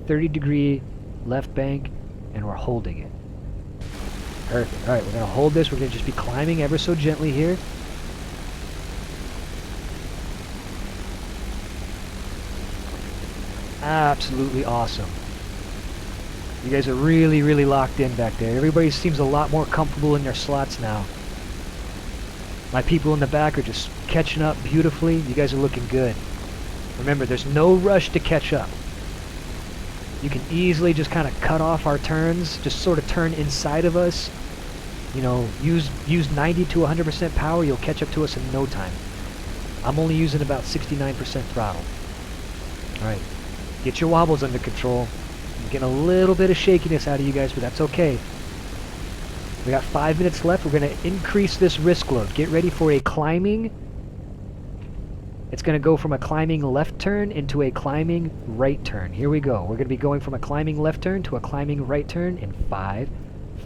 30-degree left bank, and we're holding it. Perfect. Alright, we're going to hold this. We're going to just be climbing ever so gently here. Absolutely awesome. You guys are really, really locked in back there. Everybody seems a lot more comfortable in their slots now. My people in the back are just catching up beautifully. You guys are looking good. Remember, there's no rush to catch up. You can easily just kind of cut off our turns, just sort of turn inside of us. You know, use 90 to 100% power, you'll catch up to us in no time. I'm only using about 69% throttle. Alright, get your wobbles under control. I'm getting a little bit of shakiness out of you guys, but that's okay. We got 5 minutes left. We're going to increase this risk load. Get ready for a climbing. It's going to go from a climbing left turn into a climbing right turn. Here we go. We're going to be going from a climbing left turn to a climbing right turn in 5,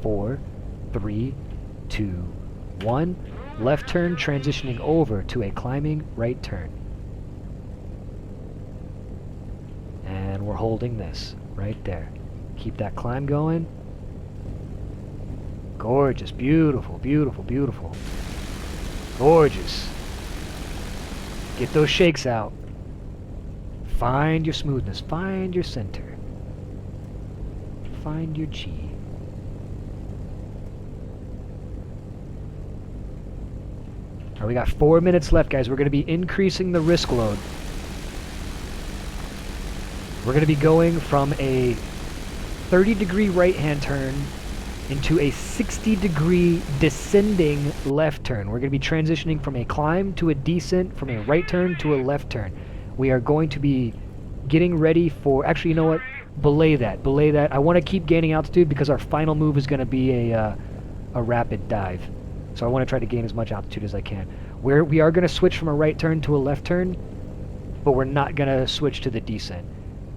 4, 3, 2, 1. Left turn transitioning over to a climbing right turn. And we're holding this right there. Keep that climb going. Gorgeous, beautiful, beautiful, beautiful. Gorgeous. Get those shakes out. Find your smoothness. Find your center. Find your chi. Alright, we got 4 minutes left, guys. We're going to be increasing the risk load. We're going to be going from a 30-degree right-hand turn into a 60-degree descending left turn. We're going to be transitioning from a climb to a descent, from a right turn to a left turn. We are going to be getting ready for... Actually, you know what? Belay that. Belay that. I want to keep gaining altitude because our final move is going to be a rapid dive. So I want to try to gain as much altitude as I can. We are going to switch from a right turn to a left turn, but we're not going to switch to the descent.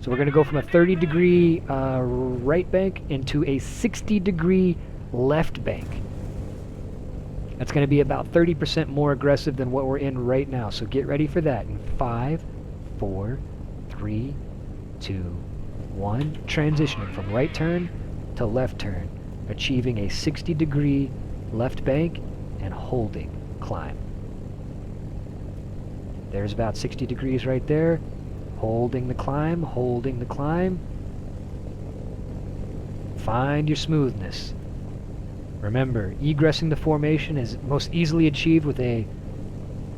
So we're going to go from a 30-degree right bank into a 60-degree left bank. That's going to be about 30% more aggressive than what we're in right now. So get ready for that. In 5, 4, 3, 2, 1. Transitioning from right turn to left turn. Achieving a 60-degree left bank and holding climb. There's about 60 degrees right there. Holding the climb, holding the climb. Find your smoothness. Remember, egressing the formation is most easily achieved with a...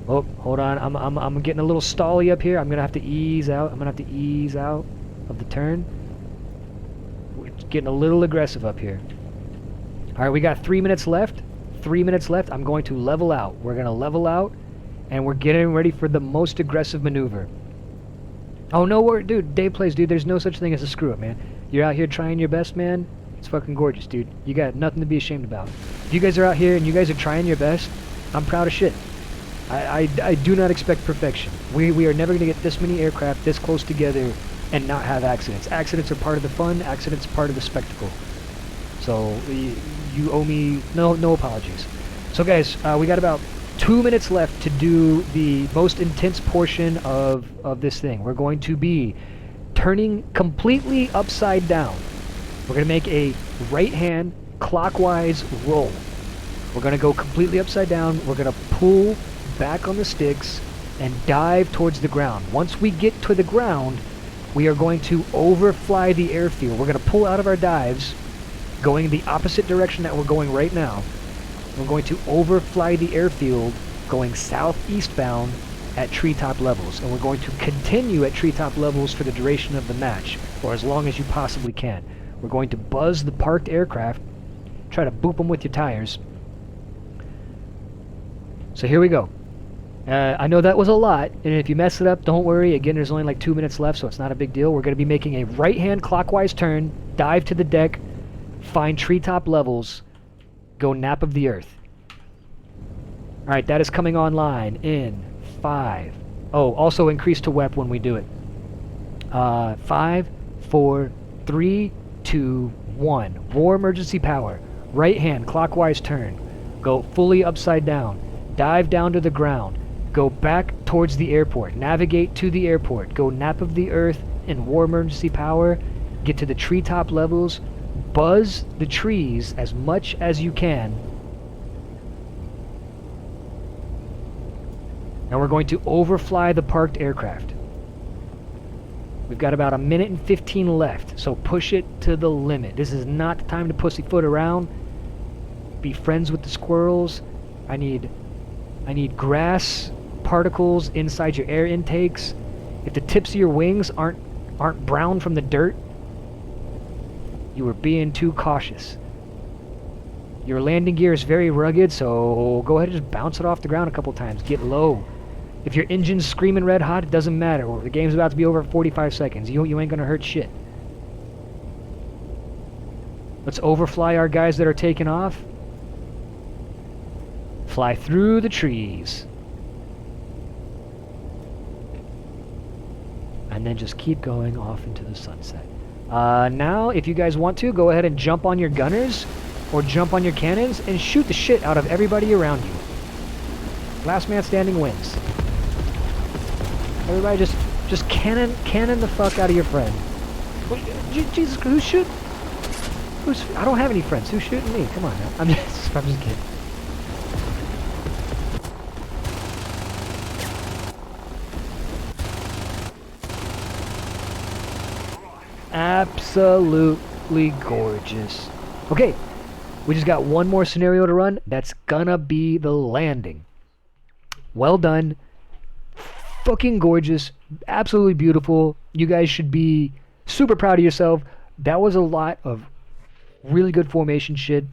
Oh, hold on, I'm getting a little stally up here. I'm gonna have to ease out. I'm gonna have to ease out of the turn. We're getting a little aggressive up here. Alright, we got 3 minutes left. 3 minutes left. I'm going to level out. We're gonna level out, and we're getting ready for the most aggressive maneuver. Oh, no, dude, Dave plays, dude. There's no such thing as a screw-up, man. You're out here trying your best, man. It's fucking gorgeous, dude. You got nothing to be ashamed about. If you guys are out here and you guys are trying your best, I'm proud of shit. I do not expect perfection. We are never going to get this many aircraft this close together and not have accidents. Accidents are part of the fun. Accidents are part of the spectacle. So, you owe me no apologies. So, guys, we got about 2 minutes left to do the most intense portion of this thing. We're going to be turning completely upside down. We're going to make a right hand clockwise roll. We're going to go completely upside down. We're going to pull back on the sticks and dive towards the ground. Once we get to the ground, we are going to overfly the airfield. We're going to pull out of our dives, going the opposite direction that we're going right now. We're going to overfly the airfield going southeast bound at treetop levels. And we're going to continue at treetop levels for the duration of the match, or as long as you possibly can. We're going to buzz the parked aircraft, try to boop them with your tires. So here we go. I know that was a lot, and if you mess it up, don't worry. Again, there's only like 2 minutes left, so it's not a big deal. We're going to be making a right-hand clockwise turn, dive to the deck, find treetop levels, go nap of the earth. Alright, that is coming online in 5. Oh, also increase to WEP when we do it. 5, 4, 3, 2, 1. War emergency power. Right hand clockwise turn. Go fully upside down. Dive down to the ground. Go back towards the airport. Navigate to the airport. Go nap of the earth in war emergency power. Get to the treetop levels. Buzz the trees as much as you can. And we're going to overfly the parked aircraft. We've got about 1 minute and 15 left, so push it to the limit. This is not the time to pussyfoot around. Be friends with the squirrels. I need I need grass particles inside your air intakes. If the tips of your wings aren't brown from the dirt, you are being too cautious. Your landing gear is very rugged, so go ahead and just bounce it off the ground a couple times. Get low. If your engine's screaming red hot, it doesn't matter. The game's about to be over in 45 seconds. You ain't gonna hurt shit. Let's overfly our guys that are taking off. Fly through the trees. And then just keep going off into the sunset. Now, if you guys want to, go ahead and jump on your gunners or jump on your cannons and shoot the shit out of everybody around you. Last man standing wins. Everybody just cannon the fuck out of your friend. Jesus, who's shooting? I don't have any friends. Who's shooting me? Come on now. I'm just kidding. Absolutely gorgeous. Okay, we just got one more scenario to run. That's gonna be the landing. Well done. Fucking gorgeous. Absolutely beautiful. You guys should be super proud of yourself. That was a lot of really good formation shit.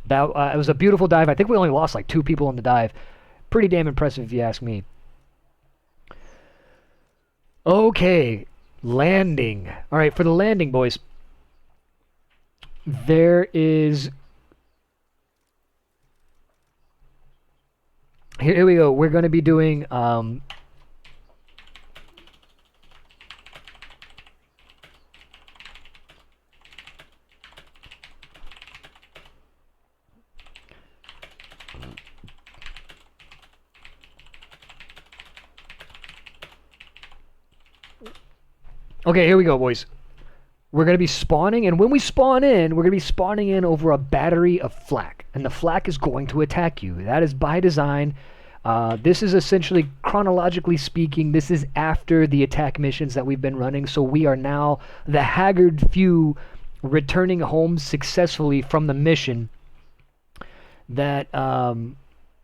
That it was a beautiful dive. I think we only lost like 2 people on the dive. Pretty damn impressive if you ask me. Okay, landing. All right, for the landing, boys. There is... Here we go. We're going to be doing... Okay, here we go, boys. We're going to be spawning, and when we spawn in, we're going to be spawning in over a battery of flak, and the flak is going to attack you. That is by design. This is essentially, chronologically speaking, this is after the attack missions that we've been running, so we are now the haggard few returning home successfully from the mission that,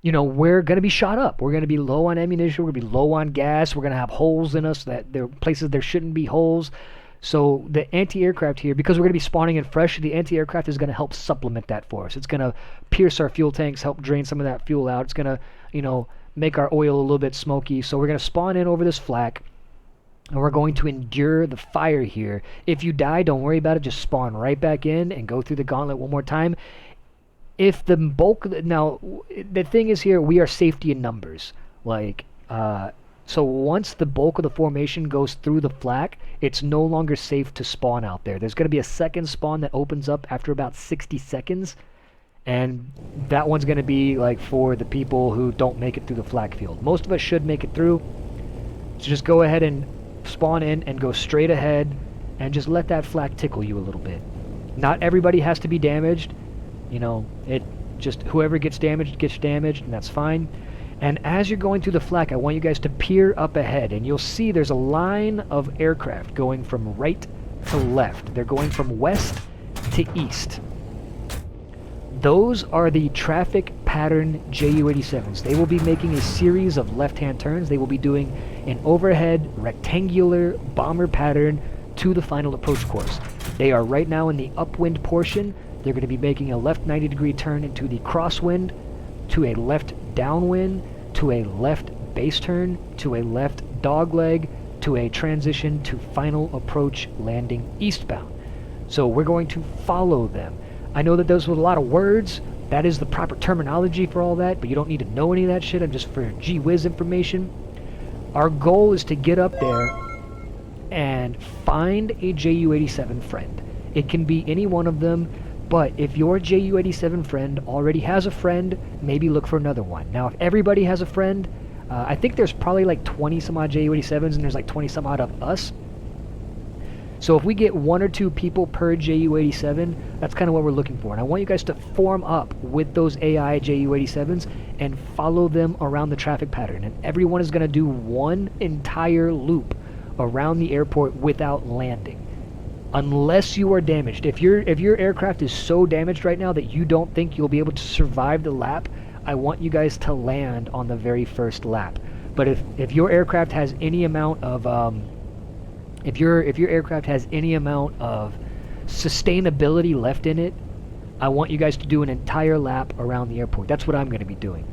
you know, we're going to be shot up. We're going to be low on ammunition. We're going to be low on gas. We're going to have holes in us that there are places there shouldn't be holes. So the anti-aircraft here, because we're going to be spawning in fresh, the anti-aircraft is going to help supplement that for us. It's going to pierce our fuel tanks, help drain some of that fuel out. It's going to, you know, make our oil a little bit smoky. So we're going to spawn in over this flak, and we're going to endure the fire here. If you die, don't worry about it. Just spawn right back in and go through the gauntlet one more time. If the bulk... Now, the thing is here, we are safety in numbers. Like, so once the bulk of the formation goes through the flak, it's no longer safe to spawn out there. There's going to be a second spawn that opens up after about 60 seconds. And that one's going to be, like, for the people who don't make it through the flak field. Most of us should make it through. So just go ahead and spawn in and go straight ahead. And just let that flak tickle you a little bit. Not everybody has to be damaged. You know, it just, whoever gets damaged, and that's fine. And as you're going through the flak, I want you guys to peer up ahead, and you'll see there's a line of aircraft going from right to left. They're going from west to east. Those are the traffic pattern Ju-87s. They will be making a series of left-hand turns. They will be doing an overhead rectangular bomber pattern to the final approach course. They are right now in the upwind portion. They're going to be making a left 90-degree turn into the crosswind, to a left downwind, to a left base turn, to a left dogleg, to a transition to final approach landing eastbound. So we're going to follow them. I know that those were a lot of words. That is the proper terminology for all that, but you don't need to know any of that shit. I'm just for gee whiz information. Our goal is to get up there and find a Ju-87 friend. It can be any one of them. But if your Ju-87 friend already has a friend, maybe look for another one. Now, if everybody has a friend, I think there's probably like 20 some odd Ju-87s, and there's like 20 some odd of us. So if we get 1 or 2 people per Ju-87, that's kind of what we're looking for. And I want you guys to form up with those AI Ju-87s and follow them around the traffic pattern. And everyone is going to do one entire loop around the airport without landing. Unless you are damaged. If your aircraft is so damaged right now that you don't think you'll be able to survive the lap, I want you guys to land on the very first lap. But if your aircraft has any amount of if your aircraft has any amount of sustainability left in it, I want you guys to do an entire lap around the airport. That's what I'm going to be doing.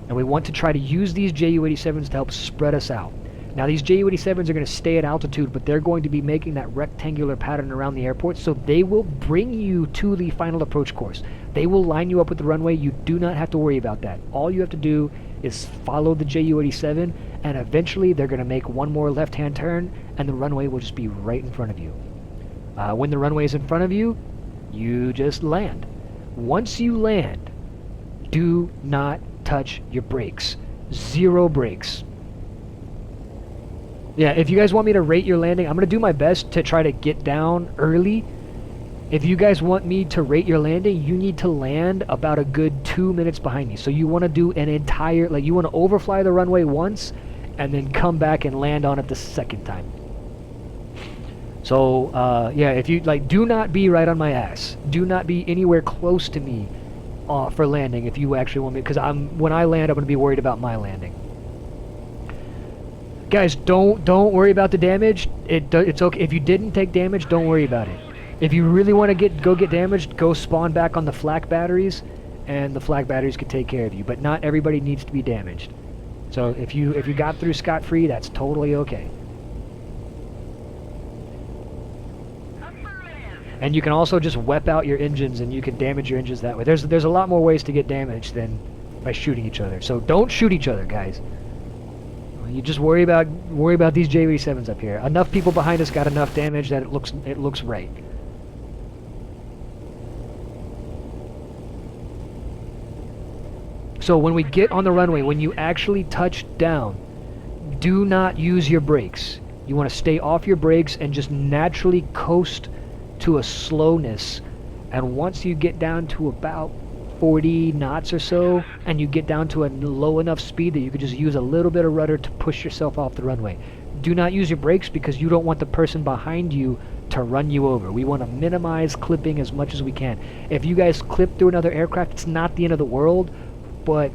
And we want to try to use these Ju-87s to help spread us out. Now these Ju-87s are going to stay at altitude, but they're going to be making that rectangular pattern around the airport, so they will bring you to the final approach course. They will line you up with the runway. You do not have to worry about that. All you have to do is follow the Ju-87, and eventually they're going to make one more left-hand turn, and the runway will just be right in front of you. When the runway is in front of you, you just land. Once you land, do not touch your brakes. 0 brakes. Yeah, if you guys want me to rate your landing, I'm going to do my best to try to get down early. If you guys want me to rate your landing, you need to land about a good 2 minutes behind me. So you want to do an entire, like you want to overfly the runway once and then come back and land on it the second time. So, yeah, if you, like, do not be right on my ass. Do not be anywhere close to me for landing if you actually want me, because when I land, I'm going to be worried about my landing. Guys, don't worry about the damage. It's okay. If you didn't take damage, don't worry about it. If you really want to go get damaged, go spawn back on the flak batteries, and the flak batteries could take care of you. But not everybody needs to be damaged. So if you got through scot-free, that's totally okay. And you can also just whip out your engines, and you can damage your engines that way. There's a lot more ways to get damaged than by shooting each other. So don't shoot each other, guys. You just worry about these Ju-87s up here. Enough people behind us got enough damage that it looks right. So when we get on the runway, when you actually touch down, do not use your brakes. You want to stay off your brakes and just naturally coast to a slowness. And once you get down to about 40 knots or so, and you get down to a low enough speed that you could just use a little bit of rudder to push yourself off the runway. Do not use your brakes because you don't want the person behind you to run you over. We want to minimize clipping as much as we can. If you guys clip through another aircraft, it's not the end of the world, but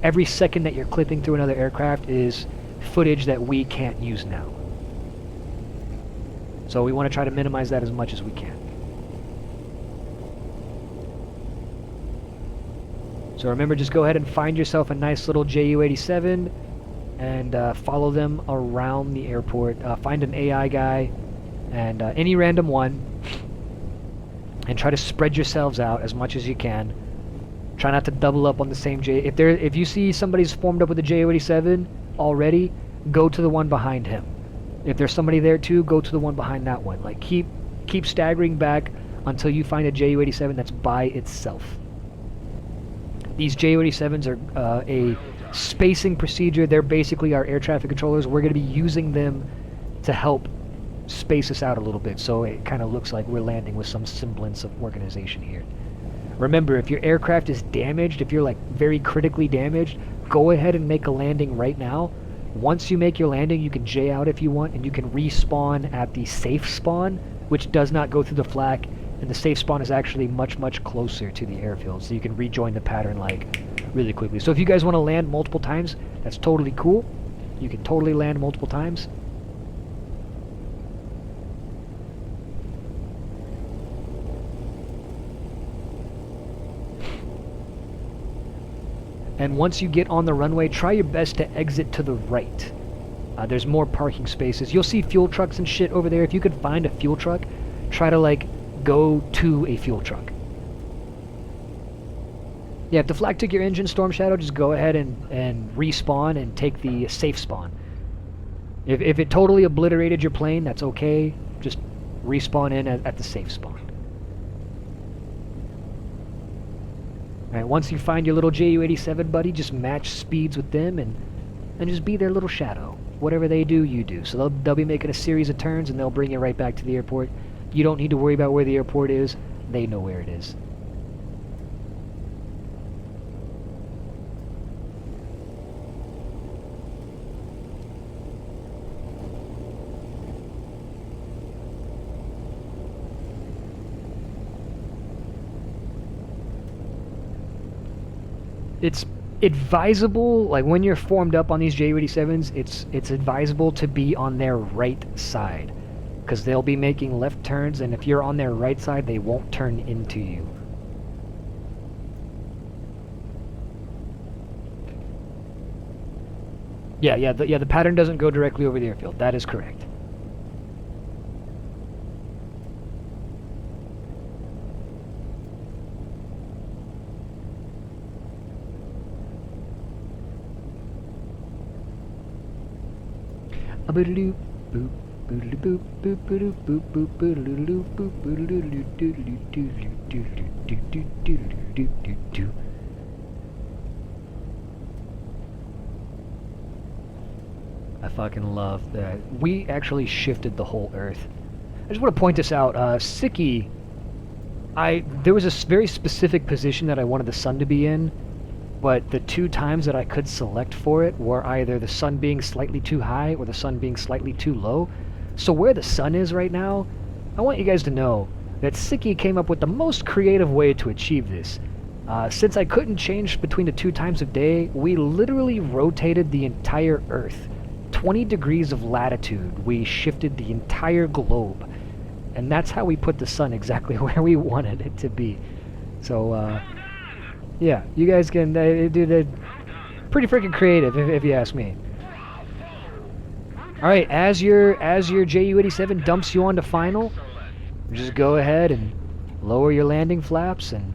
every second that you're clipping through another aircraft is footage that we can't use now. So we want to try to minimize that as much as we can. So remember, just go ahead and find yourself a nice little Ju-87 and follow them around the airport. Find an AI guy and any random one, and try to spread yourselves out as much as you can. Try not to double up on the same J. If you see somebody's formed up with a Ju-87 already, go to the one behind him. If there's somebody there too, go to the one behind that one. Like keep staggering back until you find a Ju-87 that's by itself. These Ju-87s are a spacing procedure. They're basically our air traffic controllers. We're going to be using them to help space us out a little bit, so it kind of looks like we're landing with some semblance of organization here. Remember, if your aircraft is damaged, if you're like very critically damaged, go ahead and make a landing right now. Once you make your landing, you can J out if you want, and you can respawn at the safe spawn, which does not go through the flak. And the safe spawn is actually much, much closer to the airfield, so you can rejoin the pattern like really quickly. So if you guys want to land multiple times, that's totally cool. You can totally land multiple times. And once you get on the runway, try your best to exit to the right. There's more parking spaces. You'll see fuel trucks and shit over there. If you could find a fuel truck, try to like go to a fuel truck. Yeah, if the flak took your engine, Storm Shadow, just go ahead and respawn and take the safe spawn. If it totally obliterated your plane, that's okay. Just respawn in at the safe spawn. Alright, once you find your little Ju-87 buddy, just match speeds with them and just be their little shadow. Whatever they do, you do. So they'll be making a series of turns and they'll bring you right back to the airport. You don't need to worry about where the airport is. They know where it is. It's advisable, like when you're formed up on these Ju-87s, it's advisable to be on their right side, because they'll be making left turns, and if you're on their right side, they won't turn into you. Yeah, the pattern doesn't go directly over the airfield. That is correct. I fucking love that. We actually shifted the whole Earth. I just want to point this out. Siki, there was a very specific position that I wanted the sun to be in, but the two times that I could select for it were either the sun being slightly too high or the sun being slightly too low. So where the sun is right now, I want you guys to know that Siki came up with the most creative way to achieve this. Since I couldn't change between the two times of day, we literally rotated the entire Earth. 20 degrees of latitude, we shifted the entire globe. And that's how we put the sun exactly where we wanted it to be. So, yeah, you guys can do that. Pretty freaking creative, if you ask me. All right, as your Ju-87 dumps you onto final, just go ahead and lower your landing flaps and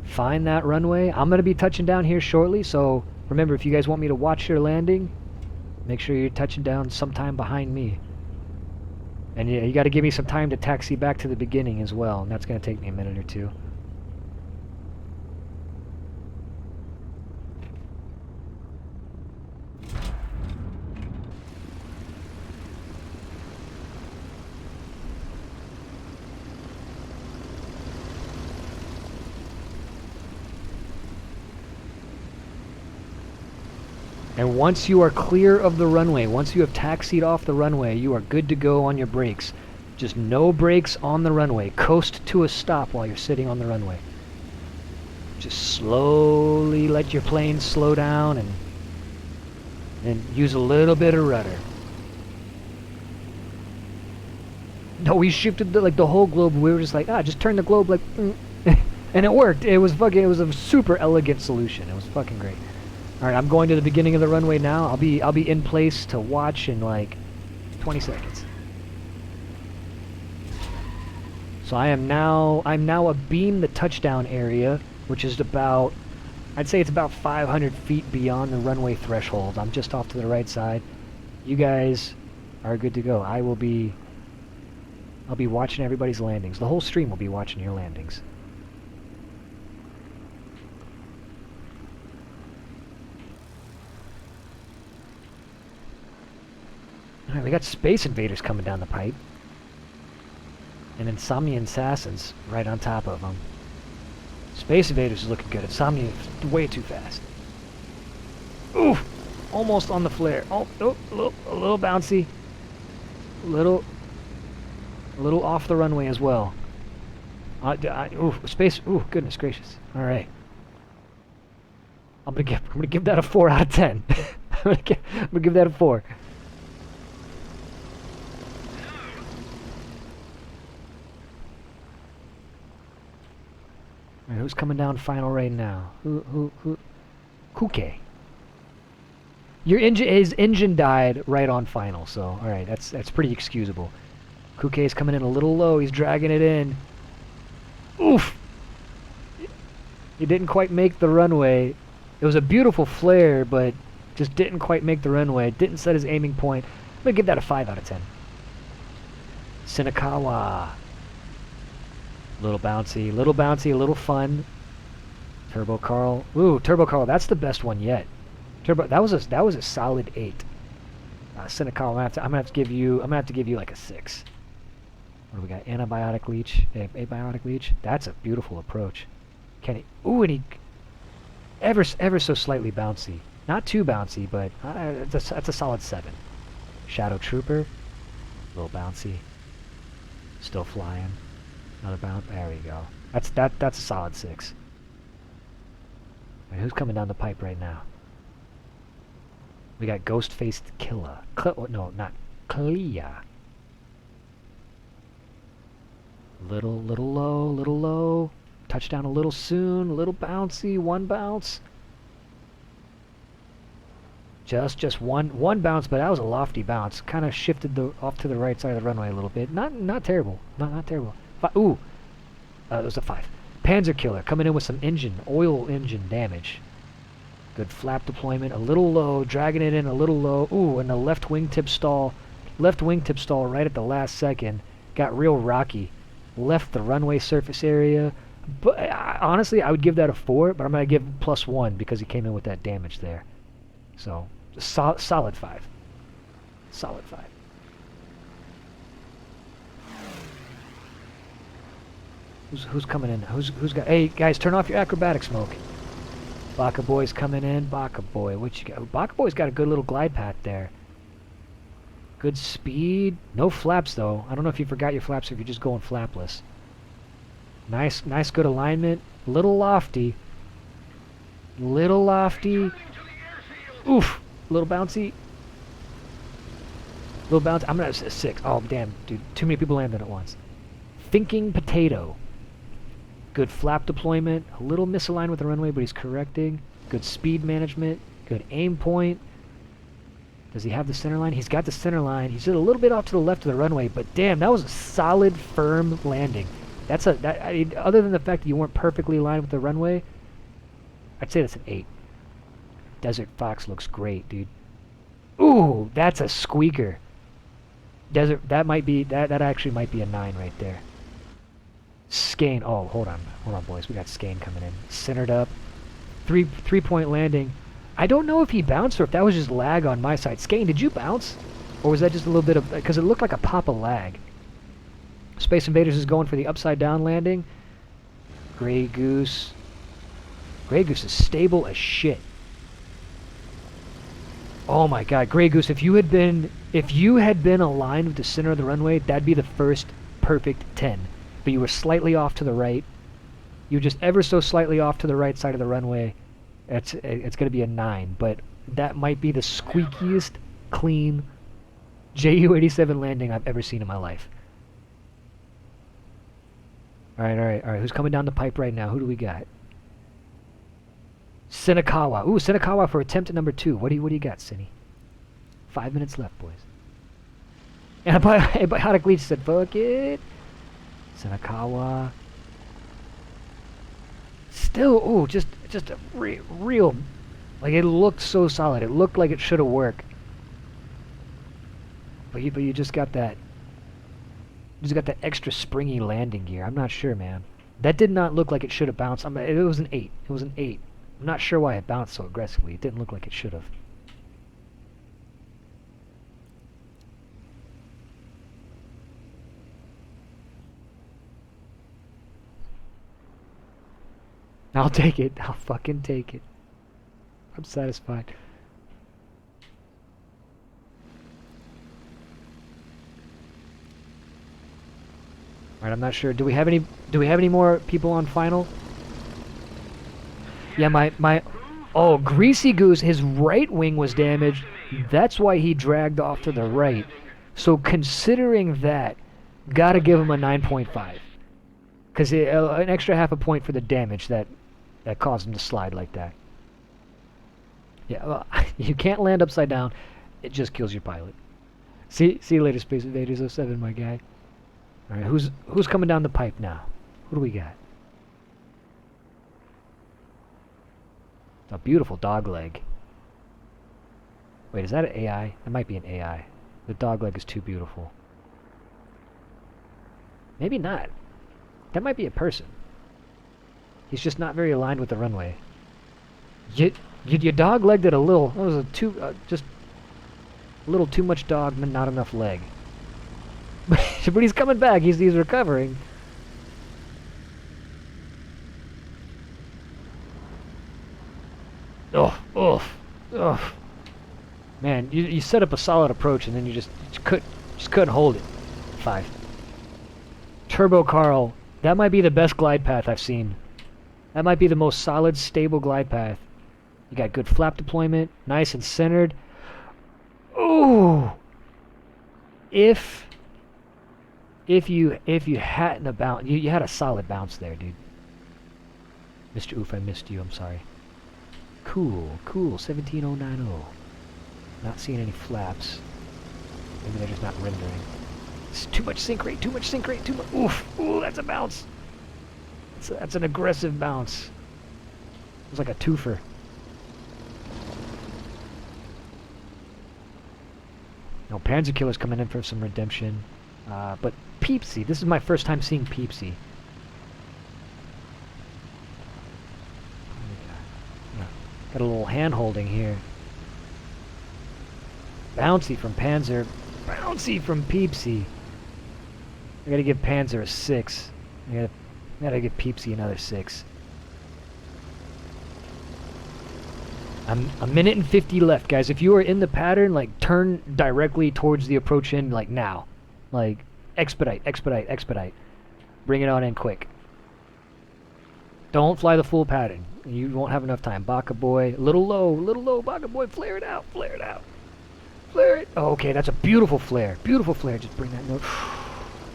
find that runway. I'm gonna be touching down here shortly, so remember, if you guys want me to watch your landing, make sure you're touching down sometime behind me. And yeah, you got to give me some time to taxi back to the beginning as well, and that's gonna take me a minute or two. And once you are clear of the runway, once you have taxied off the runway, you are good to go on your brakes. Just no brakes on the runway. Coast to a stop while you're sitting on the runway. Just slowly let your plane slow down and use a little bit of rudder. No, we shifted the whole globe. We were just like, just turn the globe like, and it worked. It was a super elegant solution. It was fucking great. All right, I'm going to the beginning of the runway now. I'll be in place to watch in like 20 seconds. So I'm now abeam the touchdown area, which is about, I'd say it's about 500 feet beyond the runway threshold. I'm just off to the right side. You guys are good to go. I'll be watching everybody's landings. The whole stream will be watching your landings. Alright, we got Space Invaders coming down the pipe. And Insomnia Assassins right on top of them. Space Invaders is looking good. Insomnia is way too fast. Oof! Almost on the flare. Oh, a little bouncy. A little off the runway as well. Space. Ooh, goodness gracious. All right. I'm gonna give that a 4 out of 10. I'm gonna give that a 4. All right, who's coming down final right now? Who? Kuke. His engine died right on final, so all right, that's pretty excusable. Kuke is coming in a little low. He's dragging it in. Oof! He didn't quite make the runway. It was a beautiful flare, but just didn't quite make the runway. Didn't set his aiming point. I'm gonna give that a 5 out of 10. Senakawa. Little bouncy, a little fun. Turbo Carl. Ooh, Turbo Carl, that's the best one yet. That was a solid 8. Senakawa, I'm gonna have to give you like a 6. What do we got? Antibiotic leech, abiotic leech. That's a beautiful approach. Can he? Ooh, and he ever so slightly bouncy. Not too bouncy, but that's a solid 7. Shadow Trooper, a little bouncy. Still flying. Another bounce. There we go. That's a solid 6. Alright, who's coming down the pipe right now? We got Ghost-Faced Killa. No, not Clea. Little low. Touchdown a little soon, a little bouncy, one bounce. Just one bounce, but that was a lofty bounce. Kind of shifted off to the right side of the runway a little bit. Not terrible. Not terrible. Ooh, it was a 5. Panzer Killer coming in with some oil engine damage. Good flap deployment, a little low, dragging it in a little low. Ooh, and the left wingtip stall right at the last second. Got real rocky. Left the runway surface area. But honestly, I would give that a 4, but I'm going to give +1 because he came in with that damage there. So, solid 5. Solid 5. Who's coming in? Who's got... Hey, guys, turn off your acrobatic smoke. Baka Boy's coming in. Baka Boy, what you got? Baka Boy's got a good little glide path there. Good speed. No flaps, though. I don't know if you forgot your flaps or if you're just going flapless. Nice, good alignment. Little lofty. Oof. Little bouncy. Little bounce. I'm gonna say 6. Oh, damn, dude. Too many people landed at once. Thinking Potato. Good flap deployment. A little misaligned with the runway, but he's correcting. Good speed management. Good aim point. Does he have the center line? He's got the center line. He's just a little bit off to the left of the runway, but damn, that was a solid, firm landing. Other than the fact that you weren't perfectly aligned with the runway, I'd say that's an 8. Desert Fox looks great, dude. Ooh, that's a squeaker. That actually might be a 9 right there. Skane. Oh, hold on, boys. We got Skane coming in. Centered up. Three-point landing. I don't know if he bounced or if that was just lag on my side. Skane, did you bounce? Or was that just a little bit of... Because it looked like a pop of lag. Space Invaders is going for the upside-down landing. Grey Goose. Grey Goose is stable as shit. Oh my god, Grey Goose, if you had been aligned with the center of the runway, that'd be the first perfect 10. But you were slightly off to the right. You were just ever so slightly off to the right side of the runway. It's going to be a 9, but that might be the squeakiest, clean JU-87 landing I've ever seen in my life. Alright, who's coming down the pipe right now? Who do we got? Senakawa. Ooh, Senakawa for attempt at number 2. What do you got, Cinny? 5 minutes left, boys. And Biotic Leech said, fuck it. Senakawa. Still, ooh, just a real... Like, it looked so solid. It looked like it should have worked. But you just got that... You just got that extra springy landing gear. I'm not sure, man. That did not look like it should have bounced. It was an 8. It was an 8. I'm not sure why it bounced so aggressively. It didn't look like it should have. I'll take it. I'll fucking take it. I'm satisfied. Alright, I'm not sure. Do we have any more people on final? Yeah, oh, Greasy Goose, his right wing was damaged. That's why he dragged off to the right. So considering that, gotta give him a 9.5. Because an extra half a point for the damage that caused him to slide like that. Yeah, well, you can't land upside down. It just kills your pilot. See you later, Space Invaders 07, my guy. Alright, who's coming down the pipe now? Who do we got? A beautiful dog leg. Wait, is that an AI? That might be an AI. The dog leg is too beautiful. Maybe not. That might be a person. He's just not very aligned with the runway. You dog legged it a little. That was just a little too much dog, but not enough leg. But he's coming back. He's recovering. Oh. Man, you set up a solid approach and then you just couldn't hold it. 5. Turbo Carl, that might be the best glide path I've seen. That might be the most solid, stable glide path You got good flap deployment, nice and centered. Ooh! If you hadn't about you had a solid bounce there, dude. Mr. Oof, I missed you. I'm sorry. Cool, cool. 17090. Not seeing any flaps. Maybe they're just not rendering. It's too much sync rate. Too much sync rate. Too much. Oof! Ooh, that's a bounce. That's an aggressive bounce. It was like a twofer. No, Panzer Killer's coming in for some redemption. But Peepsy, this is my first time seeing Peepsy. Got a little hand holding here. Bouncy from Panzer. Bouncy from Peepsy. I gotta give Panzer a 6. I gotta give Peepsy another 6. I'm a minute and 50 left, guys. If you are in the pattern, like, turn directly towards the approach end, like, now. Like, expedite, expedite, expedite. Bring it on in quick. Don't fly the full pattern. You won't have enough time. Baka Boy, little low, Baka Boy, flare it out, flare it out. Flare it. Oh, okay, that's a beautiful flare. Beautiful flare. Just bring that note.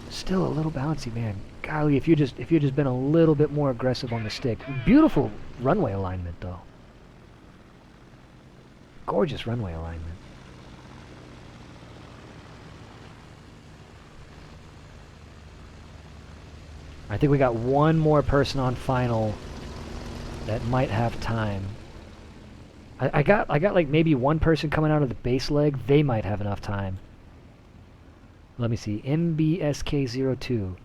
Still a little bouncy, man. Golly, if you just been a little bit more aggressive on the stick. Beautiful runway alignment, though. Gorgeous runway alignment. I think we got one more person on final that might have time. I got like maybe one person coming out of the base leg. They might have enough time. Let me see. MBSK02.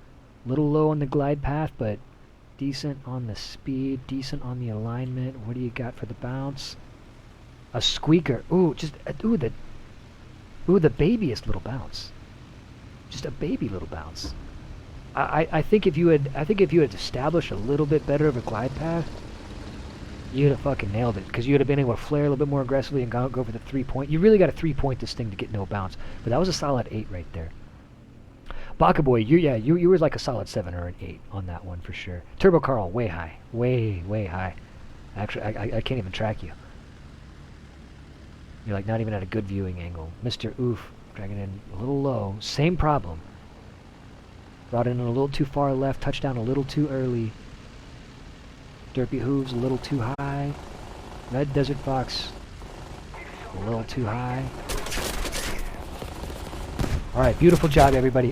Little low on the glide path, but decent on the speed, decent on the alignment. What do you got for the bounce? A squeaker. Ooh, just the babyest little bounce. Just a baby little bounce. I think if you had established a little bit better of a glide path, you'd have fucking nailed it. Because you would have been able to flare a little bit more aggressively and go for the 3-point. You really got to 3-point this thing to get no bounce. But that was a solid 8 right there. Baka Boy, you were like a solid 7 or an 8 on that one for sure. Turbo Carl, way high. Way high. Actually, I can't even track you. You're like not even at a good viewing angle. Mr. Oof, dragging in a little low. Same problem. Brought in a little too far left, touchdown a little too early. Derpy Hooves a little too high. Red Desert Fox a little too high. Alright, beautiful job everybody.